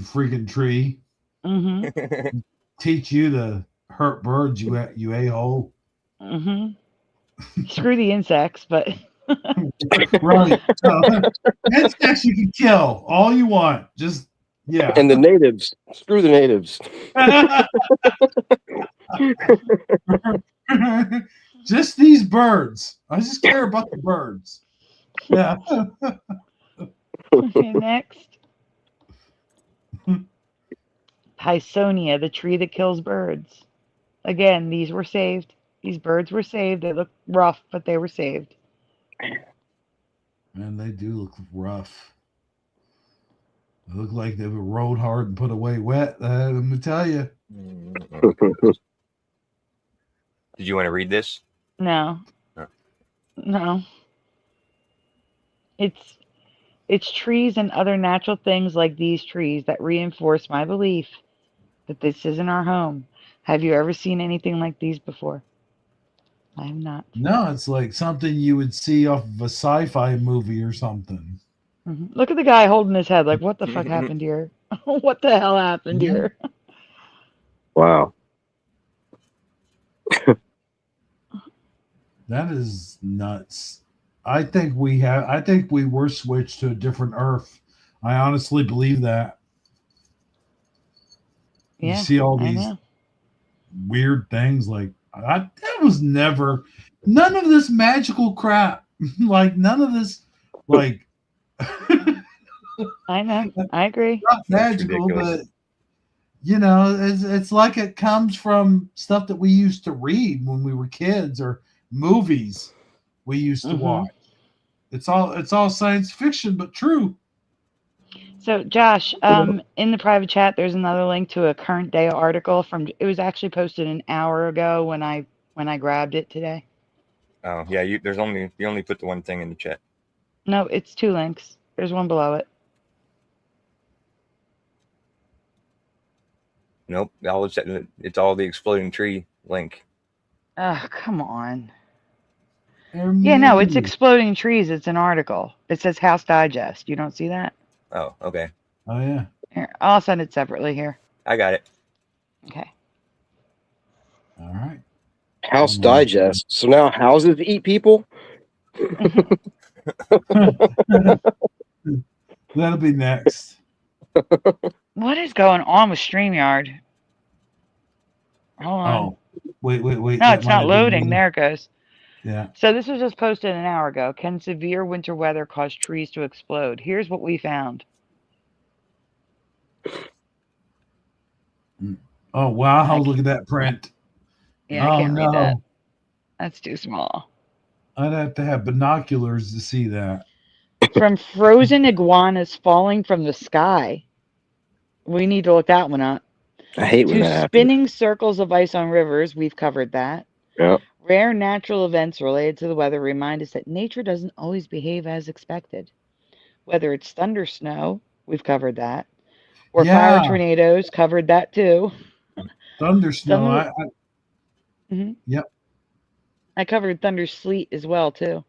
freaking tree. Mm-hmm. Teach you to hurt birds, you a-hole. Mm-hmm. Screw the insects, but Right. So, insects you can kill all you want. Just, yeah. And the natives. Screw the natives. Just these birds. I just care about the birds. Yeah. okay, next. Pisonia, the tree that kills birds. Again, these were saved. These birds were saved. They look rough, but they were saved. Man, they do look rough. They look like they were rode hard and put away wet. Let me tell you. Did you want to read this? No. Oh. No. It's trees and other natural things like these trees that reinforce my belief that this isn't our home. Have you ever seen anything like these before? I have not. No, it's like something you would see off of a sci-fi movie or something. Mm-hmm. Look at the guy holding his head like, what the fuck happened here? What the hell happened here? Wow. That is nuts. I think we were switched to a different Earth. I honestly believe that. Yeah, you see all these weird things like that was never none of this magical crap. Like none of this like I know. I agree. Not magical, but you know, it's like it comes from stuff that we used to read when we were kids or movies we used to watch. It's all science fiction, but true. So, Josh, in the private chat, there's another link to a current day article it was actually posted an hour ago when I grabbed it today. Oh yeah, you only put the one thing in the chat. No, it's two links. There's one below it. Nope, it's all the exploding tree link. Oh, come on. Yeah, no, it's exploding trees. It's an article. It says House Digest. You don't see that? Oh, okay. Oh yeah. Here, I'll send it separately here. I got it. Okay. All right. House Digest. So now houses eat people? That'll be next. What is going on with StreamYard? Hold on. Oh, wait. No, it's not loading. There it goes. Yeah. So this was just posted an hour ago. Can severe winter weather cause trees to explode? Here's what we found. Oh wow! I Look at that print. Yeah, I Oh can't read that. no! That's too small. I'd have to have binoculars to see that. From frozen iguanas falling from the sky. We need to look that one up. I hate when To that happens. spinning circles of ice on rivers. We've covered that. Yeah. Rare natural events related to the weather remind us that nature doesn't always behave as expected. Whether it's thunder snow, we've covered that. Or fire Yeah, tornadoes, covered that too. thunder Some snow. of Mhm. Yep, I covered thunder sleet as well too.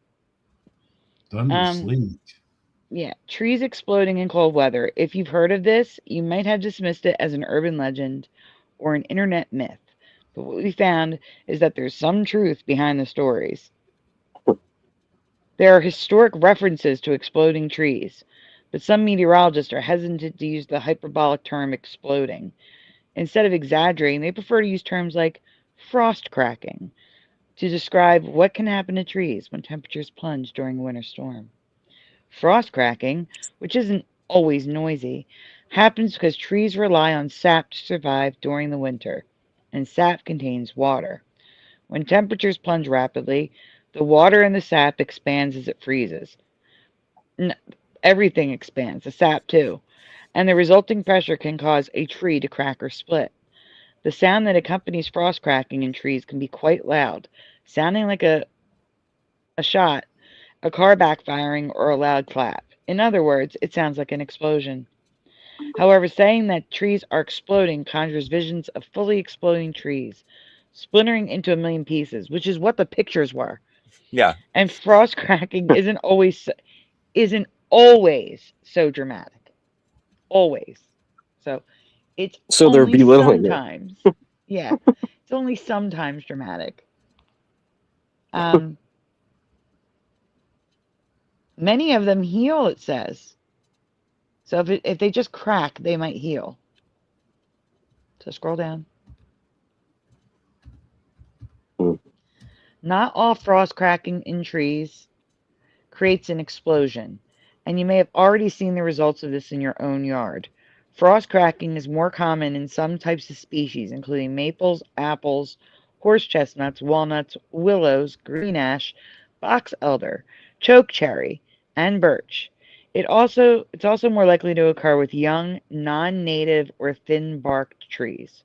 thunder sleet. Yeah, trees exploding in cold weather. If you've heard of this, you might have dismissed it as an urban legend or an internet myth. But what we found is that there's some truth behind the stories. There are historic references to exploding trees, but some meteorologists are hesitant to use the hyperbolic term exploding. Instead of exaggerating, they prefer to use terms like frost cracking to describe what can happen to trees when temperatures plunge during a winter storm. Frost cracking, which isn't always noisy, happens because trees rely on sap to survive during the winter, and sap contains water. When temperatures plunge rapidly, the water in the sap expands as it freezes. Everything expands, the sap too, and the resulting pressure can cause a tree to crack or split. The sound that accompanies frost cracking in trees can be quite loud, sounding like a shot, a car backfiring, or a loud clap. In other words, it sounds like an explosion. However, saying that trees are exploding conjures visions of fully exploding trees, splintering into a million pieces, which is what the pictures were. Yeah. And frost cracking isn't always so dramatic. Always. So it's So they're only belittling it. sometimes. Yeah, it's only sometimes dramatic. Many of them heal, it says. So if they just crack, they might heal. So scroll down. Not all frost cracking in trees creates an explosion, and you may have already seen the results of this in your own yard. Frost cracking is more common in some types of species, including maples, apples, horse chestnuts, walnuts, willows, green ash, box elder, chokecherry, and birch. It's also more likely to occur with young, non-native, or thin-barked trees.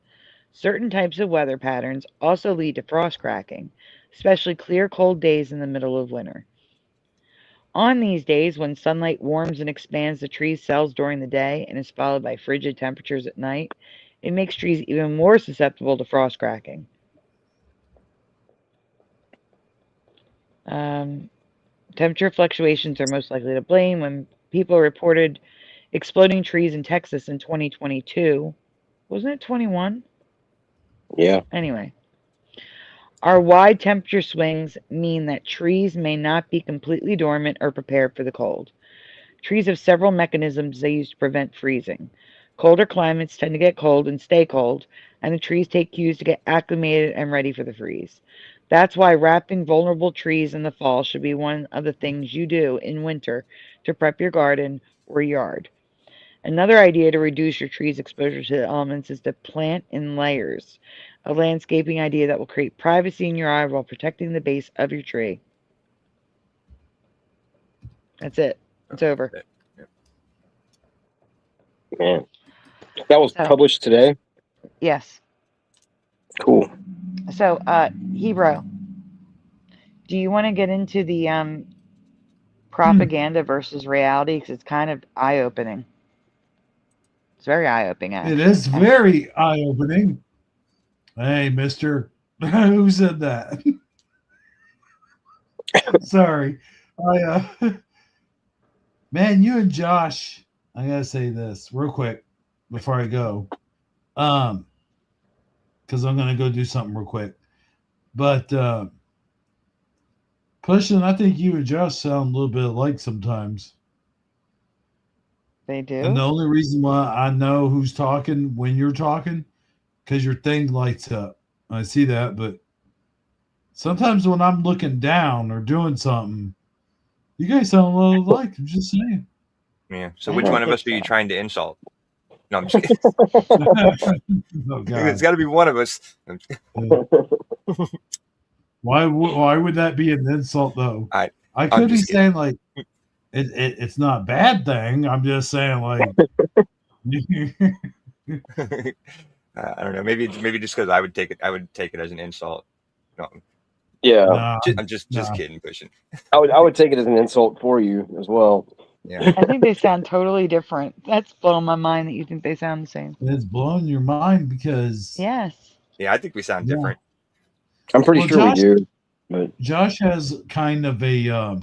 Certain types of weather patterns also lead to frost cracking, especially clear, cold days in the middle of winter. On these days, when sunlight warms and expands the tree's cells during the day and is followed by frigid temperatures at night, it makes trees even more susceptible to frost cracking. Temperature fluctuations are most likely to blame. When people reported exploding trees in Texas in 2022, wasn't it 21? Yeah. Anyway, our wide temperature swings mean that trees may not be completely dormant or prepared for the cold. Trees have several mechanisms they use to prevent freezing. Colder climates tend to get cold and stay cold, and the trees take cues to get acclimated and ready for the freeze. That's why wrapping vulnerable trees in the fall should be one of the things you do in winter to prep your garden or yard. Another idea to reduce your tree's exposure to the elements is to plant in layers, a landscaping idea that will create privacy in your eye while protecting the base of your tree. That's it. It's over. Man. That was published today? Yes. Cool. So, Hebrew, do you want to get into the propaganda versus reality? Because it's kind of eye-opening. It's very eye-opening, actually. It is very eye-opening. Hey, mister. Who said that? Sorry. Man, you and Josh, I gotta say this real quick before I go. Because I'm gonna go do something real quick. But Pushing, I think you and Josh sound a little bit alike sometimes. They do? And the only reason why I know who's talking when you're talking, because your thing lights up. I see that, but sometimes when I'm looking down or doing something, you guys sound a little alike. I'm just saying. Yeah. So I which don't one of think us are you so. trying to insult? No, I'm just kidding. Oh It's God! got to be one of us. Why would that be an insult though? I I I'm could be just kidding. saying like it's not a bad thing. I'm just saying like I don't know. Maybe just because I would take it as an insult. No, Yeah, nah, I'm just nah. kidding, pushing. I would take it as an insult for you as well. Yeah. I think they sound totally different. That's blowing my mind that you think they sound the same. It's blowing your mind because Yes. Yeah, I think we sound Yeah. different. I'm pretty Well, sure we do. But Josh has kind of a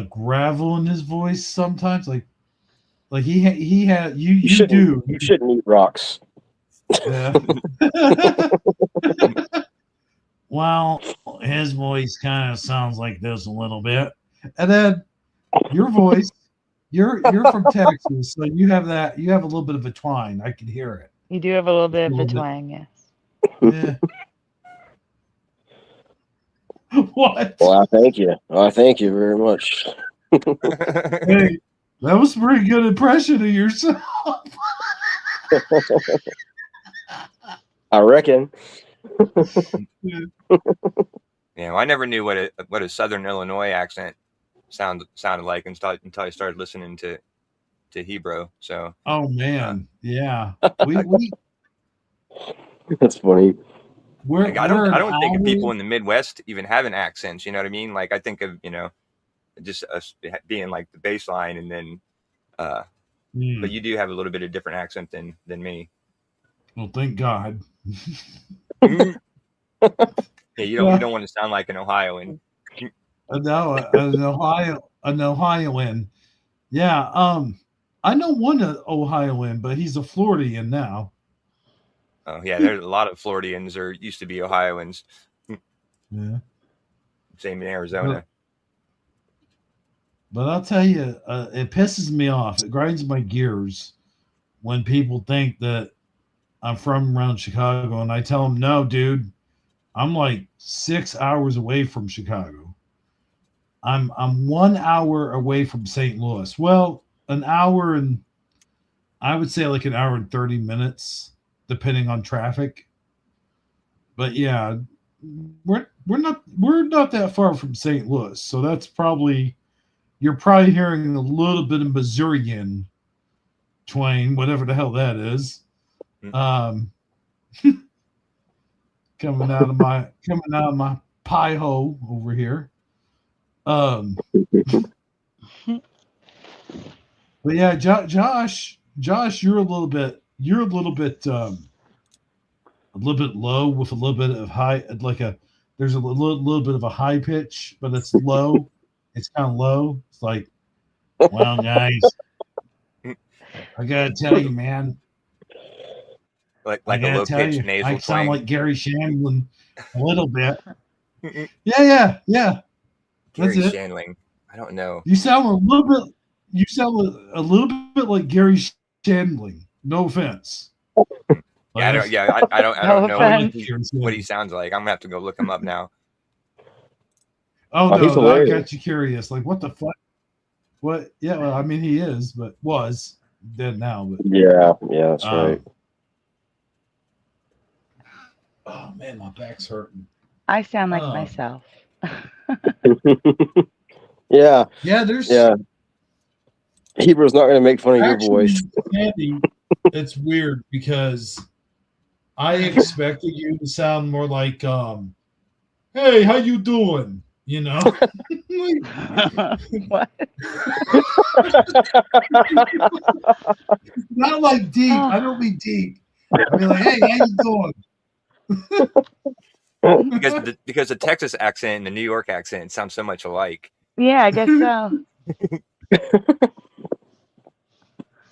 gravel in his voice sometimes, like he had you do. You shouldn't eat rocks. Yeah. Well, his voice kind of sounds like this a little bit, and then your voice. You're from Texas, so you have a little bit of a twang. I can hear it. You do have a little bit of a little bit. twang, yes. Yeah. What? Well, I thank you. I thank you very much. Hey, that was a pretty good impression of yourself. I reckon. Yeah, well, I never knew what a Southern Illinois accent sounded like until I started listening to Hebrew. So. Oh man, yeah. That's funny. I don't think of people in the Midwest even having accents. You know what I mean? Like I think of just us being like the baseline, and then. But you do have a little bit of different accent than me. Well, thank God. Yeah, you don't want to sound like an Ohioan. No, an Ohioan. Yeah, I know one Ohioan, but he's a Floridian now. Oh yeah, there's a lot of Floridians or used to be Ohioans. Yeah. Same in Arizona. But I'll tell you, it pisses me off. It grinds my gears when people think that I'm from around Chicago, and I tell them, no, dude, I'm like 6 hours away from Chicago. I'm 1 hour away from St. Louis. Well, an hour and I would say like an hour and 30 minutes, depending on traffic. But yeah, we're not that far from St. Louis, so that's probably. You're probably hearing a little bit of Missourian twang, whatever the hell that is, coming out of my pie hole over here. But yeah, Josh, you're a little bit low with a little bit of high, there's a little bit of a high pitch, but it's low. It's kind of low. It's like, well, guys, I gotta tell you, man. Like a low pitched nasal I sound twang. like Gary Shandling a little bit. Yeah. Gary That's it. Shandling. I don't know. You sound a little bit. You sound a little bit like Gary Shandling. No offense. Yeah, I don't No know offense. what he sounds like. I'm gonna have to go look him up now. Oh he's no, I hilarious. got you curious. Like, what the fuck? What? Yeah, well, I mean, he is, but was dead now. But Yeah, that's right. Oh man, my back's hurting. I sound like myself. Yeah. There's Hebrew's not going to make fun of your voice. Sandy, it's weird because I expected you to sound more like, "Hey, how you doing?" You know. What? Not like deep. I don't mean deep. I mean like, "Hey, how you doing?" because the Texas accent and the New York accent sound so much alike. Yeah, I guess so.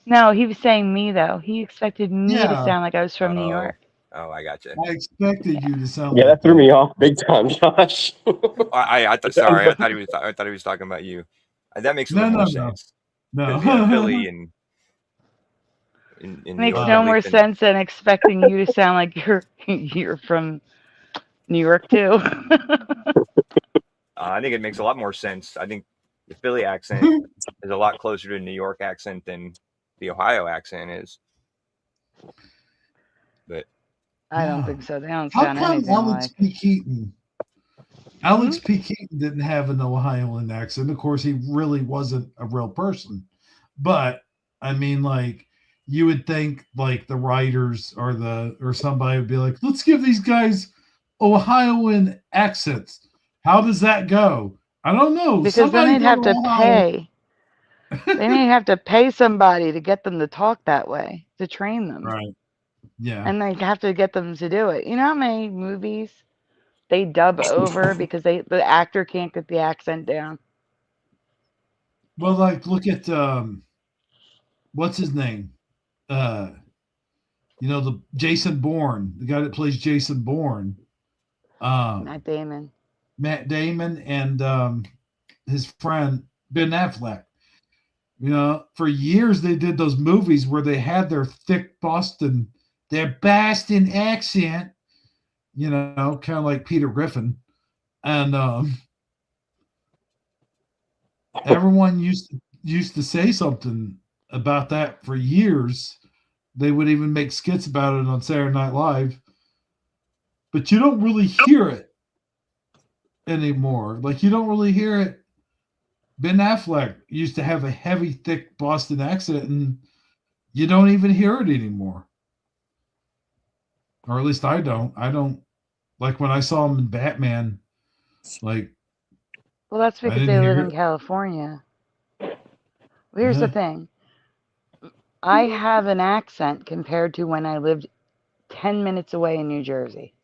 No, he was saying me though. He expected me to sound like I was from New York. Oh, I got you. I expected you to sound. Yeah, that threw me off big time, Josh. I thought he was talking about you. That makes a little more sense. No, Philly and makes no more sense than expecting you to sound like you're from New York too. I think it makes a lot more sense. I think the Philly accent is a lot closer to a New York accent than the Ohio accent is. But I don't think so. They don't How sound come anything Alex like. P. Keaton? Alex P. Keaton didn't have an Ohioan accent. Of course, he really wasn't a real person. But I mean, like, you would think like the writers or somebody would be like, let's give these guys Ohioan accents. How does that go? I don't know. Because Somebody then they'd go have to Ohio. pay. They may have to pay somebody to get them to talk that way, to train them. Right. Yeah. And they have to get them to do it. You know how many movies they dub over because the actor can't get the accent down? Well, like, look at what's his name? The Jason Bourne, the guy that plays Jason Bourne. Matt Damon. Matt Damon and his friend Ben Affleck. For years they did those movies where they had their thick their Boston accent, kind of like Peter Griffin. And everyone used to say something about that for years. They would even make skits about it on Saturday Night Live. But you don't really hear it anymore. Like, you don't really hear it. Ben Affleck used to have a heavy, thick Boston accent, and you don't even hear it anymore. Or at least I don't. I don't. Like, when I saw him in Batman, like... Well, that's because they live in California. Well, here's the thing. I have an accent compared to when I lived 10 minutes away in New Jersey.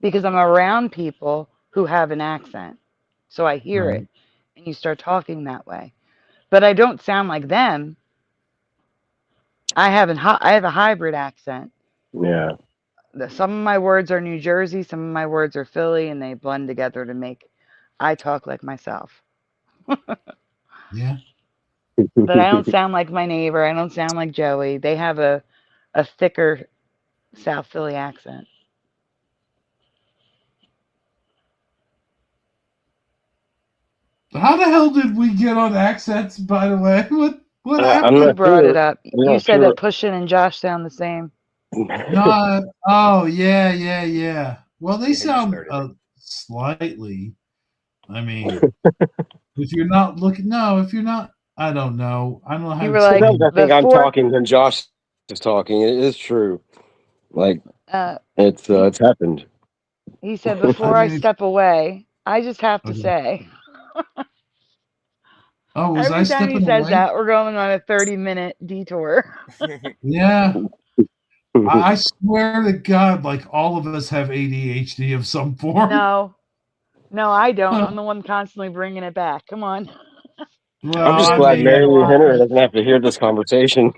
Because I'm around people who have an accent. So I hear it. And you start talking that way. But I don't sound like them. I have a hybrid accent. Yeah. Some of my words are New Jersey, some of my words are Philly, and they blend together to make I talk like myself. Yeah. But I don't sound like my neighbor. I don't sound like Joey. They have a thicker South Philly accent. How the hell did we get on accents, by the way? What happened? You brought it up. You said that Pushin and Josh sound the same. Oh, yeah. Well, they sound slightly. I mean, if you're not, I don't know. I don't know how you to were like, I think I'm talking and Josh is talking. It is true. Like, it's happened. He said, before I step away, I just have to say. Oh, was Every I time stepping he says away? that, we're going on a 30-minute detour. Yeah. I swear to God, like, all of us have ADHD of some form. No, I don't. I'm the one constantly bringing it back. Come on. Well, I'm just glad Mary Lou Henry doesn't have to hear this conversation.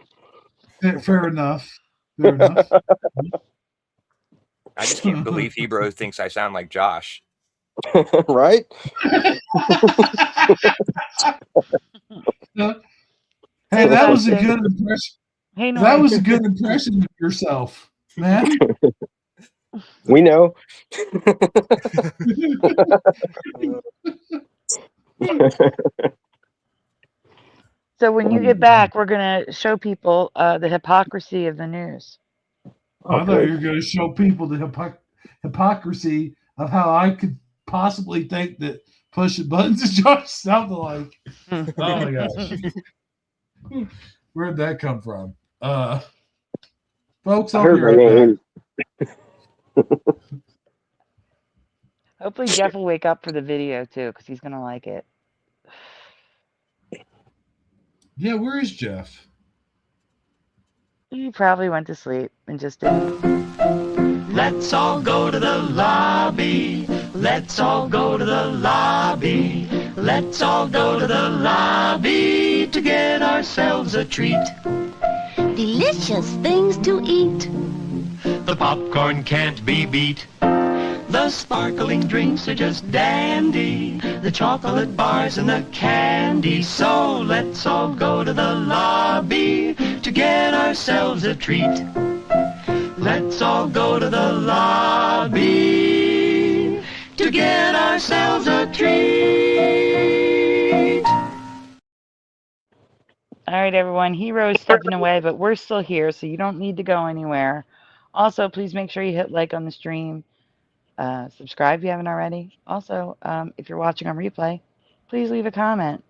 Fair enough. I just can't believe Hebrew thinks I sound like Josh. Right? Hey, that was a good impression. Hey, no, that was a good impression of yourself, man. We know. So when you get back, we're going to show people the hypocrisy of the news. I thought you were going to show people the hypocrisy of how I could possibly think that pushing buttons is Josh sounded like. Oh my gosh. Where'd that come from? Folks, I'll be right back. Hopefully Jeff will wake up for the video too, because he's going to like it. Yeah, where is Jeff? He probably went to sleep and just didn't. Let's all go to the lobby. Let's all go to the lobby. Let's all go to the lobby to get ourselves a treat. Delicious things to eat. The popcorn can't be beat. The sparkling drinks are just dandy. The chocolate bars and the candy. So let's all go to the lobby to get ourselves a treat. Let's all go to the lobby to get ourselves a treat. All right, everyone. Hero's stepping away, but we're still here, so you don't need to go anywhere. Also, please make sure you hit like on the stream. Subscribe if you haven't already. Also, if you're watching on replay, please leave a comment.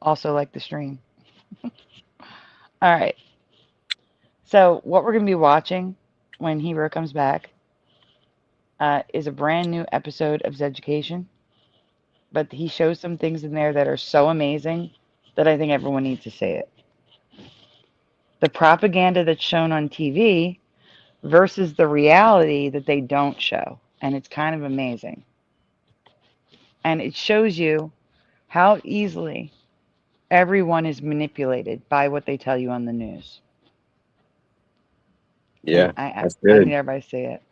Also, like the stream. All right. So, what we're going to be watching when Hero comes back is a brand new episode of Zeducation. But he shows some things in there that are so amazing that I think everyone needs to see it. The propaganda that's shown on TV versus the reality that they don't show. And it's kind of amazing. And it shows you how easily everyone is manipulated by what they tell you on the news. Yeah, I that's need good. everybody to see it.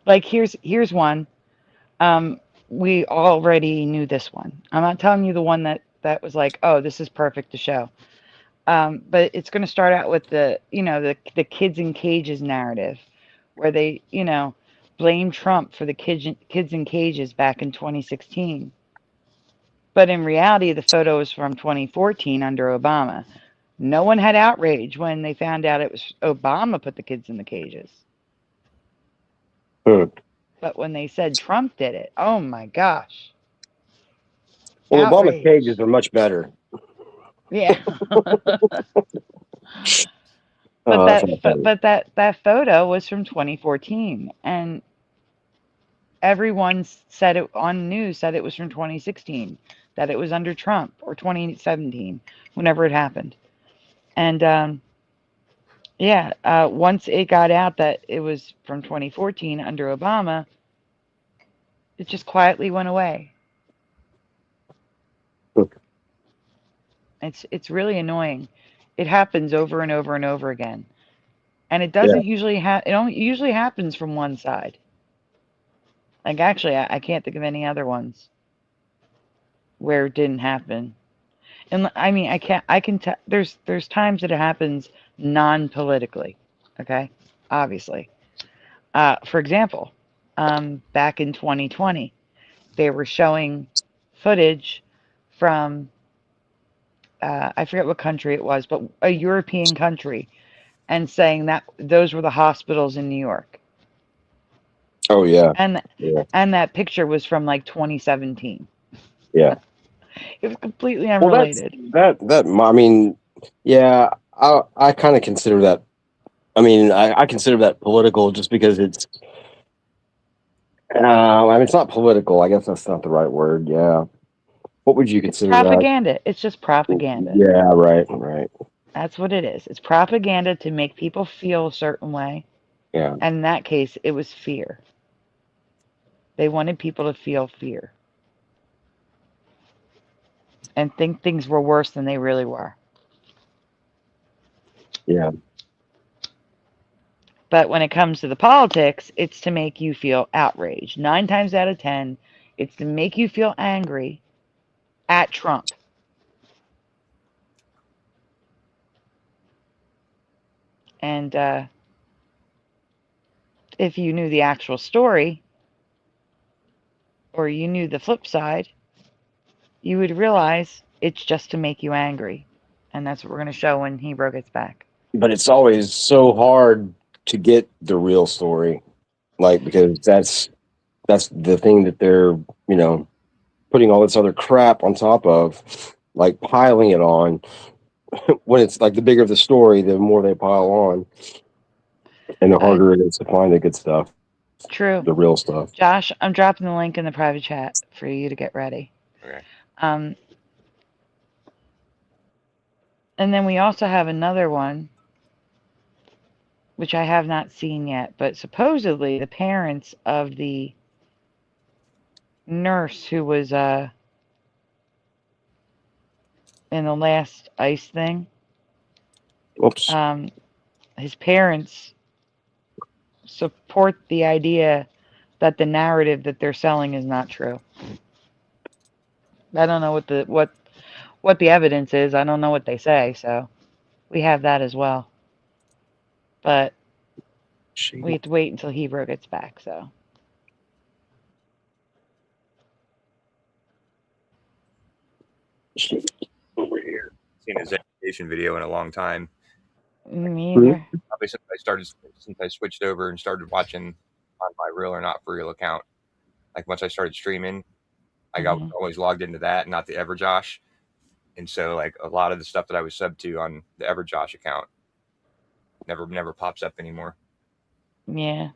Like, here's one. We already knew this one. I'm not telling you the one that was like, oh, this is perfect to show. But it's going to start out with the kids in cages narrative, where they, blame Trump for the kids in cages back in 2016. But in reality, the photo is from 2014 under Obama. No one had outrage when they found out it was Obama put the kids in the cages. But when they said Trump did it, oh my gosh. Well, Obama Outrage. cages are much better. Yeah. But that photo was from 2014, and everyone said it on news, said it was from 2016, that it was under Trump, or 2017, whenever it happened. And once it got out that it was from 2014 under Obama, it just quietly went away. It's really annoying. It happens over and over and over again, and it doesn't usually it only usually happens from one side. Like, actually, I can't think of any other ones where it didn't happen. And I mean, I can tell there's times that it happens non-politically. Okay, obviously. For example, back in 2020, they were showing footage from I forget what country it was, but a European country, and saying that those were the hospitals in New York. Oh yeah. And that picture was from like 2017. Yeah. It was completely unrelated. Well, I mean, yeah, I kind of consider that. I mean, I consider that political just because it's. I mean, it's not political. I guess that's not the right word. Yeah. What would you consider propaganda. that? It's just propaganda. Yeah, right. That's what it is. It's propaganda to make people feel a certain way. Yeah. And in that case, it was fear. They wanted people to feel fear and think things were worse than they really were. Yeah. But when it comes to the politics, it's to make you feel outraged. 9 times out of 10, it's to make you feel angry at Trump. And if you knew the actual story, or you knew the flip side, you would realize it's just to make you angry. And that's what we're going to show when Hero gets back. But it's always so hard to get the real story, like, because that's the thing that they're, putting all this other crap on top of, like piling it on. When it's like the bigger the story, the more they pile on, and the harder it is to find the good stuff. True. The real stuff. Josh, I'm dropping the link in the private chat for you to get ready. Okay. And then we also have another one, which I have not seen yet, but supposedly the parents of the nurse who was in the last ICE thing. Oops. His parents support the idea that the narrative that they're selling is not true. I don't know what the evidence is. I don't know what they say, so we have that as well. but we have to wait until Hero gets back. So over here. Seen his education video in a long time. me either. Probably since I switched over and started watching on my Real or Not for Real account. Like once I started streaming, I got always logged into that, not the Everjosh. And so like a lot of the stuff that I was subbed to on the Everjosh account never pops up anymore. Yeah.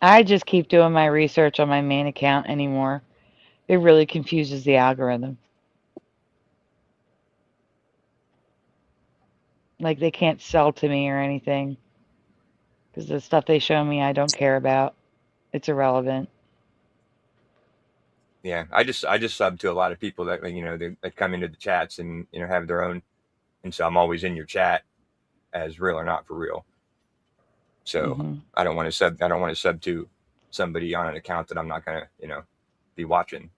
I just keep doing my research on my main account anymore. It really confuses the algorithm. Like they can't sell to me or anything. Because the stuff they show me I don't care about. It's irrelevant. Yeah, I just sub to a lot of people that that come into the chats and have their own, and so I'm always in your chat as Real or Not for Real. So I don't want to sub to somebody on an account that I'm not gonna be watching.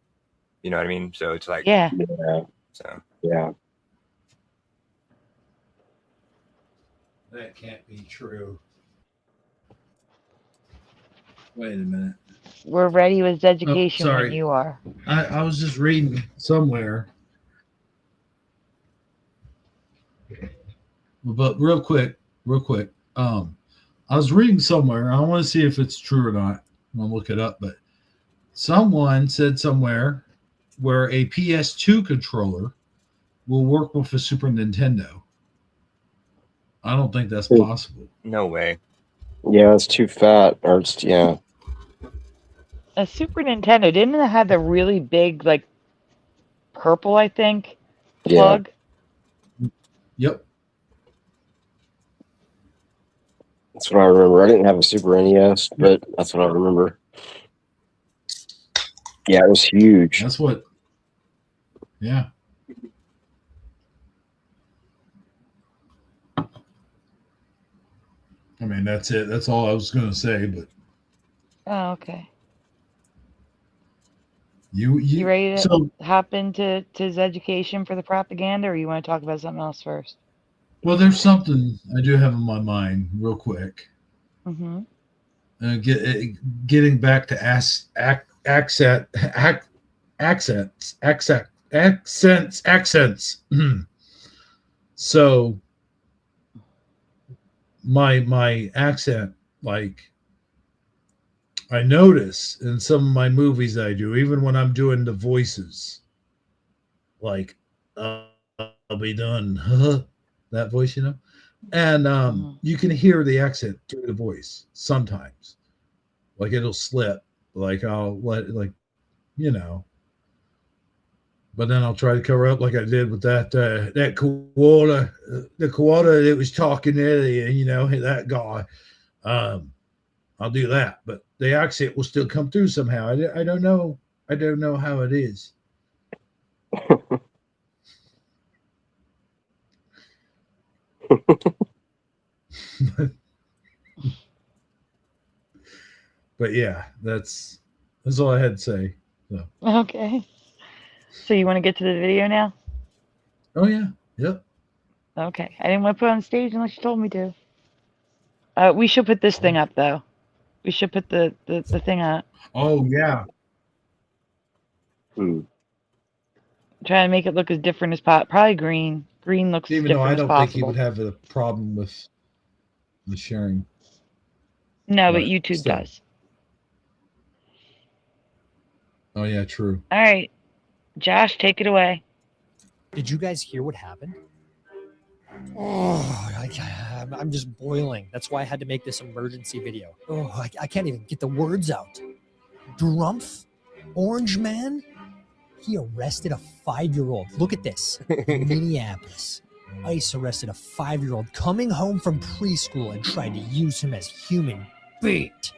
You know what I mean? So it's like yeah. So Yeah. That can't be true. Wait a minute. We're ready with education sorry. when you are. I was just reading somewhere. But real quick. I was reading somewhere. I want to see if it's true or not. I'm gonna look it up, but someone said somewhere where a PS2 controller will work with a Super Nintendo. I don't think that's possible. no way. Yeah, it's too fat. Or it's, yeah. A Super Nintendo, didn't it have the really big, like, purple, I think, plug? Yep. That's what I remember. I didn't have a Super NES, but that's what I remember. Yeah, it was huge. That's what. Yeah. I mean, that's it. That's all I was going to say. But Oh, okay. you ready to so hop into his education for the propaganda, or you want to talk about something else first? well, there's something I do have in my mind, real quick. Mm-hmm. Getting back to accents. So my accent, like I notice in some of my movies I do, even when I'm doing the voices, like I'll be doing that voice, and you can hear the accent through the voice sometimes. Like it'll slip, like I'll let it, like, but then I'll try to cover up like I did with that koala, the koala that was talking earlier, that guy. I'll do that, but the accent will still come through somehow. I don't know. I don't know how it is. But yeah, that's all I had to say. So. Okay. So you want to get to the video now? Oh yeah. Yep. Okay. I didn't want to put it on stage unless you told me to. We should put this thing up, though. We should put the thing up. Oh yeah. Try to make it look as different as possible. Probably green. Green looks Even different though I as don't possible. think he would have a problem with the sharing. No, but YouTube still. does. Oh yeah, true. All right. Josh, take it away. Did you guys hear what happened? Oh, I'm just boiling. That's why I had to make this emergency video. Oh, I can't even get the words out. Drumpf? Orange Man? He arrested a 5-year-old. Look at this. Minneapolis. ICE arrested a 5-year-old coming home from preschool and tried to use him as human bait.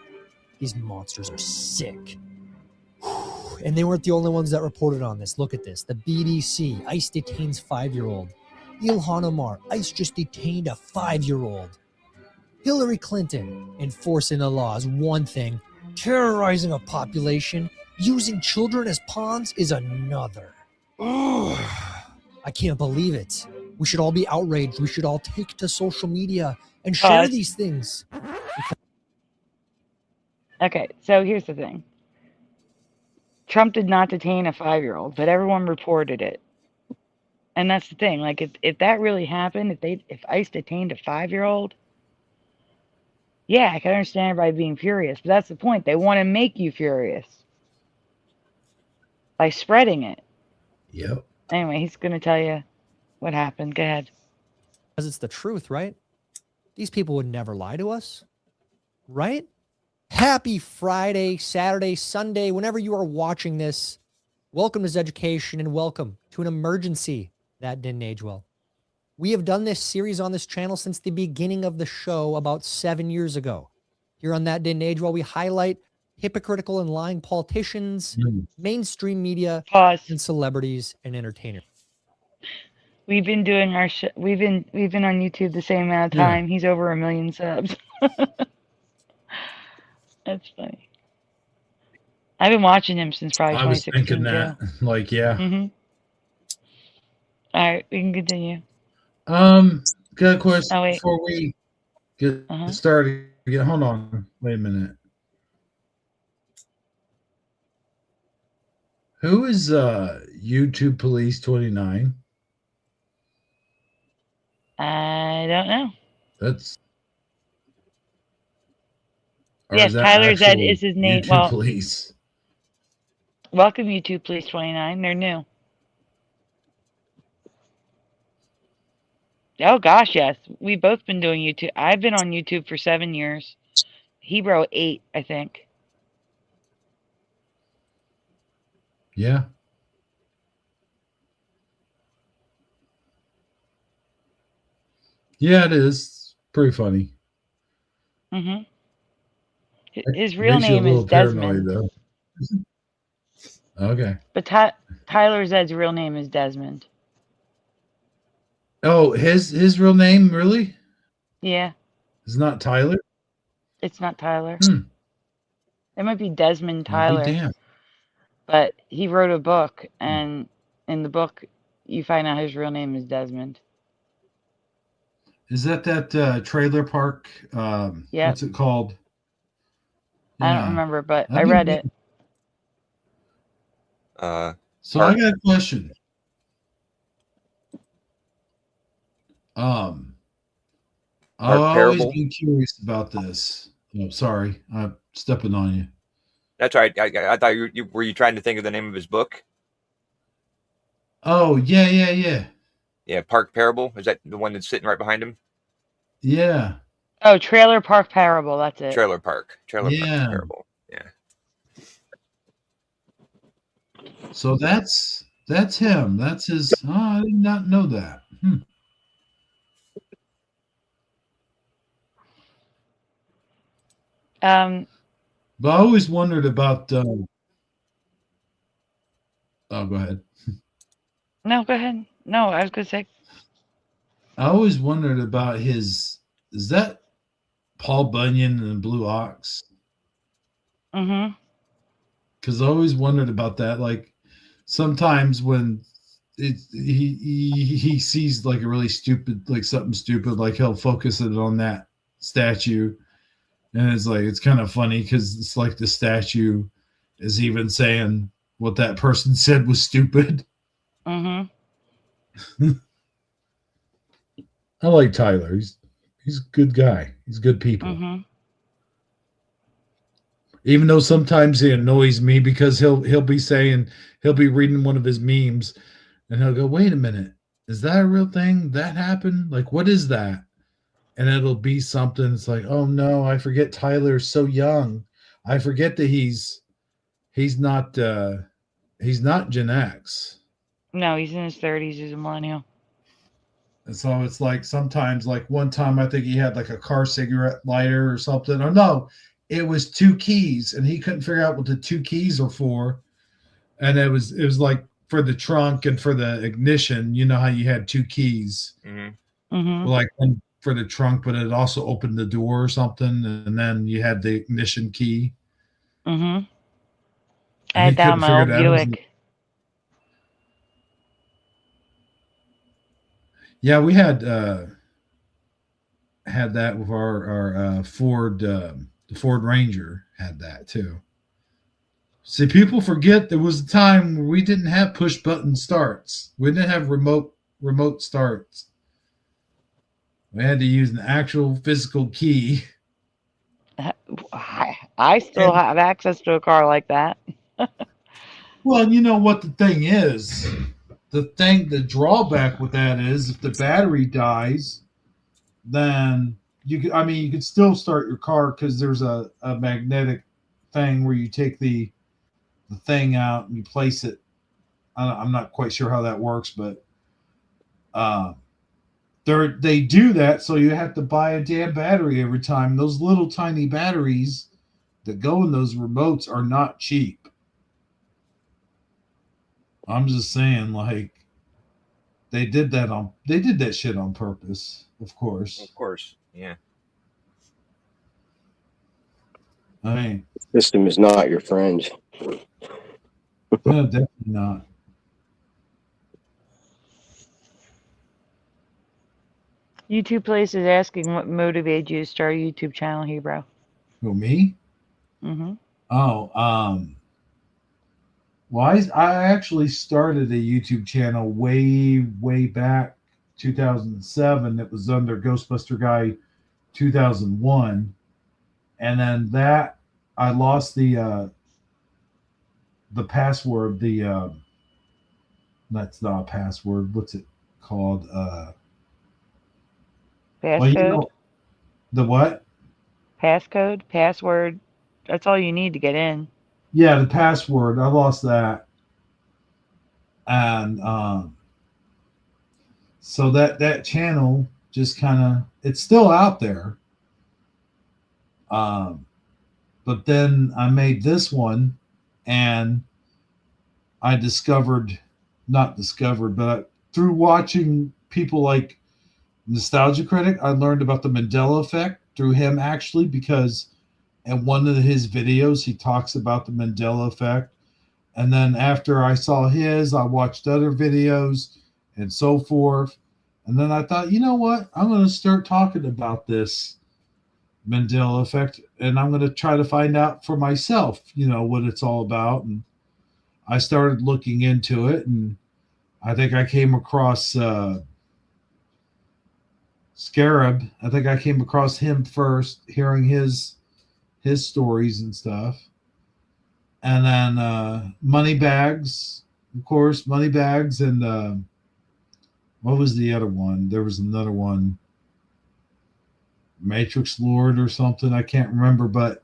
These monsters are sick. And they weren't the only ones that reported on this. Look at this. The BBC. ICE detains 5-year-old. Ilhan Omar. ICE just detained a 5-year-old. Hillary Clinton. Enforcing the law is one thing. Terrorizing a population, using children as pawns is another. I can't believe it. We should all be outraged. We should all take to social media and share these things. Okay, so here's the thing. Trump did not detain a 5-year-old, but everyone reported it. And that's the thing. Like, if that really happened, if ICE detained a 5-year-old, yeah, I can understand everybody being furious. But that's the point. They want to make you furious by spreading it. Yep. Anyway, he's going to tell you what happened. Go ahead. Because it's the truth, right? These people would never lie to us, right? Happy Friday, Saturday, Sunday, whenever you are watching this. Welcome to Education and welcome to an emergency that didn't age well. We have done this series on this channel since the beginning of the show about 7 years ago. Here on That Didn't Age Well, we highlight hypocritical and lying politicians, mainstream media, and celebrities and entertainers. We've been doing our we've been on YouTube the same amount of time. He's over 1 million subs. That's funny. I've been watching him since probably 2016. I was thinking that. Too. Like, yeah. Mm-hmm. All right, we can continue. Got a question Oh, before we get started. Yeah, hold on. Wait a minute. Who is YouTube Police 29? I don't know. That's yes, Tyler Zed is his name. YouTube well, Police. Welcome YouTube Police 29. They're new. Oh gosh, yes. We've both been doing YouTube. I've been on YouTube for 7 years. Hebrew 8, I think. Yeah. Yeah, it is. Pretty funny. Mm-hmm. His real name is Desmond. Though. Okay. But Tyler Zed's real name is Desmond. Oh, his real name, really? Yeah. It's not Tyler? It's not Tyler. It might be Desmond Tyler. Damn. But he wrote a book, and in the book, you find out his real name is Desmond. Is that trailer park? Yeah. What's it called? I don't remember, but I read it. So I got a question. I've always been curious about this. Oh, sorry, I'm stepping on you. That's right. I thought you were trying to think of the name of his book? Oh, yeah. Yeah, Park Parable. Is that the one that's sitting right behind him? Yeah. Oh, Trailer Park Parable. That's it. Trailer Park Parable. Yeah. So that's him. That's his. Oh, I did not know that. But I always wondered about. Oh, go ahead. No, go ahead. No, I was gonna say. I always wondered about his. Is that Paul Bunyan and the Blue Ox? Mm-hmm. Because I always wondered about that. Like sometimes when he sees like a really stupid, like something stupid, like he'll focus it on that statue, and it's like it's kind of funny because it's like the statue is even saying what that person said was stupid. Mm-hmm. I like Tyler. He's a good guy. He's good people. Mm-hmm. Even though sometimes he annoys me because he'll be reading one of his memes and he'll go, wait a minute, is that a real thing? That happened? Like, what is that? And it'll be something. It's like, oh no, I forget Tyler's so young. I forget that he's not Gen X. No, he's in his 30s. He's a millennial. And so it's like sometimes, like one time I think he had like a car cigarette lighter or something. Or no, it was 2 keys and he couldn't figure out what the 2 keys are for. And it was like for the trunk and for the ignition. You know how you had 2 keys. Mm-hmm. Mm-hmm. Like one for the trunk, but it also opened the door or something. And then you had the ignition key. Mm-hmm. I had that on my old Buick. Yeah, we had that with our Ford. The Ford Ranger had that too. See, people forget there was a time where we didn't have push button starts. We didn't have remote starts. We had to use an actual physical key. I still And, have access to a car like that. well, you know what the thing is? The drawback with that is if the battery dies, then you could still start your car because there's a magnetic thing where you take the thing out and you place it. I'm not quite sure how that works, but they do that, so you have to buy a damn battery every time. Those little tiny batteries that go in those remotes are not cheap. I'm just saying, like, they did that shit on purpose, of course. Of course, yeah. I mean, System is not your friend. no, definitely not. YouTube Place is asking what motivated you to start a YouTube channel, Hebrew. Who, me? Mm-hmm. Oh, well, I actually started a YouTube channel way back 2007. It was under Ghostbuster Guy 2001, and then that I lost the password. That's not a password. What's it called? Well, Passcode? The what? Passcode? Password? That's all you need to get in. Yeah, the password. I lost that, and so that channel just kind of, it's still out there. But then I made this one, and I through watching people like Nostalgia Critic, I learned about the Mandela effect through him, actually, because in one of his videos he talks about the Mandela effect. And then after I saw his, I watched other videos and so forth. And then I thought, you know what? I'm going to start talking about this Mandela effect, and I'm going to try to find out for myself, what it's all about. And I started looking into it, and I think I came across Scarab. I think I came across him first, hearing his stories and stuff. And then Moneybags, of course, Moneybags, and what was the other one? There was another one, Matrix Lord or something. I can't remember, but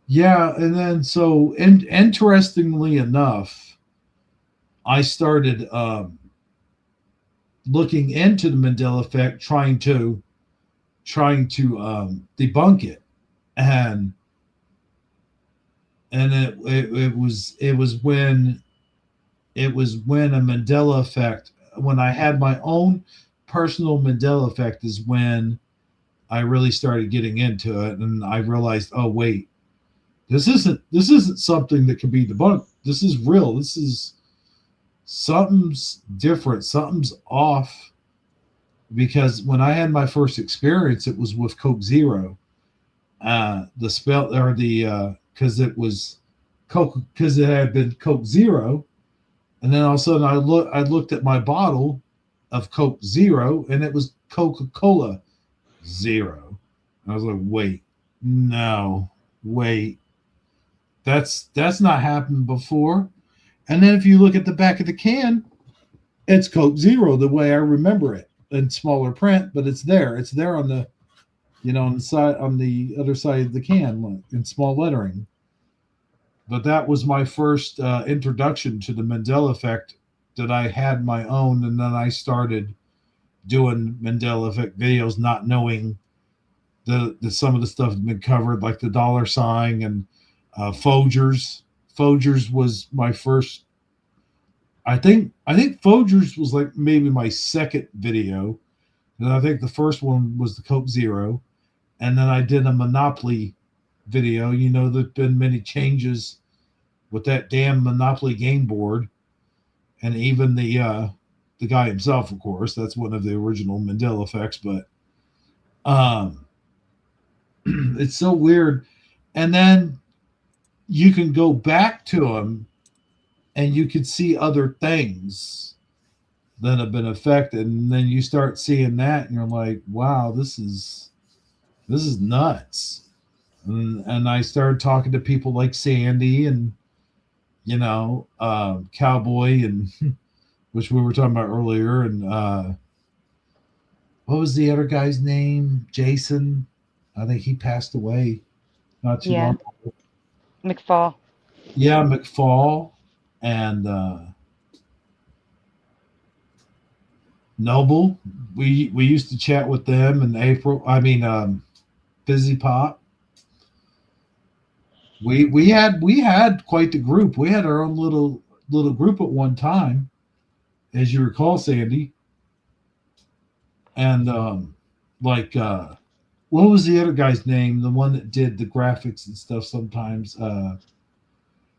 yeah. And then so, interestingly enough, I started looking into the Mandela effect, trying to debunk it, and it was when a Mandela effect, when I had my own personal Mandela effect, is when I really started getting into it, and I realized, oh wait, this isn't something that can be debunked. This is real. This is something's different. Something's off. Because when I had my first experience, it was with Coke Zero. The spell, or the because it was Coke, because it had been Coke Zero, and then all of a sudden I looked at my bottle of Coke Zero, and it was Coca-Cola Zero. And I was like, wait, that's not happened before. And then if you look at the back of the can, it's Coke Zero the way I remember it, in smaller print, but it's there. It's there on the, on the side, on the other side of the can, in small lettering. But that was my first introduction to the Mandela effect, that I had my own, and then I started doing Mandela effect videos, not knowing the some of the stuff had been covered, like the dollar sign and Folgers. Folgers was my first. I think Folgers was like maybe my second video, and I think the first one was the Coke Zero, and then I did a Monopoly video. There's been many changes with that damn Monopoly game board, and even the the guy himself, of course. That's one of the original Mandela effects, but it's so weird. And then you can go back to them and you can see other things that have been affected, and then you start seeing that and you're like, wow, this is nuts. And I started talking to people like Sandy and Cowboy, and which we were talking about earlier, and what was the other guy's name? Jason. I think he passed away not too long ago. McFall. Yeah, McFall and Noble. We used to chat with them in April. I mean, Busy Pop. We had quite the group. We had our own little group at one time, as you recall, Sandy. And what was the other guy's name? The one that did the graphics and stuff sometimes.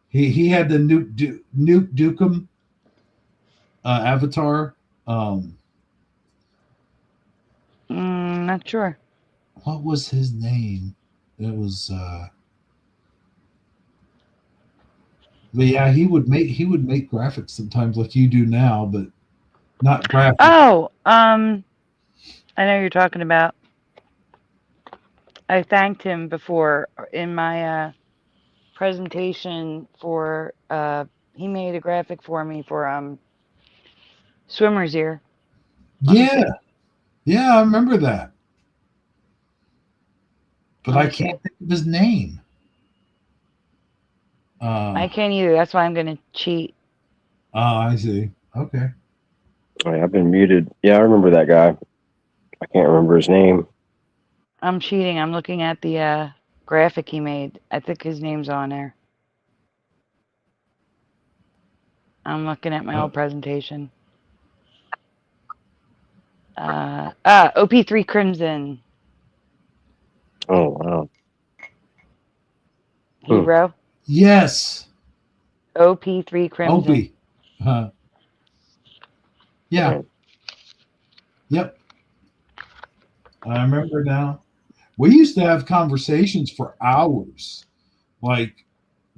He had the Nuke Dukem avatar. Not sure. What was his name? It was but yeah, he would make graphics sometimes like you do now, but not graphics. Oh, I know who you're talking about. I thanked him before in my presentation for he made a graphic for me for Swimmer's Ear. Yeah, I remember that, but I can't think of his name. I can't either. That's why I'm going to cheat. Oh, I see. Okay. Oh, yeah, I've been muted. Yeah, I remember that guy. I can't remember his name. I'm cheating. I'm looking at the graphic he made. I think his name's on there. I'm looking at my old presentation. OP3 Crimson. Oh, wow. Hero. Yes. OP3 Crimson. OP. Yeah. Yep. I remember now. We used to have conversations for hours. Like,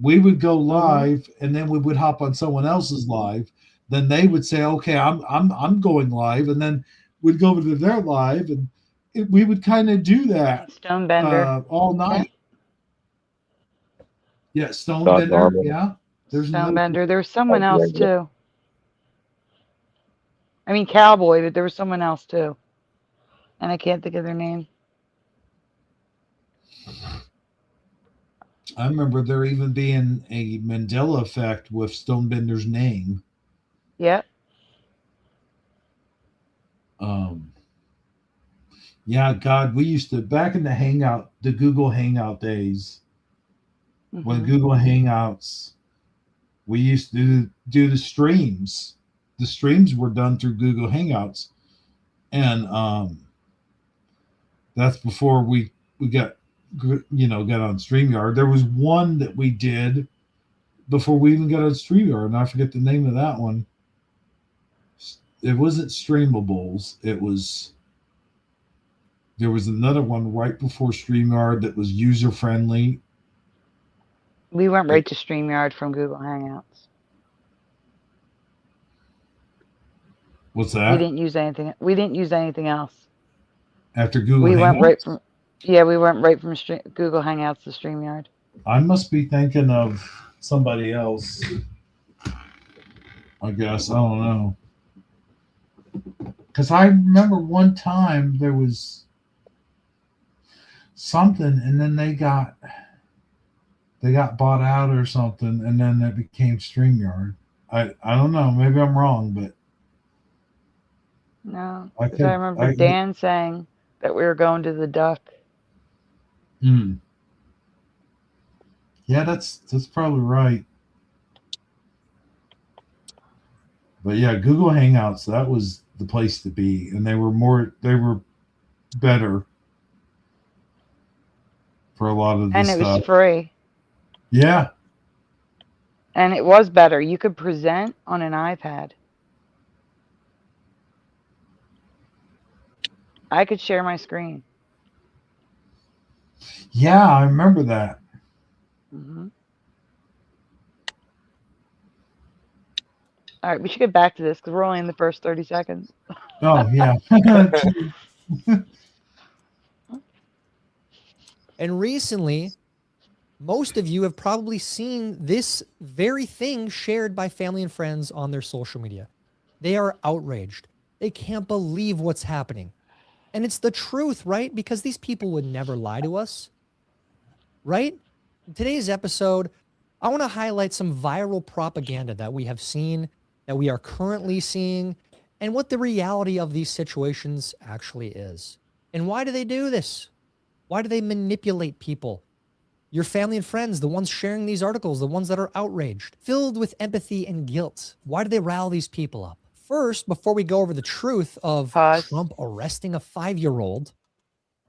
we would go live, and then we would hop on someone else's live. Then they would say, "Okay, I'm going live," and then we'd go over to their live, and we would kind of do that Stonebender all night. Yeah, Stonebender. Yeah, there's Stonebender. There was someone else too. I mean, Cowboy, but there was someone else too, and I can't think of their name. I remember there even being a Mandela effect with Stonebender's name. Yep. Yeah, God, we used to, back in the Google Hangout days, when Google Hangouts, we used to do the streams. The streams were done through Google Hangouts. And that's before we got on StreamYard. There was one that we did before we even got on StreamYard, and I forget the name of that one. It wasn't Streamables. There was another one right before StreamYard that was user-friendly. We went right to StreamYard from Google Hangouts. What's that? We didn't use anything else. After Google we Hangouts? Went right from Google Hangouts to StreamYard. I must be thinking of somebody else. I guess. I don't know. Because I remember one time there was something, and then they got bought out or something, and then it became StreamYard. I don't know. Maybe I'm wrong, but no. I remember Dan saying that we were going to the Duck. Yeah, that's probably right. But yeah, Google Hangouts, that was the place to be, and they were better for a lot of this stuff. And it was free. Yeah. And it was better. You could present on an iPad. I could share my screen. Yeah, I remember that. Mm-hmm. All right, we should get back to this because we're only in the first 30 seconds. Oh, yeah. And recently, most of you have probably seen this very thing shared by family and friends on their social media. They are outraged. They can't believe what's happening. And it's the truth, right? Because these people would never lie to us, right? In today's episode, I want to highlight some viral propaganda that we have seen, that we are currently seeing, and what the reality of these situations actually is. And why do they do this? Why do they manipulate people? Your family and friends, the ones sharing these articles, the ones that are outraged, filled with empathy and guilt. Why do they rile these people up? First, before we go over the truth of Pause. Trump arresting a 5-year-old,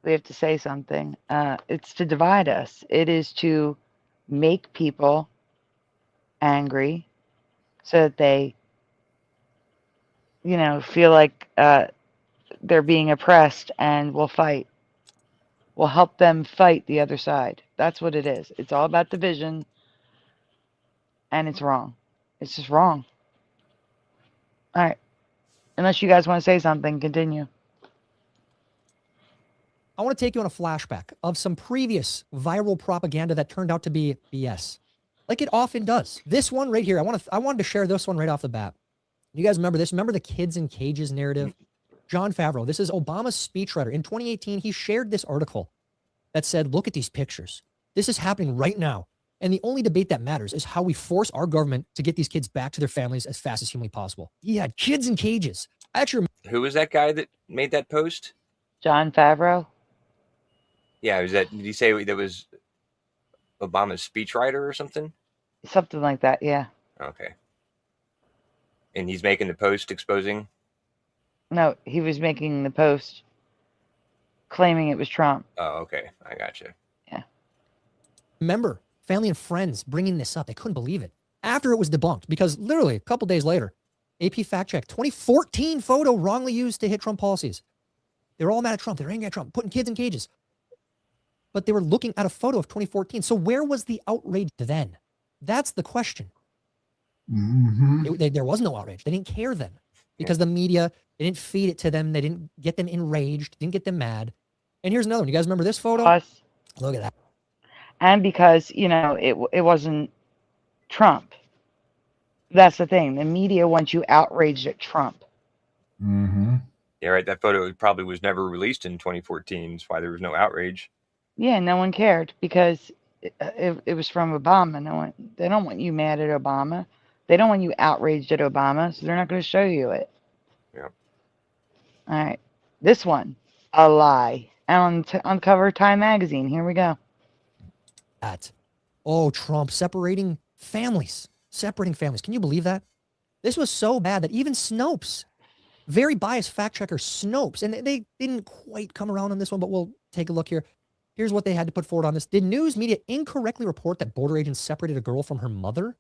We have to say something. It's to divide us. It is to make people angry so that they, feel like they're being oppressed and will fight. We'll help them fight the other side. That's what it is. It's all about division, and it's wrong. It's just wrong. All right. Unless you guys want to say something, continue. I want to take you on a flashback of some previous viral propaganda that turned out to be BS, like it often does. This one right here, I wanted to share this one right off the bat. You guys remember this? Remember the kids in cages narrative? Jon Favreau, this is Obama's speechwriter. In 2018, he shared this article that said, look at these pictures. This is happening right now. And the only debate that matters is how we force our government to get these kids back to their families as fast as humanly possible. He had kids in cages. I actually remember. Who was that guy that made that post? Jon Favreau? Yeah, did he say that was Obama's speechwriter or something? Something like that, yeah. Okay. And he's making the post exposing? No, he was making the post claiming it was Trump. Oh, okay. I gotcha. Yeah. Remember, family and friends bringing this up. They couldn't believe it. After it was debunked, because literally a couple days later, AP fact check, 2014 photo wrongly used to hit Trump policies. They were all mad at Trump. They were angry at Trump, putting kids in cages. But they were looking at a photo of 2014. So where was the outrage then? That's the question. Mm-hmm. There was no outrage. They didn't care then because the media, they didn't feed it to them. They didn't get them enraged, didn't get them mad. And here's another one. You guys remember this photo? Us. Look at that. And because, it wasn't Trump. That's the thing. The media wants you outraged at Trump. Mm-hmm. Yeah, right. That photo probably was never released in 2014. That's why there was no outrage. Yeah, no one cared because it was from Obama. They don't want you mad at Obama. They don't want you outraged at Obama, so they're not going to show you it. Yeah. All right. This one, a lie. On cover of Time magazine. Here we go. Trump separating families. Can you believe that? This was so bad that even Snopes, very biased fact checker Snopes, and they didn't quite come around on this one, but we'll take a look here. Here's what they had to put forward on this. Did news media incorrectly report that border agents separated a girl from her mother?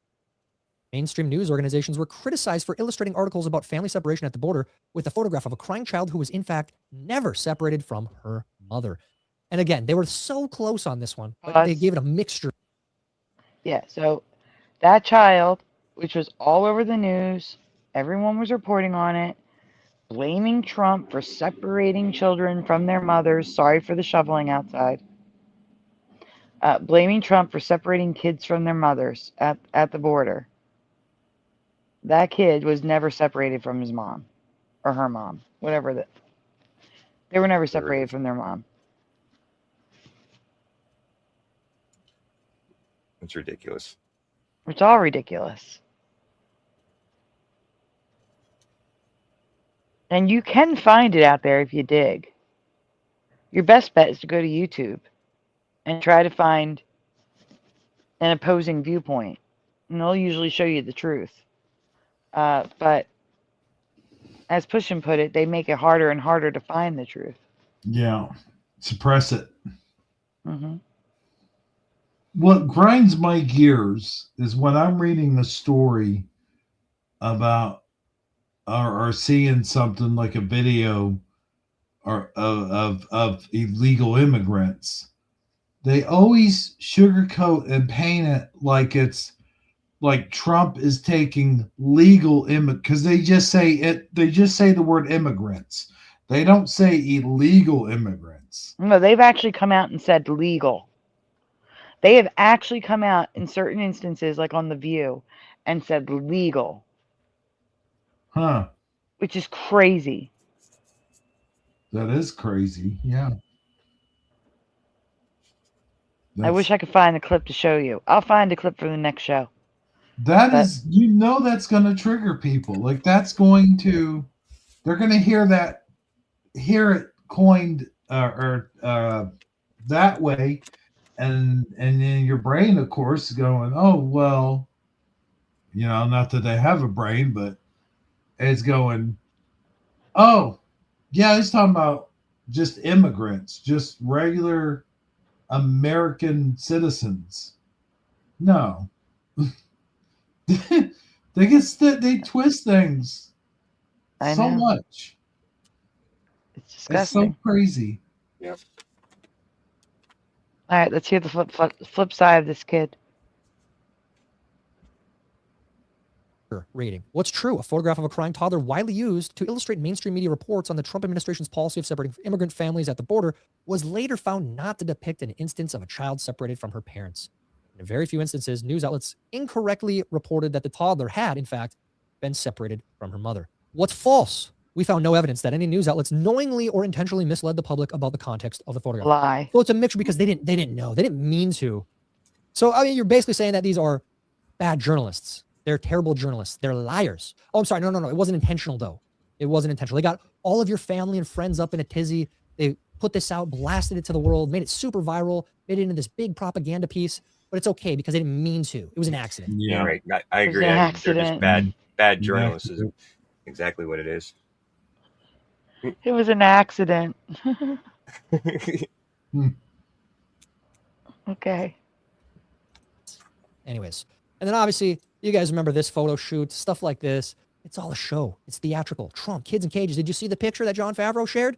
Mainstream news organizations were criticized for illustrating articles about family separation at the border with a photograph of a crying child who was in fact never separated from her mother. And again, they were so close on this one, but they gave it a mixture. Yeah, so that child, which was all over the news, everyone was reporting on it, blaming Trump for separating children from their mothers. Sorry for the shoveling outside. Blaming Trump for separating kids from their mothers at the border. That kid was never separated from his mom or her mom, whatever that. They were never separated from their mom. It's ridiculous. It's all ridiculous. And you can find it out there if you dig. Your best bet is to go to YouTube and try to find an opposing viewpoint. And they'll usually show you the truth. But as Pushin put it, they make it harder and harder to find the truth. Yeah. Suppress it. Mm-hmm. What grinds my gears is when I'm reading a story about or seeing something like a video or of illegal immigrants, they always sugarcoat and paint it like it's like Trump is taking legal immigrants, because they just say it. They just say the word immigrants. They don't say illegal immigrants. No, they've actually come out and said legal. They have actually come out in certain instances, like on The View, and said legal. Huh. Which is crazy. That is crazy. Yeah. I wish I could find a clip to show you. I'll find a clip for the next show. That is, that's going to trigger people. Like they're going to hear it coined that way, and then your brain, of course, going, oh well, not that they have a brain, but it's going, oh yeah, he's talking about just immigrants, just regular American citizens. No. They twist things so much. It's disgusting. It's so crazy. Yep. All right, let's hear the flip side of this kid. Rating. What's true? A photograph of a crying toddler widely used to illustrate mainstream media reports on the Trump administration's policy of separating immigrant families at the border was later found not to depict an instance of a child separated from her parents. In very few instances, news outlets incorrectly reported that the toddler had, in fact, been separated from her mother. What's false? We found no evidence that any news outlets knowingly or intentionally misled the public about the context of the photograph. Lie. So it's a mixture because they didn't know. They didn't mean to. So, I mean, you're basically saying that these are bad journalists. They're terrible journalists. They're liars. Oh, I'm sorry. No. It wasn't intentional, though. It wasn't intentional. They got all of your family and friends up in a tizzy. They put this out, blasted it to the world, made it super viral, made it into this big propaganda piece. But it's okay because they didn't mean to. It was an accident. Yeah, right. I agree. They're just bad journalists is exactly what it is. It was an accident. Okay. Anyways. And then obviously, you guys remember this photo shoot, stuff like this. It's all a show. It's theatrical. Trump, kids in cages. Did you see the picture that Jon Favreau shared?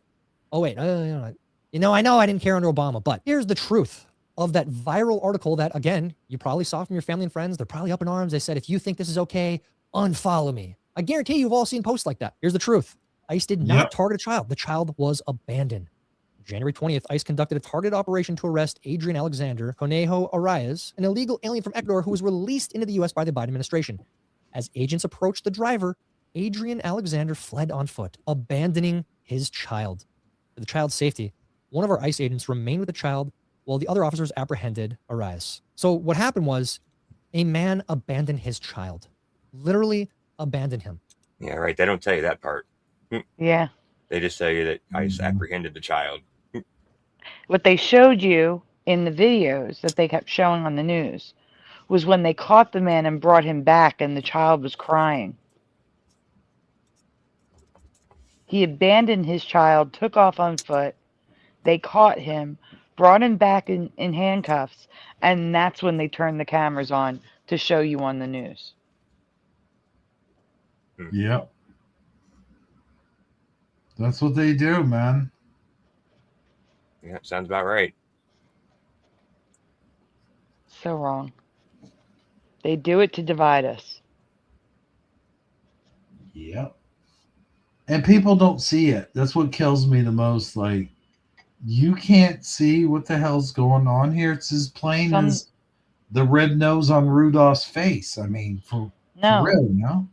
Oh, wait. I know I didn't care under Obama, but here's the truth of that viral article that, again, you probably saw from your family and friends. They're probably up in arms. They said, if you think this is okay, unfollow me. I guarantee you've all seen posts like that. Here's the truth. ICE did not target a child. The child was abandoned. January 20th, ICE conducted a targeted operation to arrest Adrian Alexander Conejo Arias, an illegal alien from Ecuador who was released into the U.S. by the Biden administration. As agents approached the driver, Adrian Alexander fled on foot, abandoning his child. For the child's safety, one of our ICE agents remained with the child while the other officers apprehended Arias. So what happened was a man abandoned his child. Literally abandoned him. Yeah, right. They don't tell you that part. Yeah. They just tell you that ICE apprehended the child. What they showed you in the videos that they kept showing on the news was when they caught the man and brought him back and the child was crying. He abandoned his child, took off on foot. They caught him, brought him back in handcuffs, and that's when they turned the cameras on to show you on the news. Yep. That's what they do, man. Yeah, sounds about right. So wrong. They do it to divide us. Yep. And people don't see it. That's what kills me the most. Like, you can't see what the hell's going on here. It's as plain as the red nose on Rudolph's face. I mean, for real, you know?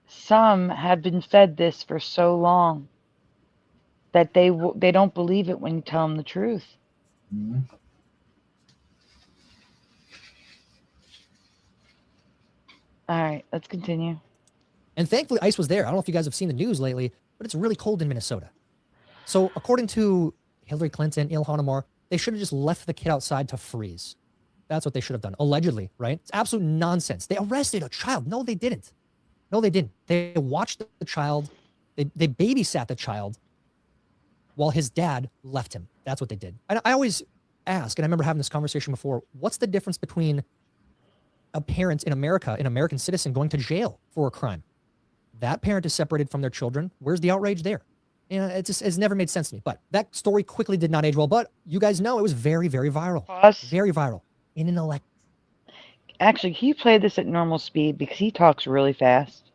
Some have been fed this for so long that they don't believe it when you tell them the truth. Mm-hmm. All right, let's continue. And thankfully, ICE was there. I don't know if you guys have seen the news lately, but it's really cold in Minnesota. So according to Hillary Clinton, Ilhan Omar, they should have just left the kid outside to freeze. That's what they should have done, allegedly, right? It's absolute nonsense. They arrested a child. No, they didn't. No, they didn't. They watched the child. They babysat the child while his dad left him. That's what they did. And I always ask, and I remember having this conversation before, what's the difference between a parent in America, an American citizen, going to jail for a crime? That parent is separated from their children. Where's the outrage there? You know, it's never made sense to me. But that story quickly did not age well. But you guys know it was very, very viral. Pause. Very viral. In an elect. Actually, can you play this at normal speed? Because he talks really fast.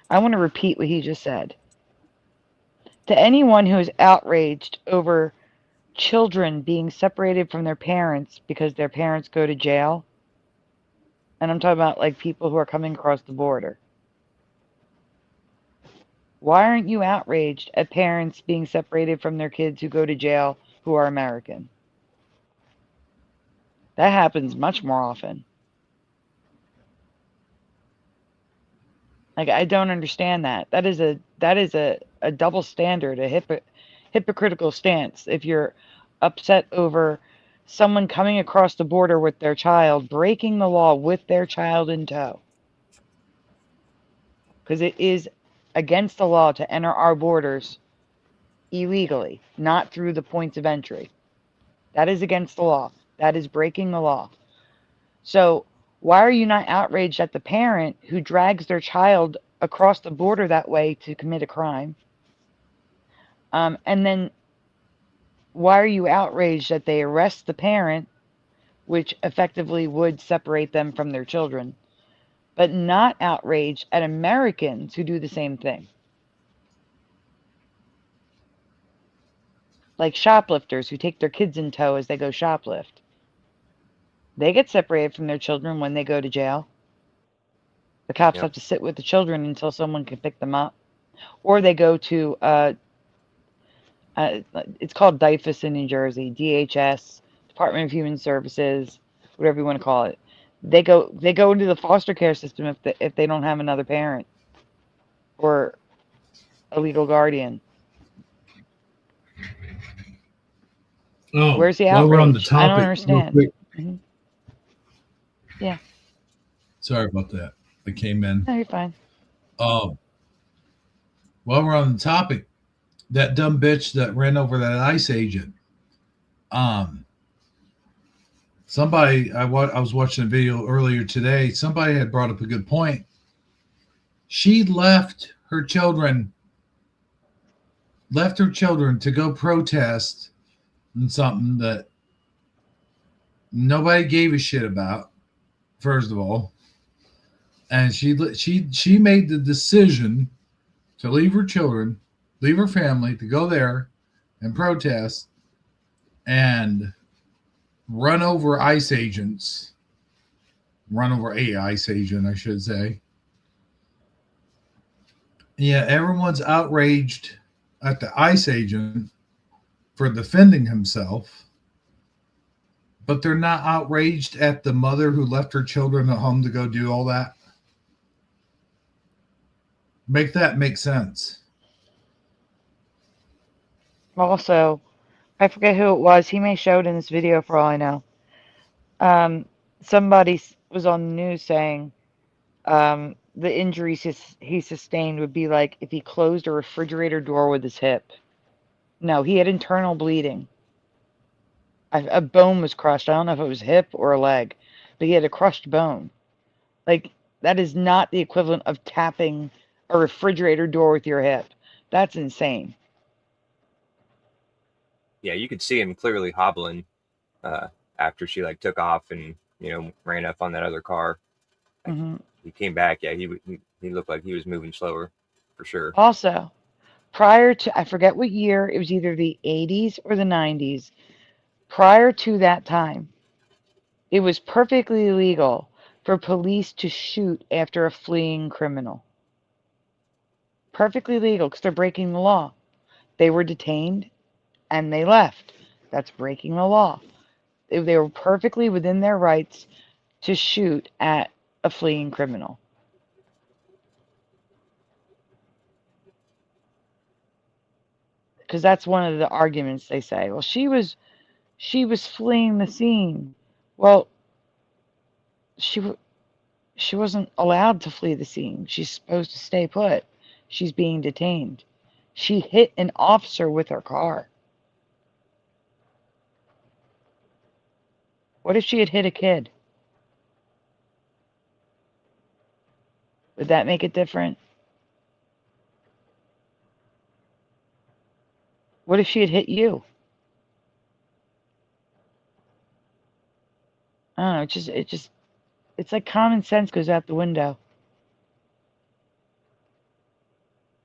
I want to repeat what he just said. To anyone who is outraged over children being separated from their parents because their parents go to jail, and I'm talking about like people who are coming across the border. Why aren't you outraged at parents being separated from their kids who go to jail who are American? That happens much more often. Like, I don't understand that. That is a double standard, a hypocritical stance. If you're upset over someone coming across the border with their child, breaking the law with their child in tow. Because it is against the law to enter our borders illegally, not through the points of entry. That is against the law. That is breaking the law. So why are you not outraged at the parent who drags their child across the border that way to commit a crime? And then why are you outraged that they arrest the parent, which effectively would separate them from their children, but not outraged at Americans who do the same thing? Like shoplifters who take their kids in tow as they go shoplift. They get separated from their children when they go to jail. The cops Yep. have to sit with the children until someone can pick them up. Or they go to, it's called DIFUS in New Jersey, DHS, Department of Human Services, whatever you want to call it. They go into the foster care system if they don't have another parent or a legal guardian. Oh, Where's the while we're on the outrage? I don't topic, real understand. quick. Mhm. Yeah. Sorry about that. I came in. No, you're fine. While we're on the topic, that dumb bitch that ran over that ICE agent. Somebody I was watching a video earlier today. Somebody had brought up a good point. She left her children to go protest in something that nobody gave a shit about. First of all, and she made the decision to leave her children, leave her family to go there and protest and run over a ICE agent, I should say. Yeah, everyone's outraged at the ICE agent for defending himself, but they're not outraged at the mother who left her children at home to go do all that. Make that make sense. Also, I forget who it was. He may show it in this video for all I know. Somebody was on the news saying the injuries he sustained would be like if he closed a refrigerator door with his hip. No, he had internal bleeding. A bone was crushed. I don't know if it was hip or a leg, but he had a crushed bone. Like, that is not the equivalent of tapping a refrigerator door with your hip. That's insane. Yeah, you could see him clearly hobbling after she like took off and ran up on that other car. Mm-hmm. He came back. Yeah, he looked like he was moving slower, for sure. Also, prior to, I forget what year, it was either the 80s or the 90s. Prior to that time, it was perfectly legal for police to shoot after a fleeing criminal. Perfectly legal because they're breaking the law. They were detained and they left. That's breaking the law. They were perfectly within their rights to shoot at a fleeing criminal. Because that's one of the arguments they say. Well, she was fleeing the scene. Well, she wasn't allowed to flee the scene. She's supposed to stay put. She's being detained. She hit an officer with her car. What if she had hit a kid? Would that make it different? What if she had hit you? I don't know. It's like common sense goes out the window.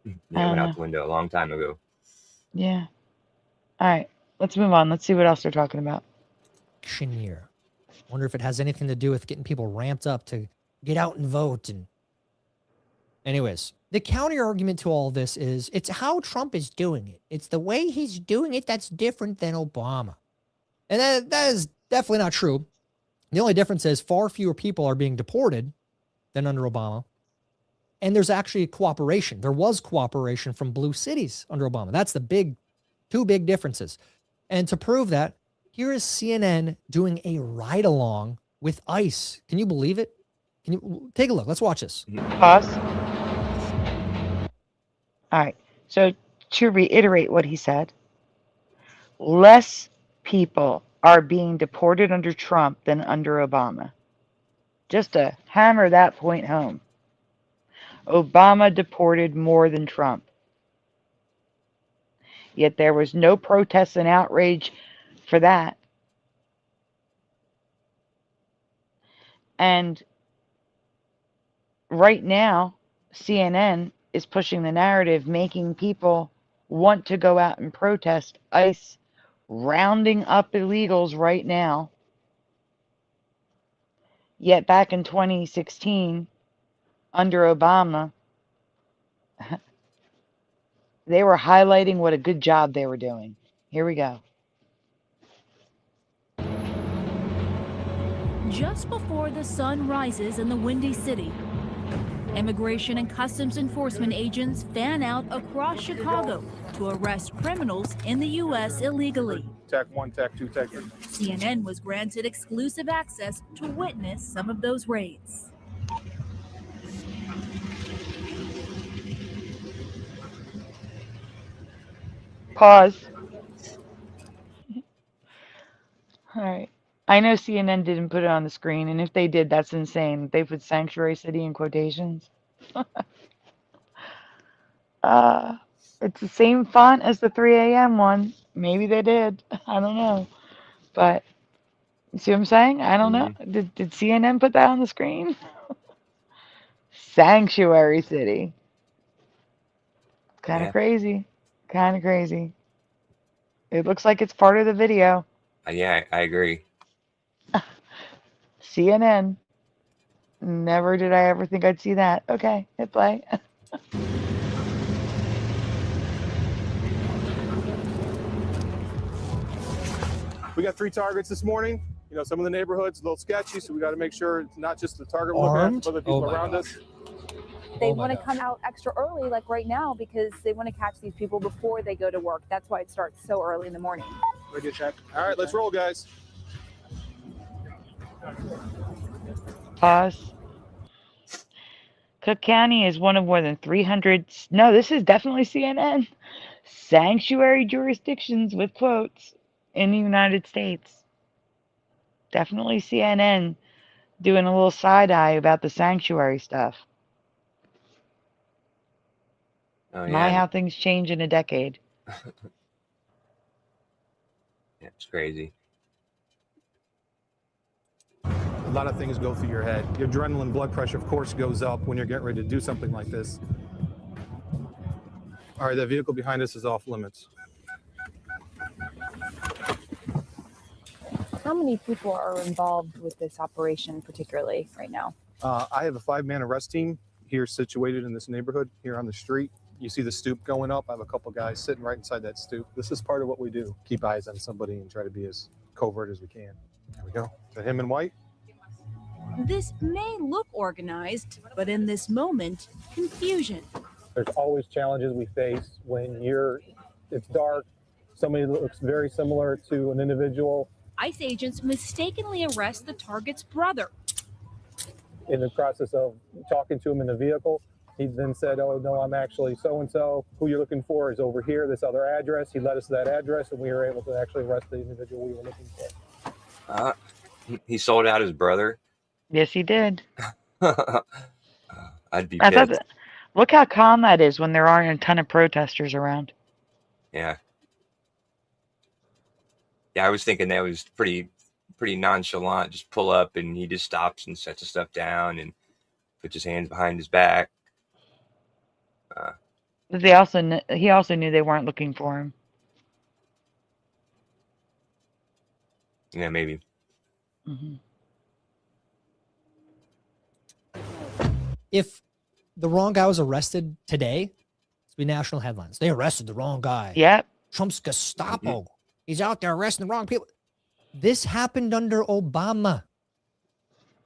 Yeah, it went out the window a long time ago. Yeah. All right. Let's move on. Let's see what else they're talking about. Election year. Wonder if it has anything to do with getting people ramped up to get out and vote. And anyways, the counter argument to all this is it's how Trump is doing it. It's the way he's doing it that's different than Obama. And that is definitely not true. The only difference is far fewer people are being deported than under Obama. And there's actually cooperation. There was cooperation from blue cities under Obama. That's the two big differences. And to prove that, here is CNN doing a ride-along with ICE. Can you believe it? Can you take a look? Let's watch this. Pause. All right. So to reiterate what he said, less people are being deported under Trump than under Obama. Just to hammer that point home. Obama deported more than Trump. Yet there was no protests and outrage for that. And right now, CNN is pushing the narrative, making people want to go out and protest. ICE rounding up illegals right now. Yet back in 2016, under Obama, they were highlighting what a good job they were doing. Here we go. Just before the sun rises in the Windy City, Immigration and Customs Enforcement agents fan out across Chicago to arrest criminals in the U.S. illegally. Tech 1, Tech 2, Tech 3. CNN was granted exclusive access to witness some of those raids. Pause. All right. I know CNN didn't put it on the screen, and if they did, that's insane. They put Sanctuary City in quotations. It's the same font as the 3 a.m. one. Maybe they did. I don't know. But you see what I'm saying? I don't know. Did CNN put that on the screen? Sanctuary City. Kind of crazy. Kind of crazy. It looks like it's part of the video. Yeah, I agree. CNN. Never did I ever think I'd see that. Okay, hit play. We got 3 targets this morning. You know, some of the neighborhoods a little sketchy, so we got to make sure it's not just the target we're looking at, but the people around us. They want to come out extra early, like right now, because they want to catch these people before they go to work. That's why it starts so early in the morning. All right, let's roll, guys. Pause. Cook County is one of more than 300. No, this is definitely CNN. Sanctuary jurisdictions with quotes in the United States. Definitely CNN doing a little side eye about the sanctuary stuff. Oh, yeah. My, how things change in a decade. Yeah, it's crazy. A lot of things go through your head. Your adrenaline, blood pressure, of course, goes up when you're getting ready to do something like this. All right, that vehicle behind us is off limits. How many people are involved with this operation, particularly right now? I have a 5-man arrest team here situated in this neighborhood here on the street. You see the stoop going up. I have a couple guys sitting right inside that stoop. This is part of what we do. Keep eyes on somebody and try to be as covert as we can. There we go. Is that him in white? This may look organized, but in this moment, confusion. There's always challenges we face when it's dark. Somebody looks very similar to an individual. ICE agents mistakenly arrest the target's brother. In the process of talking to him in the vehicle, he then said, "Oh, no, I'm actually so-and-so. Who you're looking for is over here, this other address." He led us to that address, and we were able to actually arrest the individual we were looking for. He sold out his brother. Yes, he did. I'd be pissed. Look how calm that is when there aren't a ton of protesters around. Yeah. Yeah, I was thinking that was pretty nonchalant. Just pull up and he just stops and sets the stuff down and puts his hands behind his back. But he also knew they weren't looking for him. Yeah, maybe. If the wrong guy was arrested today, it'd be national headlines. They arrested the wrong guy. Yep. Trump's Gestapo. He's out there arresting the wrong people. This happened under Obama.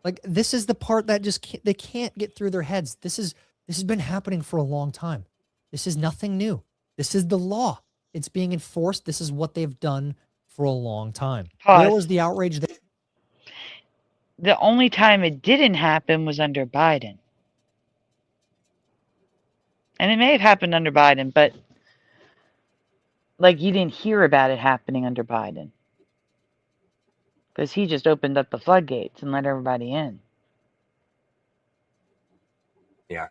Like, this is the part that they can't get through their heads. This has been happening for a long time. This is nothing new. This is the law. It's being enforced. This is what they've done for a long time. Pause. Where was the outrage there? The only time it didn't happen was under Biden. And it may have happened under Biden, but like, you didn't hear about it happening under Biden. Because he just opened up the floodgates and let everybody in. Yeah.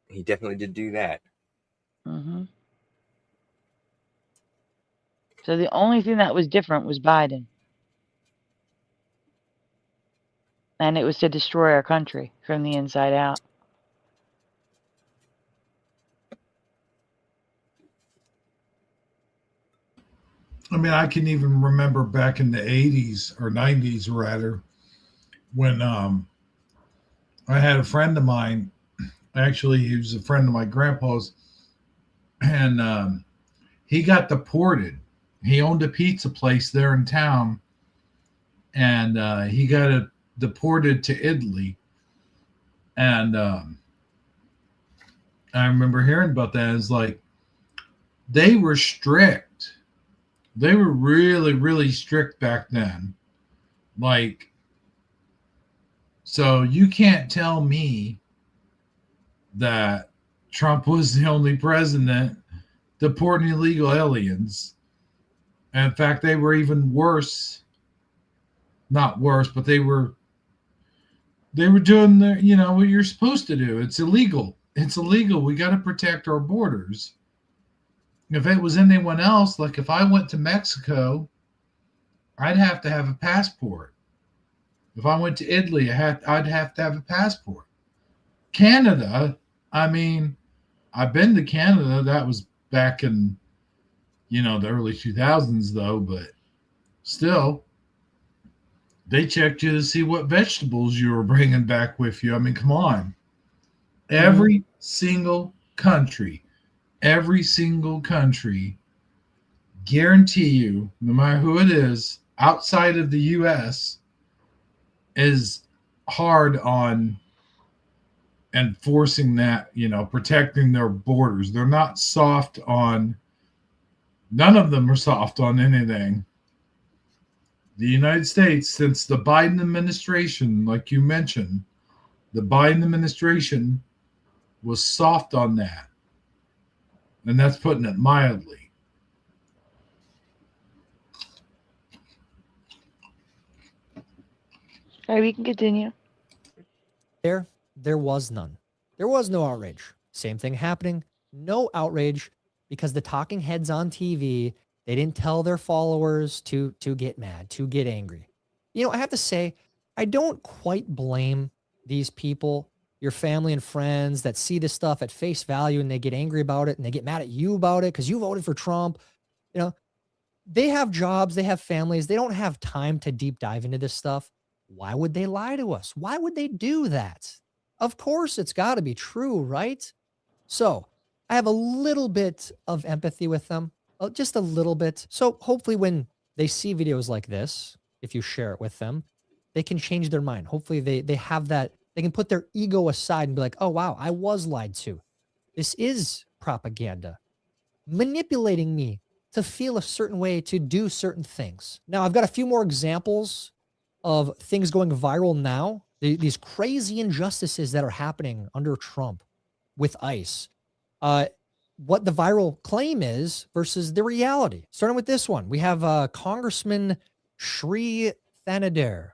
He definitely did do that. So the only thing that was different was Biden. And it was to destroy our country from the inside out. I mean, I can even remember back in the 80s or 90s, rather, when I had a friend of mine. Actually, he was a friend of my grandpa's, and he got deported. He owned a pizza place there in town, and he got deported to Italy. And I remember hearing about that. It's like, they were strict. They were really, really strict back then. Like, so you can't tell me that Trump was the only president deporting illegal aliens. And in fact, they were even worse. Not worse, but they were doing what you're supposed to do. It's illegal. It's illegal. We got to protect our borders. If it was anyone else, like if I went to Mexico, I'd have to have a passport. If I went to Italy, I'd have to have a passport. Canada, I mean, I've been to Canada. That was back in, the early 2000s, though. But still, they checked you to see what vegetables you were bringing back with you. I mean, come on. Every single country, guarantee you, no matter who it is, outside of the U.S., is hard on enforcing that, protecting their borders. They're not soft on, none of them are soft on anything. The United States, since the Biden administration, like you mentioned, the Biden administration was soft on that. And that's putting it mildly. All right, we can continue. There was none. There was no outrage. Same thing happening. No outrage because the talking heads on TV, they didn't tell their followers to get mad, to get angry. I have to say, I don't quite blame these people, your family and friends that see this stuff at face value and they get angry about it and they get mad at you about it because you voted for Trump. They have jobs, they have families, they don't have time to deep dive into this stuff. Why would they lie to us? Why would they do that? Of course, it's got to be true, right? So I have a little bit of empathy with them, just a little bit. So hopefully when they see videos like this, if you share it with them, they can change their mind. Hopefully they have that. They can put their ego aside and be like, oh, wow, I was lied to. This is propaganda, manipulating me to feel a certain way, to do certain things. Now, I've got a few more examples of things going viral now, these crazy injustices that are happening under Trump with ICE. What the viral claim is versus the reality. Starting with this one, we have Congressman Shri Thanadar.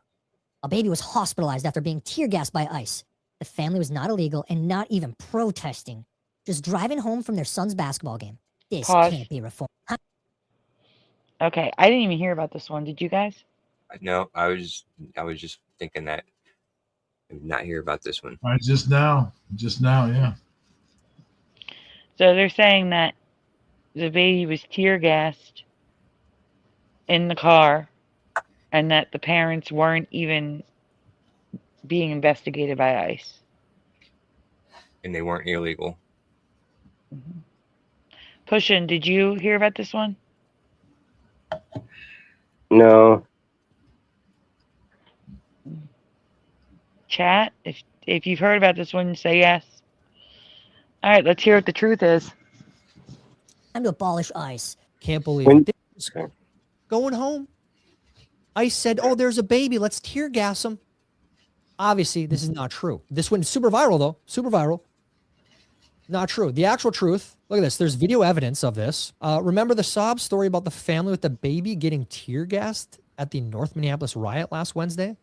A baby was hospitalized after being tear gassed by ICE. The family was not illegal and not even protesting, just driving home from their son's basketball game. This Pause. can't be reformed. Okay, I didn't even hear about this one. Did you guys? No, I was just thinking that. I did not hear about this one. Just now, yeah. So they're saying that the baby was tear gassed in the car, and that the parents weren't even being investigated by ICE. And they weren't illegal. Mm-hmm. Pushin, did you hear about this one? No. Chat, if you've heard about this one, say yes. All right, let's hear what the truth is. Time to abolish ICE. Can't believe When- it. Going home. ICE said, oh, there's a baby. Let's tear gas him. Obviously, this is not true. This went super viral, though. Super viral. Not true. The actual truth, look at this. There's video evidence of this. Remember the sob story about the family with the baby getting tear gassed at the North Minneapolis riot last Wednesday?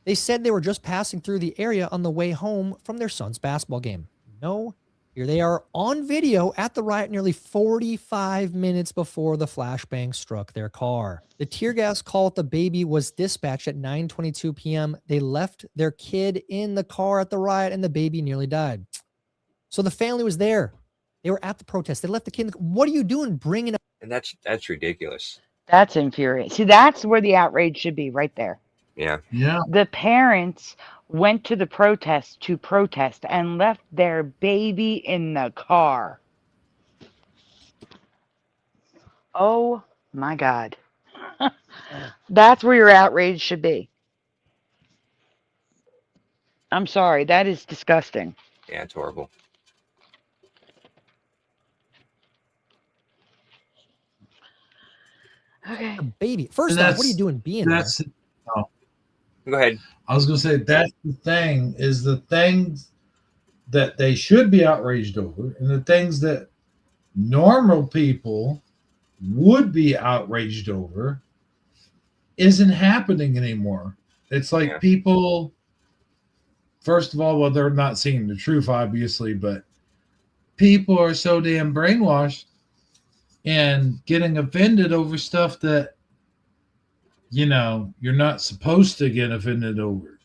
They said they were just passing through the area on the way home from their son's basketball game. No, here they are on video at the riot nearly 45 minutes before the flashbang struck their car. The tear gas call with the baby was dispatched at 9:22 p.m. They left their kid in the car at the riot and the baby nearly died. So the family was there. They were at the protest. They left the kid. What are you doing bringing up? And that's ridiculous. That's infuriating. See, that's where the outrage should be, right there. Yeah. Yeah. The parents went to the protest to protest and left their baby in the car. Oh my God. That's where your outrage should be. I'm sorry. That is disgusting. Yeah, it's horrible. Okay. A baby. First off, what are you doing being there? Oh, Go ahead. I was going to say that's the thing is the things that they should be outraged over, and the things that normal people would be outraged over isn't happening anymore. It's like people, first of all, well, they're not seeing the truth, obviously, but people are so damn brainwashed and getting offended over stuff that, you know, you're not supposed to get offended over.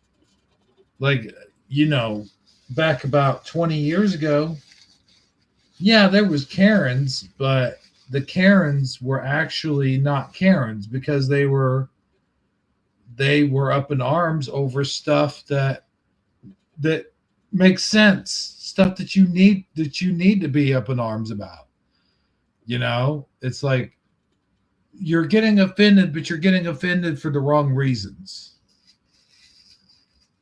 Like, you know, back about 20 years ago, yeah, there was Karens, but the Karens were actually not Karens because they were up in arms over stuff that makes sense, stuff that you need to be up in arms about. You know, it's like you're getting offended, but you're getting offended for the wrong reasons.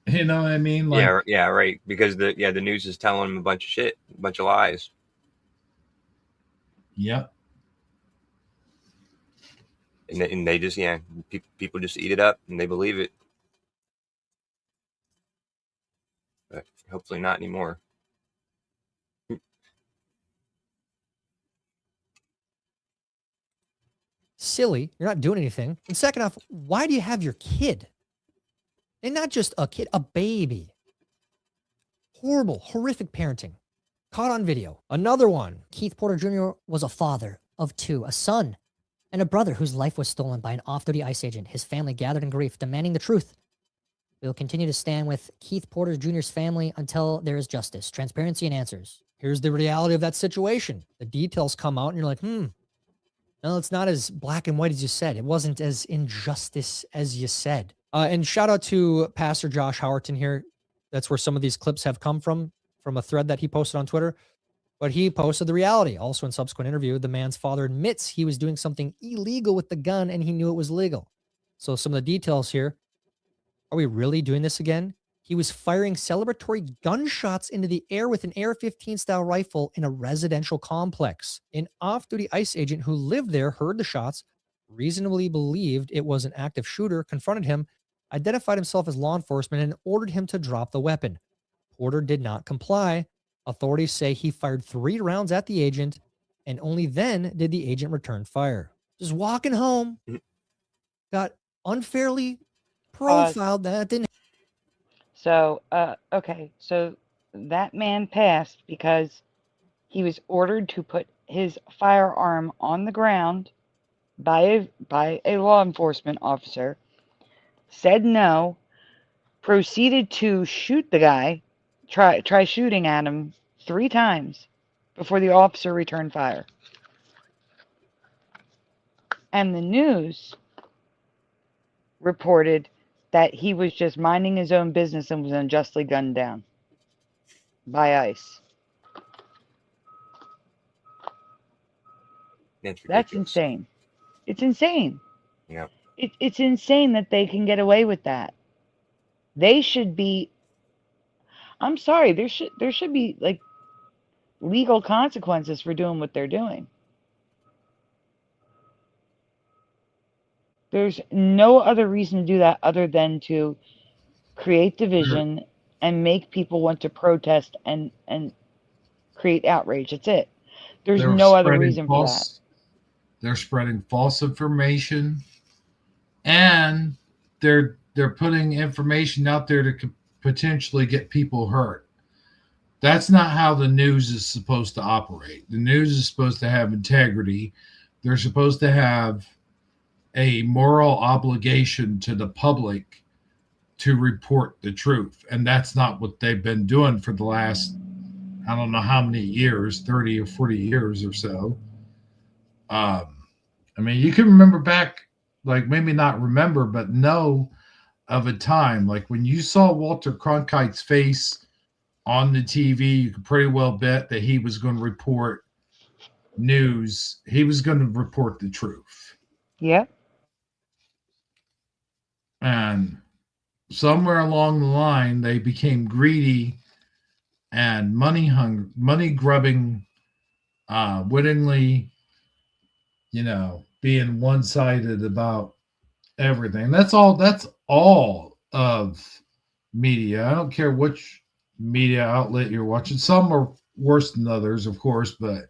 You know what I mean? Like, yeah, right. Because the news is telling them a bunch of shit, a bunch of lies. Yep. And they just people just eat it up and they believe it. But hopefully not anymore. Silly. You're not doing anything. And second off, why do you have your kid? And not just a kid, a baby. Horrible, horrific parenting. Caught on video. Another one. Keith Porter Jr. was a father of two, a son and a brother whose life was stolen by an off-duty ICE agent. His family gathered in grief, demanding the truth. We will continue to stand with Keith Porter Jr.'s family until there is justice, transparency, and answers. Here's the reality of that situation. The details come out and you're like, no, it's not as black and white as you said. It wasn't as injustice as you said. And shout out to Pastor Josh Howerton here. That's where some of these clips have come from a thread that he posted on Twitter. But he posted the reality. Also in subsequent interview, the man's father admits he was doing something illegal with the gun and he knew it was legal. So some of the details here. Are we really doing this again? He was firing celebratory gunshots into the air with an AR-15 style rifle in a residential complex. An off-duty ICE agent who lived there heard the shots, reasonably believed it was an active shooter, confronted him, identified himself as law enforcement, and ordered him to drop the weapon. Porter did not comply. Authorities say he fired 3 rounds at the agent, and only then did the agent return fire. Just walking home, got unfairly profiled. That didn't. So, okay. So that man passed because he was ordered to put his firearm on the ground by a law enforcement officer, said no, proceeded to shoot the guy, try shooting at him 3 times before the officer returned fire. And the news reported that he was just minding his own business and was unjustly gunned down by ICE. That's insane. It's insane. Yeah. It's insane that they can get away with that. They should be. I'm sorry. There should be like legal consequences for doing what they're doing. There's no other reason to do that other than to create division and make people want to protest and create outrage. That's it. There's They're no other spreading reason for that. They're spreading false information, and they're putting information out there to potentially get people hurt. That's not how the news is supposed to operate. The news is supposed to have integrity. They're supposed to have a moral obligation to the public to report the truth. And that's not what they've been doing for the last, I don't know how many years, 30 or 40 years or so. I mean, you can remember back, like maybe not remember, but know of a time, like when you saw Walter Cronkite's face on the TV, you could pretty well bet that he was going to report news. He was going to report the truth. Yep. And somewhere along the line, they became greedy and money grubbing, wittingly, being one-sided about everything. That's all of media. I don't care which media outlet you're watching. Some are worse than others, of course, but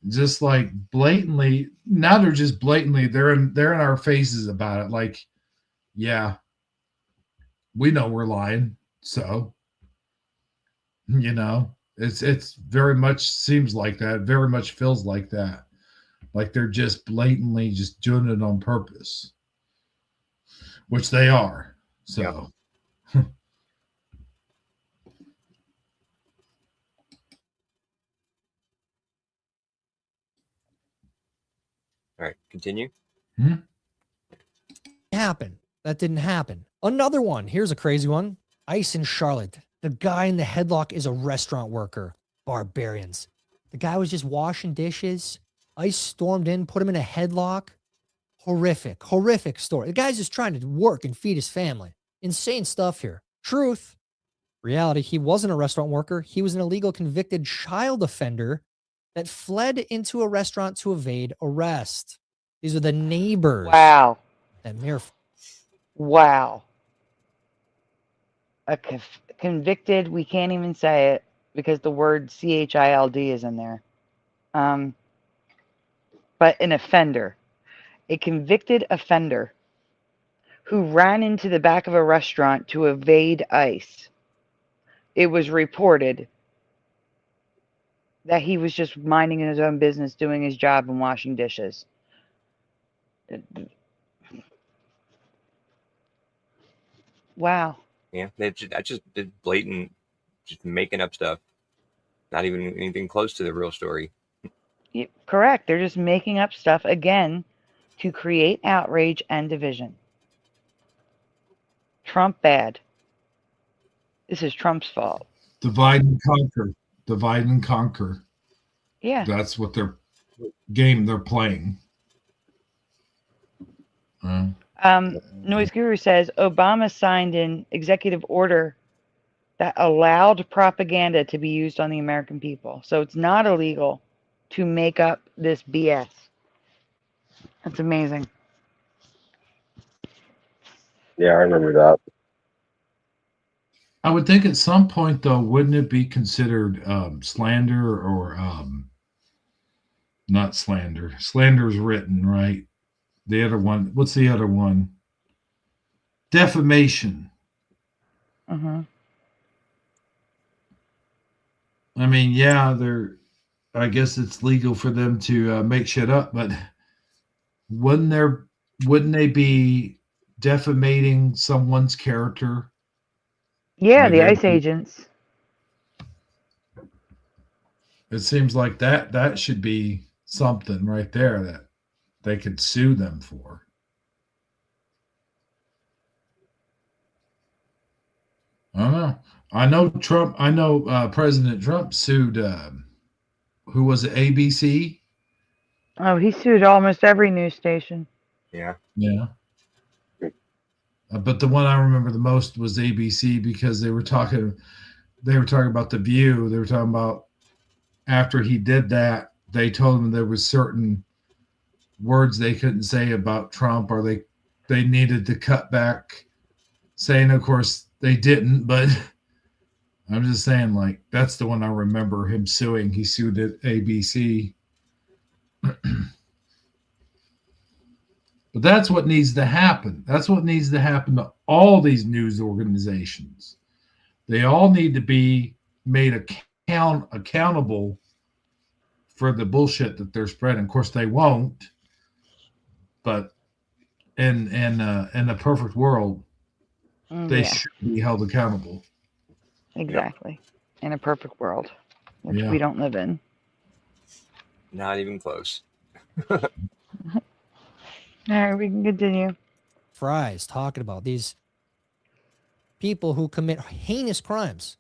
just like blatantly, now they're just blatantly, they're in our faces about it. Like, yeah, we know we're lying. So, it's very much seems like that, very much feels like that. Like they're just blatantly just doing it on purpose, which they are. So, yep. All right, continue. Happen. That didn't happen. Another one. Here's a crazy one. ICE in Charlotte. The guy in the headlock is a restaurant worker. Barbarians. The guy was just washing dishes. ICE stormed in, put him in a headlock. Horrific story. The guy's just trying to work and feed his family. Insane stuff here. Truth. Reality, he wasn't a restaurant worker. He was an illegal convicted child offender that fled into a restaurant to evade arrest. These are the neighbors. Wow. That mere. Wow. A convicted, we can't even say it because the word child is in there. But an offender. A convicted offender who ran into the back of a restaurant to evade ICE. It was reported that he was just minding his own business, doing his job and washing dishes. Wow. Yeah, that's just blatant, just making up stuff. Not even anything close to the real story. Yeah, correct. They're just making up stuff again to create outrage and division. Trump bad. This is Trump's fault. Divide and conquer. Divide and conquer. Yeah. That's what their game they're playing. Noise Guru says Obama signed an executive order that allowed propaganda to be used on the American people. So it's not illegal to make up this BS. That's amazing. Yeah, I remember that. I would think at some point, though, wouldn't it be considered slander or not slander? Slander is written, right? The other one, what's the other one? Defamation. Uh-huh. I mean, yeah, I guess it's legal for them to make shit up, but wouldn't they be defamating someone's character? Yeah, Like the ICE agents. It seems like that should be something right there that they could sue them for. I don't know. I know President Trump sued who was it, ABC? Oh, he sued almost every news station. Yeah. Yeah. But the one I remember the most was ABC because they were talking about The View. They were talking about after he did that, they told him there was certain words they couldn't say about Trump, or they needed to cut back saying, of course they didn't, but I'm just saying, like, that's the one I remember him suing. He sued at ABC. But that's what needs to happen. That's what needs to happen to all these news organizations. They all need to be made accountable for the bullshit that they're spreading. Of course, they won't. But in the perfect world, they should be held accountable. Exactly. In a perfect world, which we don't live in. Not even close. All right, we can continue. Fry's talking about these people who commit heinous crimes.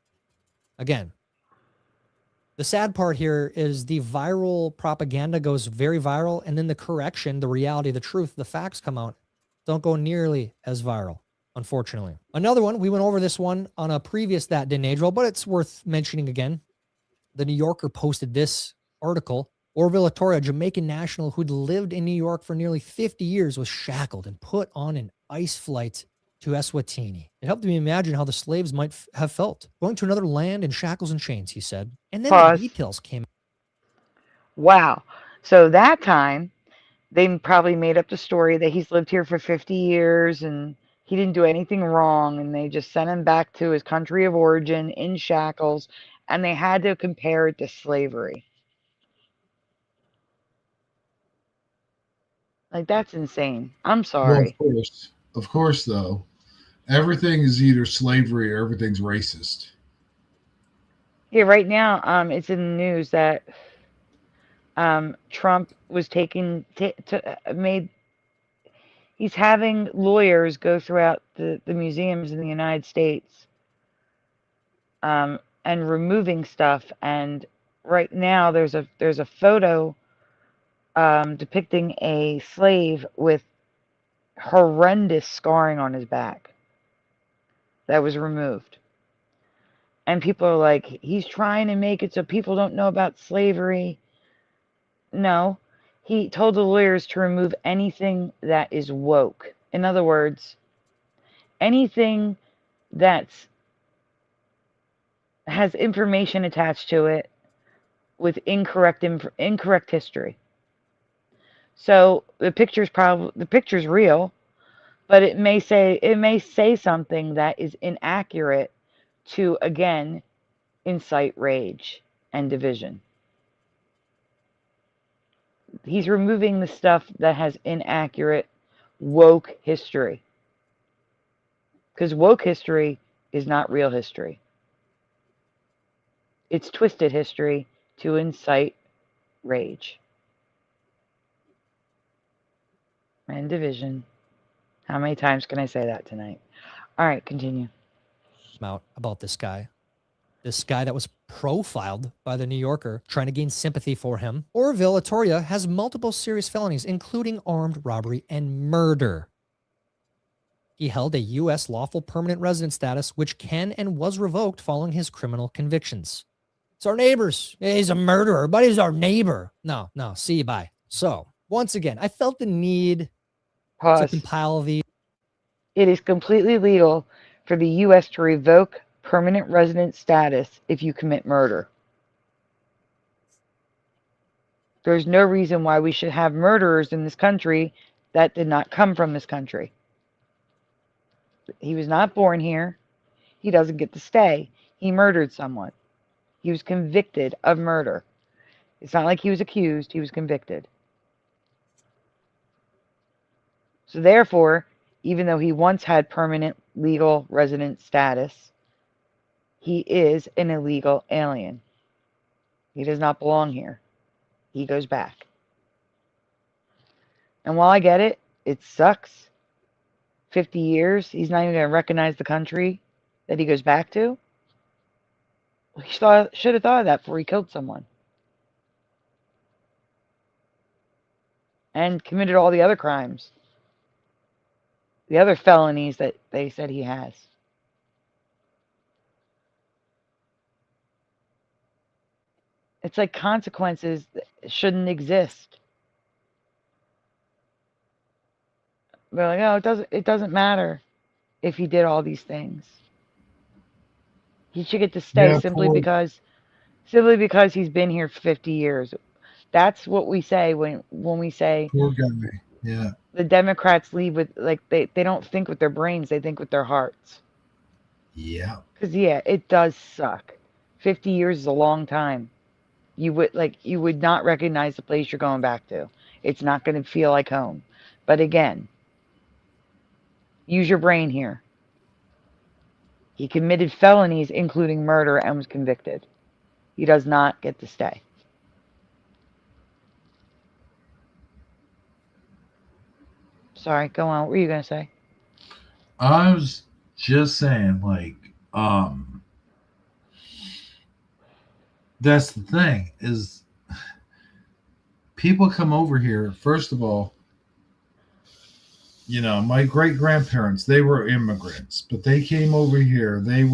Again, the sad part here is the viral propaganda goes very viral, and then the correction, the reality, the truth, the facts come out, don't go nearly as viral, unfortunately. Another one, we went over this one on a previous That Didn't Age Well, but it's worth mentioning again. The New Yorker posted this article. Orville Atoria, a Jamaican national who'd lived in New York for nearly 50 years, was shackled and put on an ice flight to Eswatini. It helped me imagine how the slaves might have felt. Going to another land in shackles and chains, he said. And then the details came. Wow. So that time, they probably made up the story that he's lived here for 50 years and he didn't do anything wrong, and they just sent him back to his country of origin in shackles, and they had to compare it to slavery. Like, that's insane. I'm sorry. Well, of course, though, everything is either slavery or everything's racist. Yeah, right now, it's in the news that Trump was he's having lawyers go throughout the museums in the United States and removing stuff. And right now, there's a photo depicting a slave with horrendous scarring on his back that was removed. And people are like, he's trying to make it so people don't know about slavery. No, he told the lawyers to remove anything that is woke. In other words, anything that has information attached to it with incorrect history. So the picture's real, but it may say something that is inaccurate to, again, incite rage and division. He's removing the stuff that has inaccurate woke history, because woke history is not real history. It's twisted history to incite rage and division. How many times can I say that tonight? All right, continue. Out about this guy that was profiled by the New Yorker, trying to gain sympathy for him. Orville Atoria has multiple serious felonies, including armed robbery and murder. He held a U.S. lawful permanent resident status, which can and was revoked following his criminal convictions. It's our neighbors. He's a murderer, but he's our neighbor. No, see you, bye. So, once again, I felt the need to compile these. It is completely legal for the U.S. to revoke permanent resident status if you commit murder. There's no reason why we should have murderers in this country that did not come from this country. He was not born here. He doesn't get to stay. He murdered someone. He was convicted of murder. It's not like he was accused. He was convicted. So therefore, even though he once had permanent legal resident status, he is an illegal alien. He does not belong here. He goes back. And while I get it, it sucks. 50 years, he's not even going to recognize the country that he goes back to. He should have thought of that before he killed someone. And committed all the other crimes. The other felonies that they said he has. It's like consequences that shouldn't exist. They're like, oh, it doesn't matter if he did all these things. He should get to stay simply because he's been here for 50 years. That's what we say when we say Poor guy. Yeah. The Democrats leave with, like, they don't think with their brains, they think with their hearts. Yeah. Because it does suck. 50 years is a long time. You would not recognize the place you're going back to. It's not going to feel like home. But again, use your brain here. He committed felonies, including murder, and was convicted. He does not get to stay. Sorry, go on. What were you going to say? I was just saying, like, that's the thing, is people come over here, first of all, you know, my great-grandparents, they were immigrants, but they came over here. They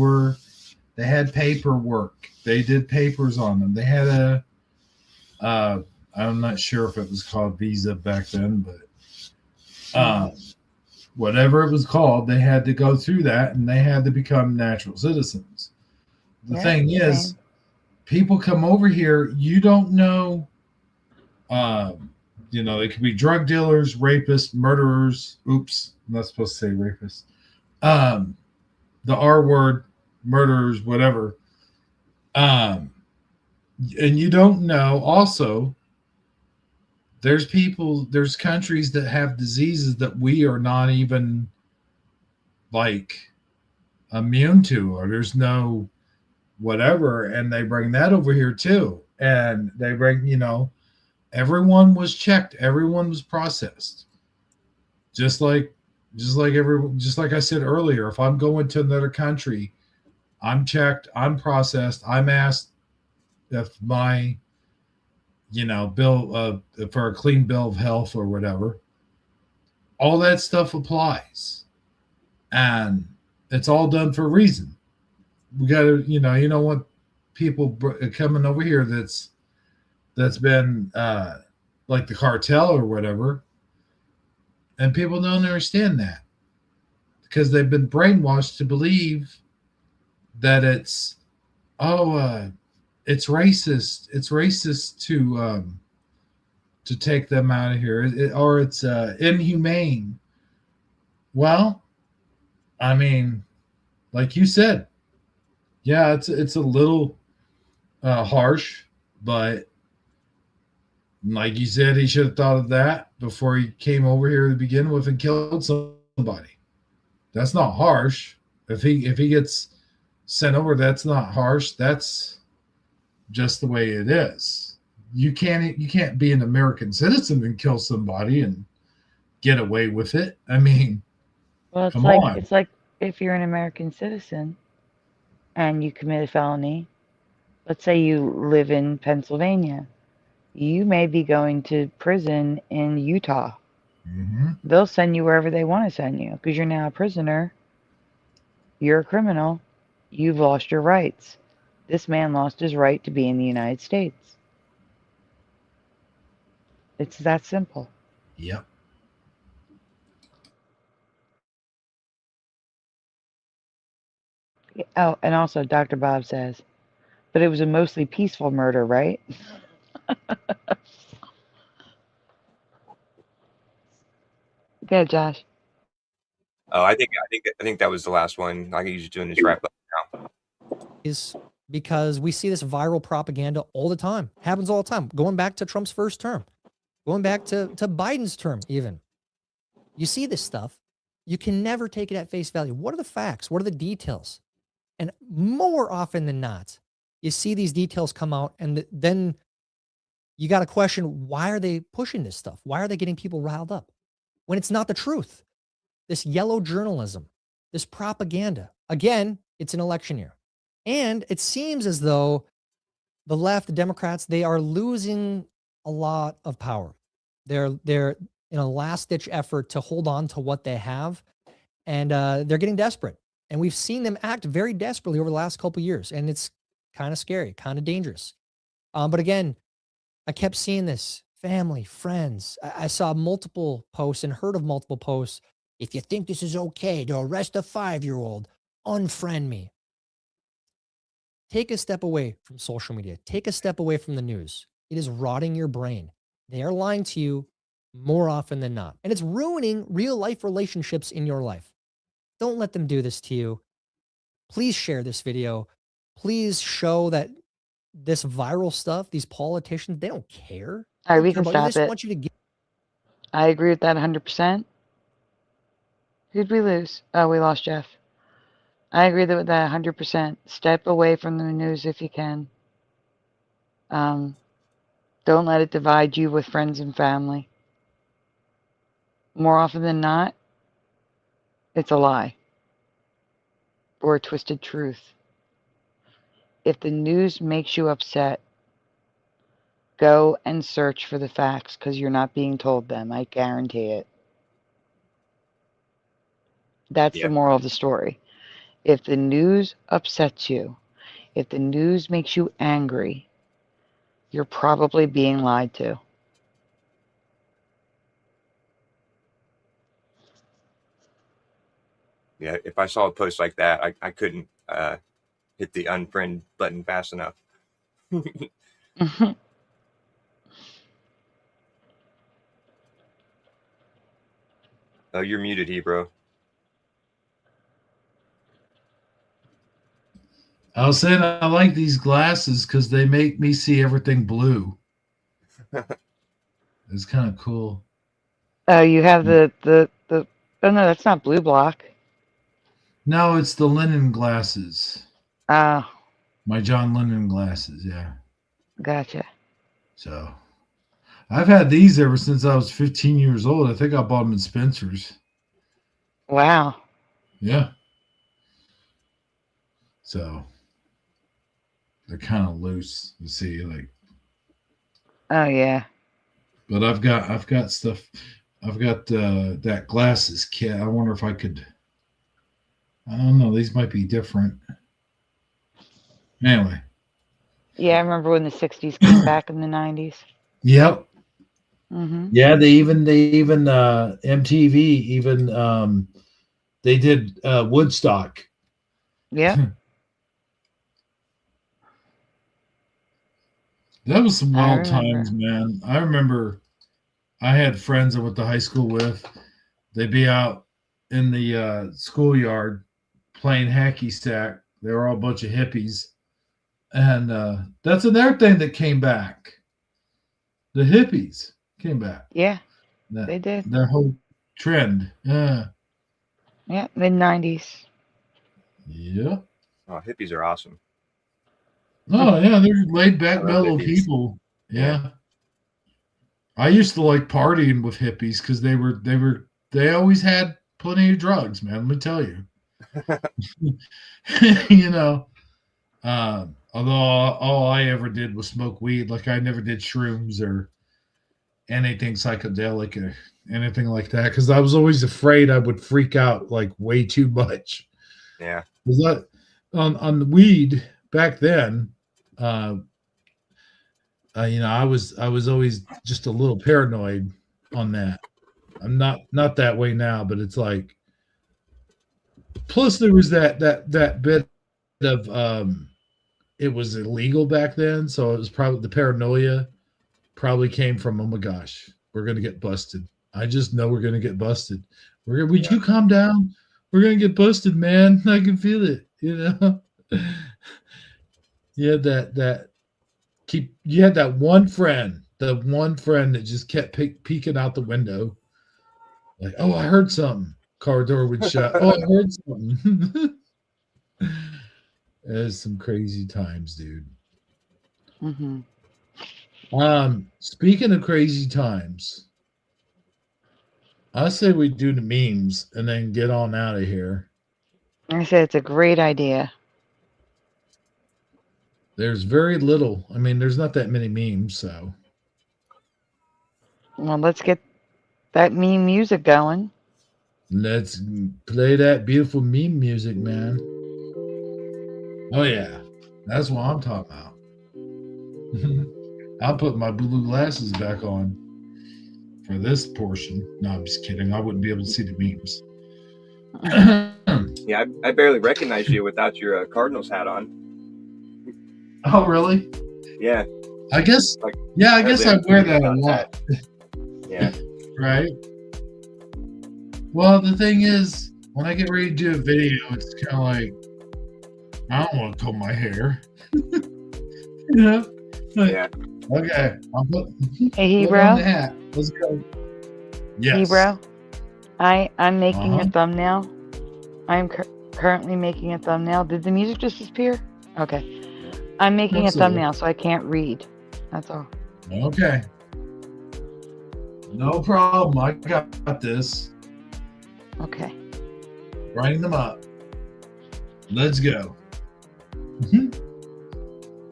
had paperwork. They did papers on them. They had I'm not sure if it was called visa back then, but whatever it was called, they had to go through that, and they had to become natural citizens. The thing is, people come over here, you don't know, you know, they could be drug dealers, rapists, murderers. Oops, I'm not supposed to say rapists. The R word, murderers, whatever. And you don't know also, there's countries that have diseases that we are not even like immune to, or there's no whatever, and they bring that over here too. And they bring, you know, everyone was checked, everyone was processed. Just like I said earlier, if I'm going to another country, I'm checked, I'm processed, I'm asked if my, you know, bill for a clean bill of health or whatever. All that stuff applies, and it's all done for a reason. We got to, you know what, people coming over here that's been like the cartel or whatever, and people don't understand that because they've been brainwashed to believe that it's racist. It's racist to take them out of here, or it's inhumane. Well, I mean, like you said, yeah, it's a little harsh, but like you said, he should have thought of that before he came over here to begin with and killed somebody. That's not harsh. If he gets sent over, that's not harsh. That's just the way it is. You can't be an American citizen and kill somebody and get away with it. I mean, well, it's like if you're an American citizen and you commit a felony, let's say you live in Pennsylvania, you may be going to prison in Utah. Mm-hmm. They'll send you wherever they want to send you because you're now a prisoner. You're a criminal. You've lost your rights. This man lost his right to be in the United States. It's that simple. Yep. Oh, and also Dr. Bob says, but it was a mostly peaceful murder, right? Go, Josh. Oh, I think that was the last one. I can use doing this wrap up now. Is because we see this viral propaganda all the time. Happens all the time. Going back to Trump's first term, going back to Biden's term, even. You see this stuff, you can never take it at face value. What are the facts? What are the details? And more often than not, you see these details come out, and then you got to question, why are they pushing this stuff? Why are they getting people riled up when it's not the truth? This yellow journalism, this propaganda. Again, it's an election year. And it seems as though the left, the Democrats, they are losing a lot of power. They're in a last-ditch effort to hold on to what they have, and they're getting desperate. And we've seen them act very desperately over the last couple of years, and it's kind of scary, kind of dangerous. But again, I kept seeing this. Family, friends. I saw multiple posts and heard of multiple posts. If you think this is okay to arrest a 5-year-old, unfriend me. Take a step away from social media. Take a step away from the news. It is rotting your brain. They are lying to you more often than not. And it's ruining real life relationships in your life. Don't let them do this to you. Please share this video. Please show that this viral stuff, these politicians, they don't care. All right, we They can just stop it. want you to get. I agree with that 100%. Who'd we lose? Oh, we lost Jeff. I agree with that 100%. Step away from the news if you can. Don't let it divide you with friends and family. More often than not, it's a lie or a twisted truth. If the news makes you upset, go and search for the facts, because you're not being told them. I guarantee it. That's the moral of the story. If the news upsets you, if the news makes you angry, you're probably being lied to. Yeah, if I saw a post like that, I couldn't hit the unfriend button fast enough. Oh, you're muted, Hebrew. I was saying I like these glasses because they make me see everything blue. It's kind of cool. Oh, you have the oh no, that's not blue block. No, it's the Lennon glasses. Oh. My John Lennon glasses, yeah. Gotcha. So I've had these ever since I was 15 years old. I think I bought them in Spencer's. Wow. Yeah. So they're kind of loose, you see, like. Oh yeah. But I've got stuff. I've got that glasses kit. I wonder if I could. I don't know. These might be different. Anyway. Yeah, I remember when the 60s came back in the 90s. Yep. Mm-hmm. Yeah, they even MTV even they did Woodstock. Yeah. That was some wild times, man. I remember I had friends I went to high school with. They'd be out in the schoolyard playing hacky sack. They were all a bunch of hippies. And that's another thing that came back. The hippies came back. Yeah, they did. Their whole trend. Yeah. Yeah, mid-90s. Yeah. Oh, hippies are awesome. Oh, yeah, they're laid back, mellow people. Yeah. I used to like partying with hippies because they always had plenty of drugs, man. Let me tell you. You know, although all I ever did was smoke weed. Like I never did shrooms or anything psychedelic or anything like that because I was always afraid I would freak out like way too much. Yeah. Was that on the weed back then? You know, I was always just a little paranoid on that. I'm not that way now, but it's like. Plus, there was that bit of it was illegal back then, so it was probably the paranoia probably came from, oh my gosh, we're gonna get busted. I just know we're gonna get busted. Would you calm down? We're gonna get busted, man. I can feel it. You know. You had you had that one friend that just kept peeking out the window. Like, oh, I heard something. Car door would shut. Oh, I heard something. There's some crazy times, dude. Mm-hmm. Speaking of crazy times, I say we do the memes and then get on out of here. I say it's a great idea. There's very little. I mean, there's not that many memes, so. Well, let's get that meme music going. Let's play that beautiful meme music, man. Oh, yeah. That's what I'm talking about. I'll put my blue glasses back on for this portion. No, I'm just kidding. I wouldn't be able to see the memes. Yeah, I barely recognize you without your Cardinals hat on. Oh, really? Yeah. I guess. Like, yeah, I guess I wear that a lot. Yeah. Right? Well, the thing is, when I get ready to do a video, it's kind of like, I don't want to comb my hair. You know? Like, Yeah. Okay. I'll put Hey, put on the Hebrew. hat. Let's go. Yes. Hebrew. I'm making Uh-huh. a thumbnail. I'm currently making a thumbnail. Did the music just disappear? Okay. I'm making That's a thumbnail, so I can't read. That's all. Okay. No problem. I got this. Okay. Writing them up. Let's go.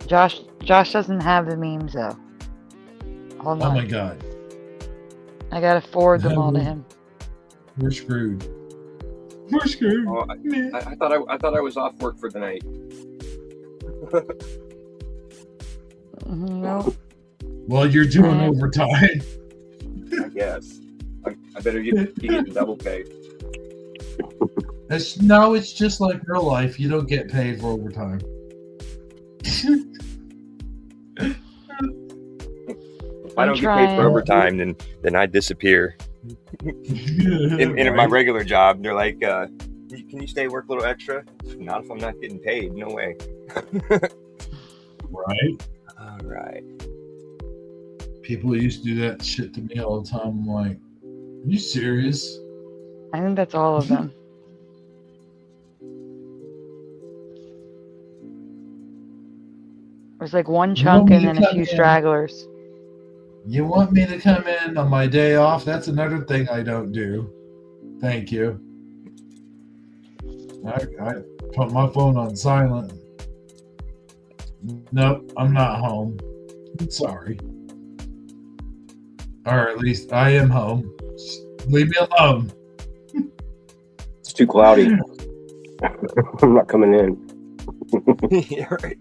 Josh doesn't have the memes though. Hold Oh on. my God. I gotta forward them all to him. We're screwed. We're screwed. Oh, I thought I was off work for the night. No. Well, you're doing overtime. I guess. I better keep getting double pay. It's just like real life. You don't get paid for overtime. If I don't get paid for overtime, then I disappear. In my regular job, they're like, "Can you stay work a little extra?" Not if I'm not getting paid. No way. Right. All right. People used to do that shit to me all the time. I'm like, are you serious? I think that's all of them. There's like one chunk and then a few stragglers. You want me to come in on my day off? That's another thing I don't do. Thank you. I put my phone on silent. Nope, I'm not home. Sorry. Or at least I am home. Just leave me alone. It's too cloudy. I'm not coming in. Yeah, right.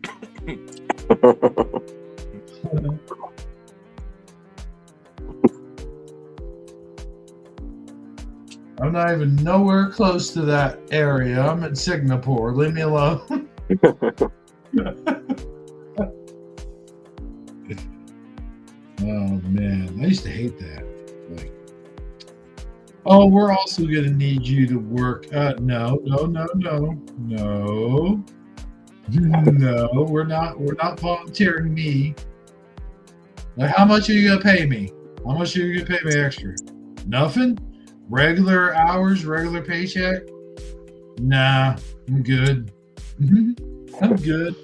I'm not even nowhere close to that area. I'm in Singapore. Leave me alone. Oh man, I used to hate that. Like, oh, we're also gonna need you to work. No, we're not. We're not volunteering me. Like, how much are you gonna pay me? How much are you gonna pay me extra? Nothing. Regular hours, regular paycheck. Nah, I'm good. I'm good.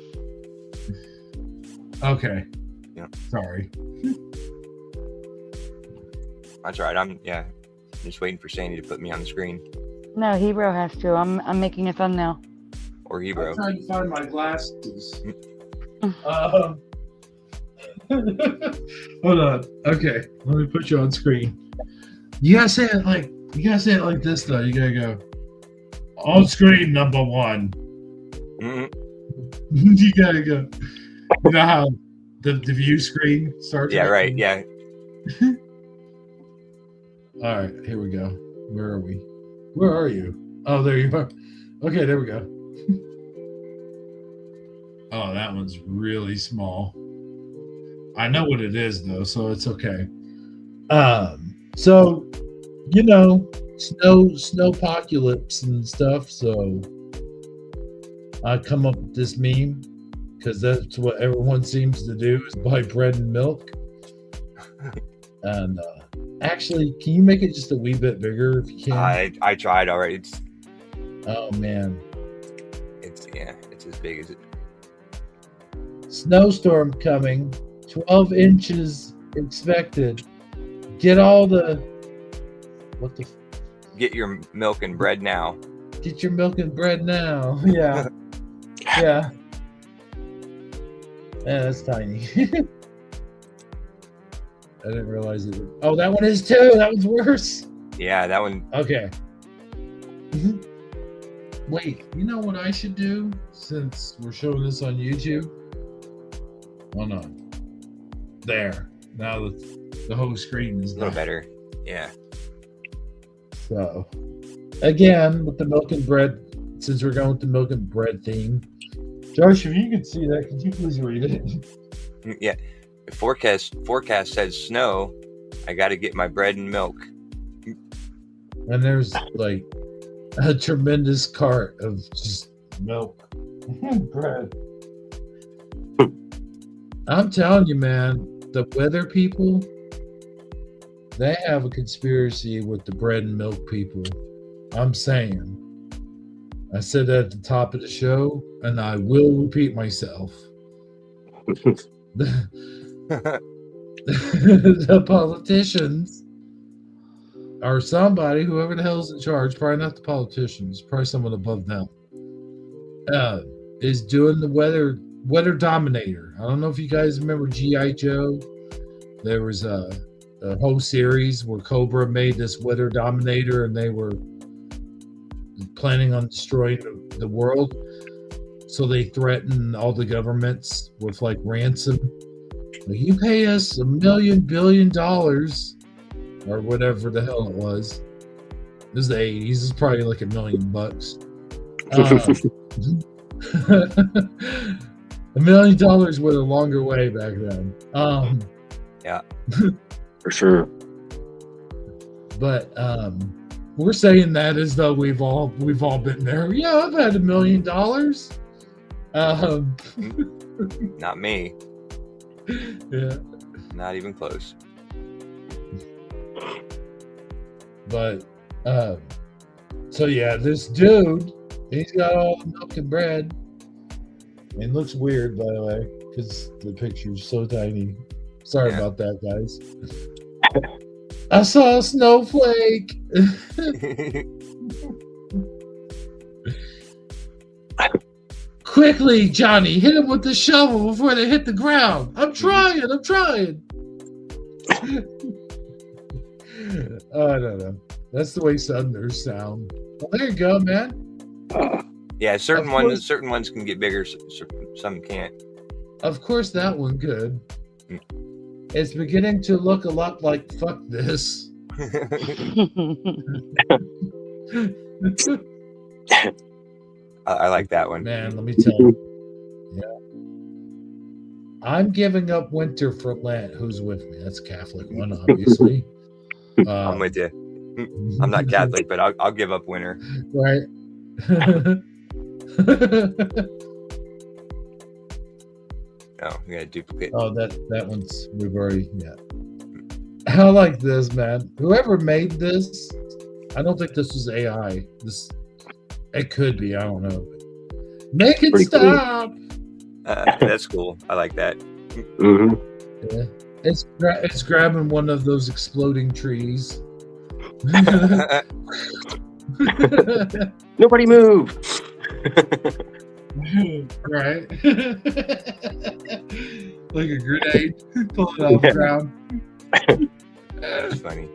Okay. Yeah. Sorry. That's right. I'm just waiting for Sandy to put me on the screen. No, Hebrew has to. I'm making a thumbnail. Or Hebrew. I'm trying to find my glasses. Hold on. Okay, let me put you on screen. You gotta say it like this though. You gotta go on screen number one. Mm-hmm. You gotta go. You know how the view screen starts? Yeah, right. Yeah. All right, here we go. Where are we? Where are you? Oh, there you are. Okay, there we go. Oh, that one's really small. I know what it is though, so it's okay. So you know, Snowpocalypse and stuff. So I come up with this meme because that's what everyone seems to do is buy bread and milk. And Actually, can you make it just a wee bit bigger if you can? I tried already. Oh man, It's as big as it. snowstorm coming, 12 inches expected. Get all the Get your milk and bread now. Get your milk and bread now. Yeah. Yeah. Yeah, that's tiny. I didn't realize it. Oh, that one is too. That was worse. Yeah, that one. Okay. Wait, you know what I should do since we're showing this on YouTube? Hold on. There. Now the whole screen is A little done. better. Yeah. So, again, with the milk and bread, since we're going with the milk and bread theme, Josh, if you could see that, could you please read it? Yeah. The forecast says snow. I got to get my bread and milk. And there's like a tremendous cart of just milk and bread. I'm telling you, man, the weather people, they have a conspiracy with the bread and milk people. I'm saying. I said that at the top of the show, and I will repeat myself. The politicians or somebody, whoever the hell's in charge, probably not the politicians, probably someone above them, is doing the weather dominator. I don't know if you guys remember G.I. Joe. There was a whole series where Cobra made this weather dominator, and they were planning on destroying the world. So they threatened all the governments with like ransom. Like, you pay us $1 billion or whatever the hell it was. This is the 80s. This is probably like $1 million. $1 million went a longer way back then. Yeah, for sure. But we're saying that as though we've all been there. Yeah, I've had $1 million. not me. Yeah. Not even close. But so yeah, this dude, he's got all the milk and bread. It looks weird, by the way, because the picture's so tiny. Sorry about that, guys. I saw a snowflake. Quickly, Johnny, hit him with the shovel before they hit the ground. I'm trying. I don't know. That's the way Southerners sound. Well, there you go, man. Yeah, certain ones can get bigger, some can't. Of course, that one could. It's beginning to look a lot like fuck this. I like that one. Man, let me tell you. Yeah. I'm giving up winter for Lent. Who's with me? That's a Catholic one, obviously. I'm with you. I'm not Catholic, but I'll give up winter. Right. Oh, we got a duplicate. Oh, that one's we've already I like this, man. Whoever made this, I don't think this was AI. It could be. I don't know. Make it stop. Cool. That's cool. I like that. Mm-hmm. Yeah. It's grabbing one of those exploding trees. Nobody move. Right. Like a grenade pulling off the ground. That's funny.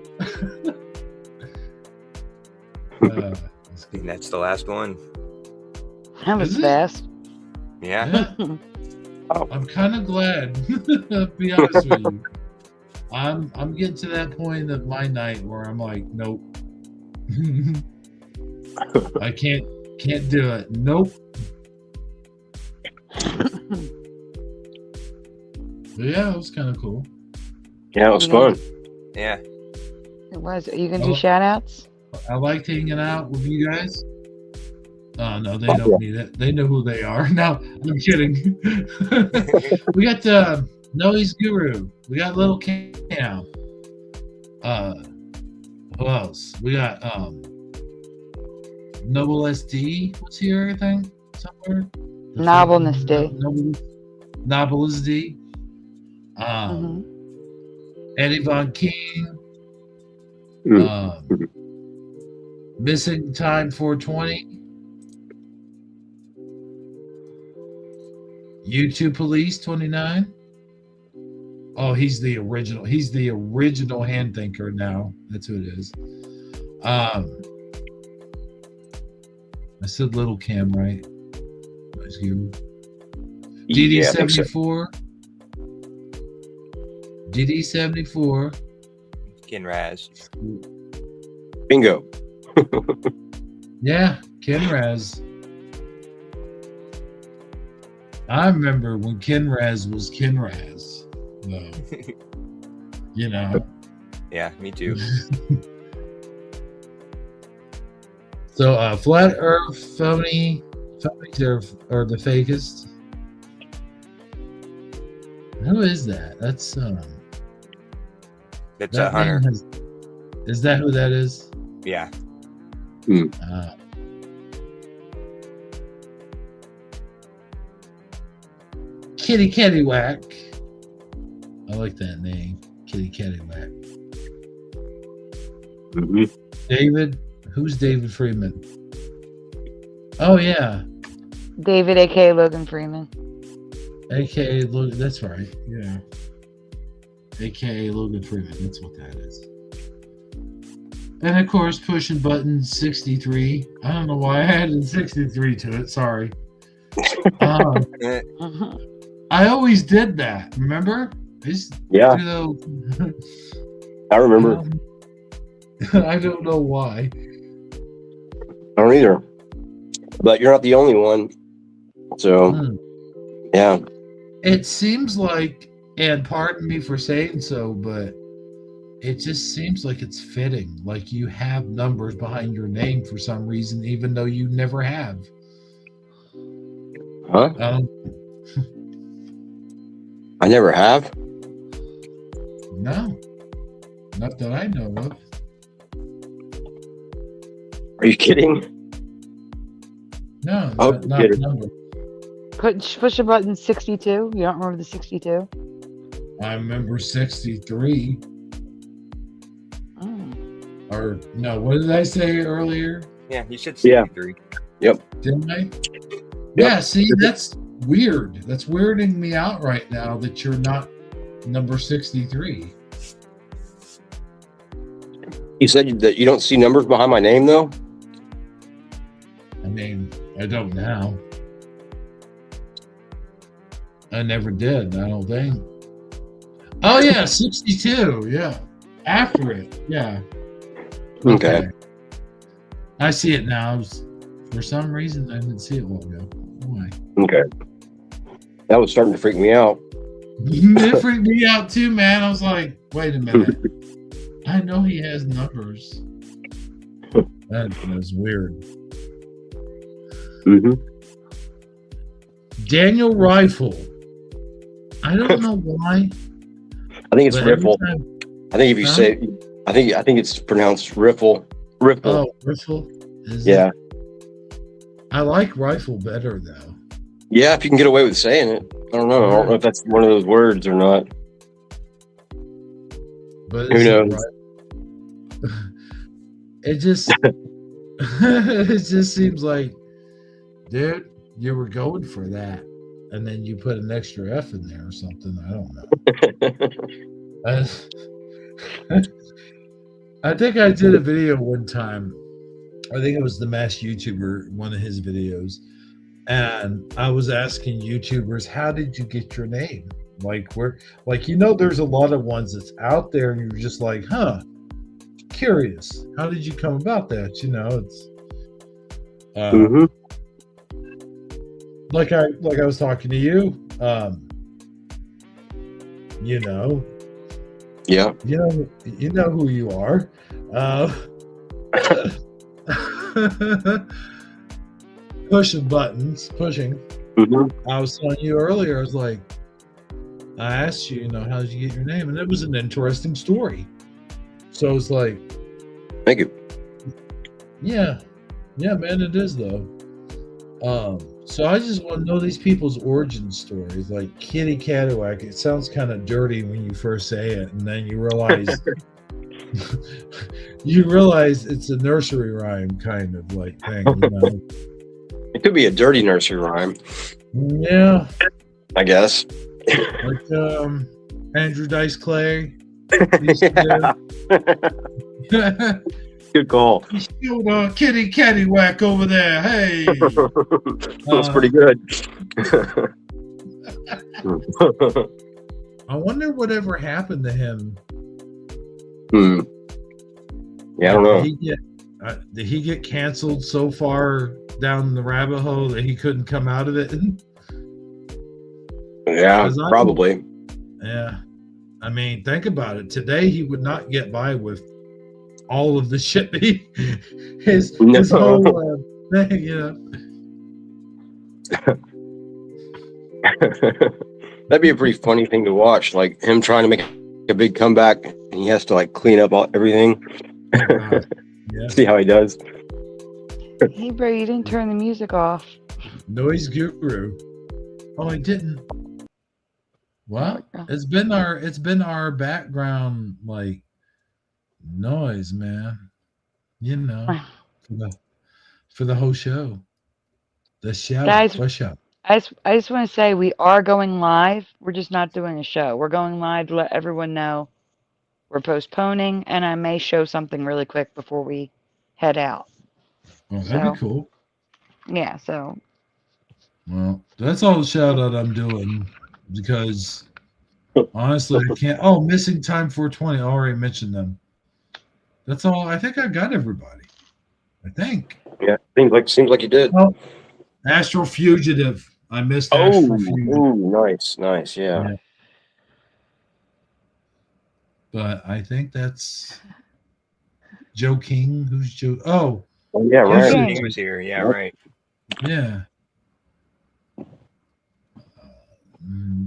And that's the last one. That was fast. Yeah. I'm kind of glad. To be honest with you, I'm getting to that point of my night where I'm like, nope. I can't do it. Nope. But yeah, it was kind of cool. Yeah, it was fun. Yeah. It was. Are you going to do shout outs? I liked hanging out with you guys. Oh, no, they don't need it. They know who they are. No, I'm kidding. We got Noe's Guru. We got Little Cam. Who else? We got Noble SD was here, I think, somewhere. Novelness Day. Novelness D. Eddie Von King. Missing Time 420. YouTube Police 29. Oh, he's the original. He's the original hand thinker now. That's who it is. I said Little Cam, right? DD74. DD74. Ken Raz. Bingo. Yeah, Ken Raz. I remember when Ken Raz was Ken Raz. You know. Yeah, me too. So, Flat Earth phonies are the fakest. Who is that? That's It's a Hunter. Is that who that is? Yeah. Kitty Cattywhack. I like that name, Kitty Cattywhack. David, who's David Freeman? Oh yeah, David, aka Logan Freeman. AKA Logan. That's right. Yeah. AKA Logan Freeman. That's what that is. And of course, pushing button 63. I don't know why I added 63 to it. Sorry. I always did that. Remember? Yeah. I remember. I don't know why. I don't either. But you're not the only one. So, yeah. It seems like, and pardon me for saying so, but it just seems like it's fitting. Like you have numbers behind your name for some reason, even though you never have. Huh? I never have. No. Not that I know of. Are you kidding? No, not a number. Push a button 62. You don't remember the 62? I remember 63. Or no, what did I say earlier? Yeah, you said 63. Yep. Didn't I? Yeah, see, that's weird. That's weirding me out right now that you're not number 63. You said that you don't see numbers behind my name, though? I mean, I don't now. I never did, I don't think. Oh, yeah, 62. Yeah. After it. Yeah. Okay. I see it now. For some reason, I didn't see it a while ago. Why? Okay. That was starting to freak me out. It freaked me out too, man. I was like, wait a minute. I know he has numbers. That was weird. Daniel Rifle. I don't know why. I think it's Riffle. I think if you say, I think it's pronounced Riffle. Riffle. Oh, Riffle. Yeah. I like Rifle better though. Yeah, if you can get away with saying it. I don't know. I don't know if that's one of those words or not. But who knows? It just it just seems like, dude, you were going for that, and then you put an extra F in there or something. I don't know. I think I did a video one time. I think it was the Mass YouTuber, one of his videos, and I was asking YouTubers, "How did you get your name?" Like, where, like, you know, there's a lot of ones that's out there, and you're just like, "Huh, curious. How did you come about that?" You know, it's like I was talking to you. You know. Yeah. You know who you are. Pushing buttons, pushing. I was telling you earlier, I was like, I asked you, how did you get your name? And it was an interesting story. So it's like, Thank you. yeah, man, it is though. So I just want to know these people's origin stories, like Kitty Cattywack. It sounds kind of dirty when you first say it, and then you realize it's a nursery rhyme kind of like thing. You know? It could be a dirty nursery rhyme. Yeah, I guess. like Andrew Dice Clay. Good call. Kitty Cattywack over there. Hey, that's pretty good. I wonder whatever happened to him. Yeah, I don't know. Did he get canceled so far down the rabbit hole that he couldn't come out of it? Yeah, probably. Yeah. I mean, think about it. Today, he would not get by with all of the shit that his whole thing, you know. That'd be a pretty funny thing to watch, like him trying to make a big comeback, and he has to like clean up everything. Yeah. See how he does. Hey, bro, you didn't turn the music off. Noise guru. Oh, I didn't. Well, it's been our background like noise, man. You know, for the whole show. The show. Guys, for sure. I just want to say we are going live. We're just not doing a show. We're going live to let everyone know we're postponing, and I may show something really quick before we head out. Oh, that'd be cool. Yeah, so. Well, that's all the shout out I'm doing because honestly, I can't. Oh, missing time 420. I already mentioned them. That's all. I think I got everybody. I think. Yeah, seems like you did. Oh, Astral Fugitive. I missed Astral Fugitive. Oh, nice. Yeah. But I think that's Joe King. Who's Joe? Oh, yeah, right. Joe King was here. Yeah, right. Yeah.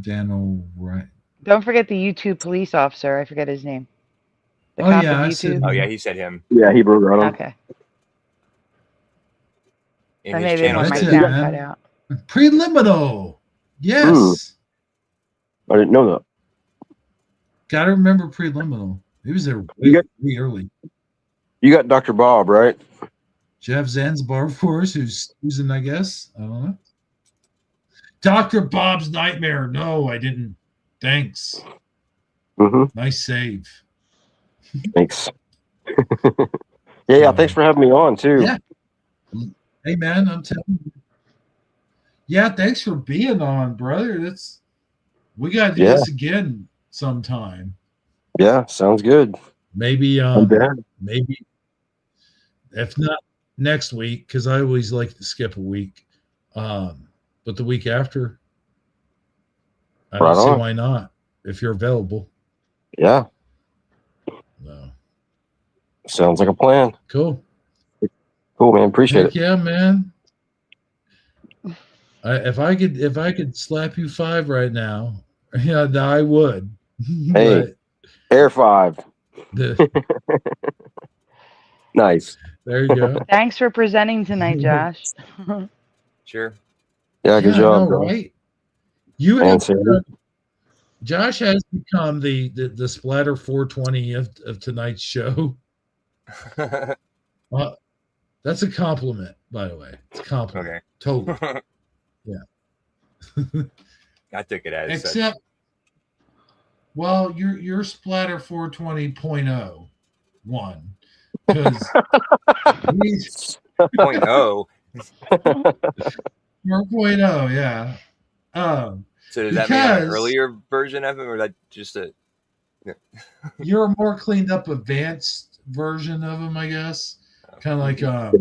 Daniel, right? Don't forget the YouTube police officer. I forget his name. The Oh cop yeah, of YouTube. Oh yeah, he said him. Yeah, he broke on him. Okay. In I his maybe channel. want my That's sound it, cut man. out. Preliminal. Yes. I didn't know that. Gotta remember Preliminal. He was there way early. You got Dr. Bob, right? Jeff Zanzibar, of course, who's in, I guess. I don't know. Dr. Bob's Nightmare. No, I didn't. Thanks. Nice save. Thanks. Yeah, thanks for having me on too. Yeah. Hey man, I'm telling you. Yeah, thanks for being on, brother. We gotta do this again sometime. Yeah, sounds good. Maybe maybe if not next week, because I always like to skip a week. But the week after, I don't see why not, if you're available. Yeah. No. Sounds like a plan. Cool. Cool, man. Appreciate it. Yeah, man. If I could slap you 5 right now, yeah, I would. Hey, air 5. Nice. There you go. Thanks for presenting tonight, Josh. Sure. Yeah, good job, bro. Right? Josh has become the Splatter 420 of tonight's show. That's a compliment, by the way. It's a compliment. Okay. Totally. Yeah. I took it as except such. Well, you're Splatter 420.0 1 because 0.0. 4.0, yeah. So does that mean an earlier version of him, or that just a? You're a more cleaned up, advanced version of him, I guess. Kind of like yeah.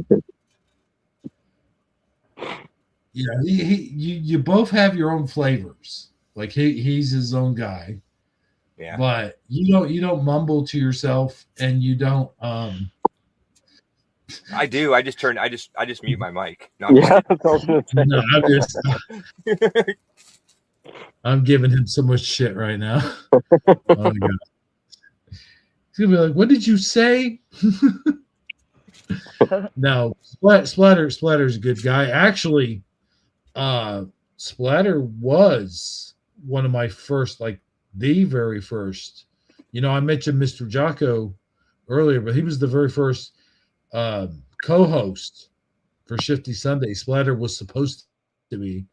You both have your own flavors. Like he's his own guy. Yeah. But you don't mumble to yourself, and you don't. I do. I just mute my mic. No, I'm giving him so much shit right now. Oh my god. He's gonna be like, "What did you say?" No, Splatter's a good guy. Actually, Splatter was one of my first, like the very first. You know, I mentioned Mr. Jocko earlier, but he was the very first co-host for Shifty Sunday. Splatter was supposed to be.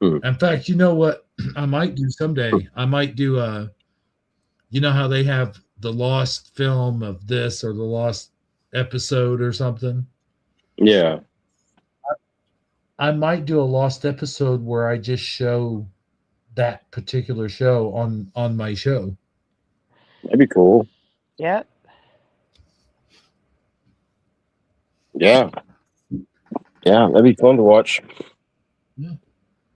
In fact, you know what I might do someday? I might do you know how they have the lost film of this or the lost episode or something? Yeah. I might do a lost episode where I just show that particular show on my show. That'd be cool. Yep. Yeah. Yeah, that'd be fun to watch. Yeah.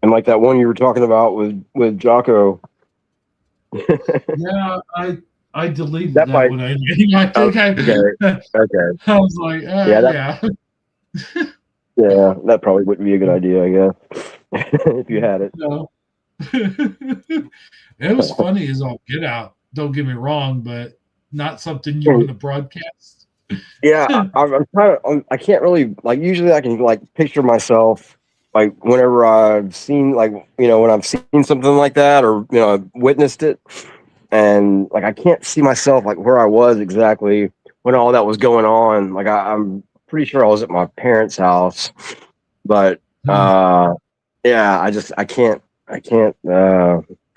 And like that one you were talking about with Jocko. Yeah, I deleted That that might- one. I think Okay. I was like, Yeah, yeah. Yeah, that probably wouldn't be a good idea, I guess. If you had it. No. It was funny as all get out. Don't get me wrong, but not something you want to broadcast. Yeah, I'm trying to. I can't really like. Usually, I can like picture myself like whenever I've seen like when I've seen something like that or I've witnessed it, and like I can't see myself like where I was exactly when all that was going on. Like I'm pretty sure I was at my parents' house, but yeah, I can't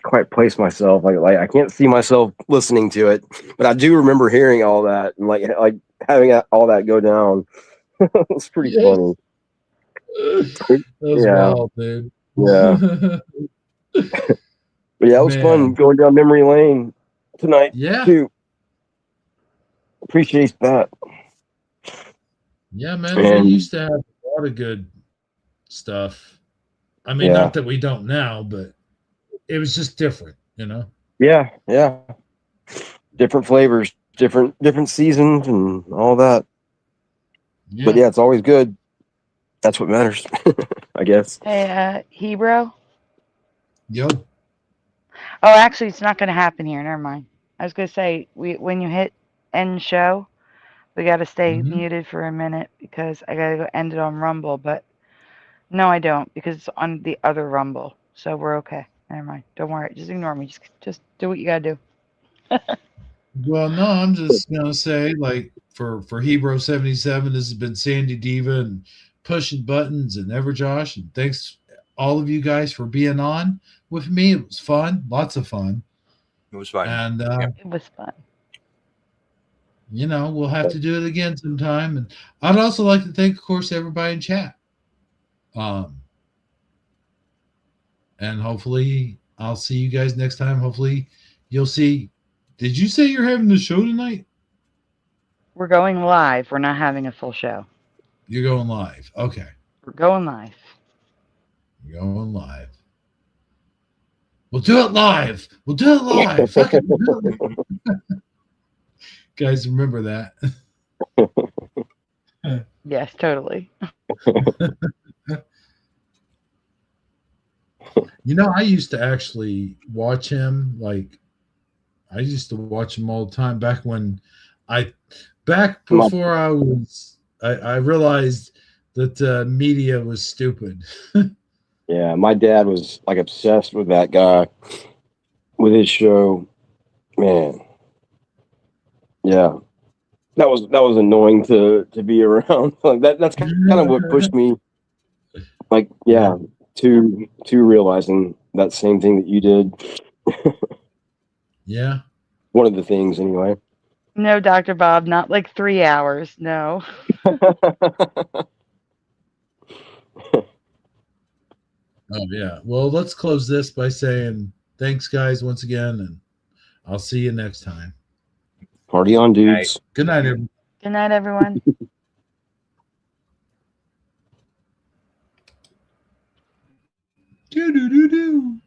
quite place myself like I can't see myself listening to it, but I do remember hearing all that and like having all that go down. It's pretty funny. That was wild, dude. Yeah. But yeah, it was fun going down memory lane tonight. Yeah. Too. Appreciate that. Yeah, man. We used to have a lot of good stuff. I mean, not that we don't now, but it was just different, Yeah, yeah. Different flavors, different seasons and all that. Yeah. But yeah, it's always good. That's what matters, I guess. Hey, Hebrew? Yo. Oh, actually, it's not going to happen here. Never mind. I was going to say, when you hit end show, we got to stay muted for a minute because I got to go end it on Rumble. But no, I don't because it's on the other Rumble. So we're okay. Never mind. Don't worry. Just ignore me. Just do what you got to do. Well, no, I'm just going to say, like, for Hebrew 77, this has been Sandy Diva and Pushing Buttons and Everjosh. And thanks, all of you guys, for being on with me. It was fun. Lots of fun. It was fun. And it was fun. We'll have to do it again sometime. And I'd also like to thank, of course, everybody in chat. And hopefully I'll see you guys next time. Hopefully you'll see. Did you say you're having the show tonight? We're going live. We're not having a full show. You're going live. Okay. We're going live. You're going live. We'll do it live. We'll do it live. Fuck it, we'll do it. Guys, remember that. Yes, totally. I used to actually watch him. Like, I used to watch him all the time back before I realized that media was stupid. Yeah, my dad was like obsessed with that guy, with his show. Man, yeah, that was annoying to be around. Like that's kind of what pushed me, like, to realizing that same thing that you did. Yeah, one of the things anyway. No, Dr. Bob, not like 3 hours. No. Oh, yeah. Well, let's close this by saying thanks, guys, once again, and I'll see you next time. Party on, dudes. Good night, everyone. Good night, everyone. Do do do do.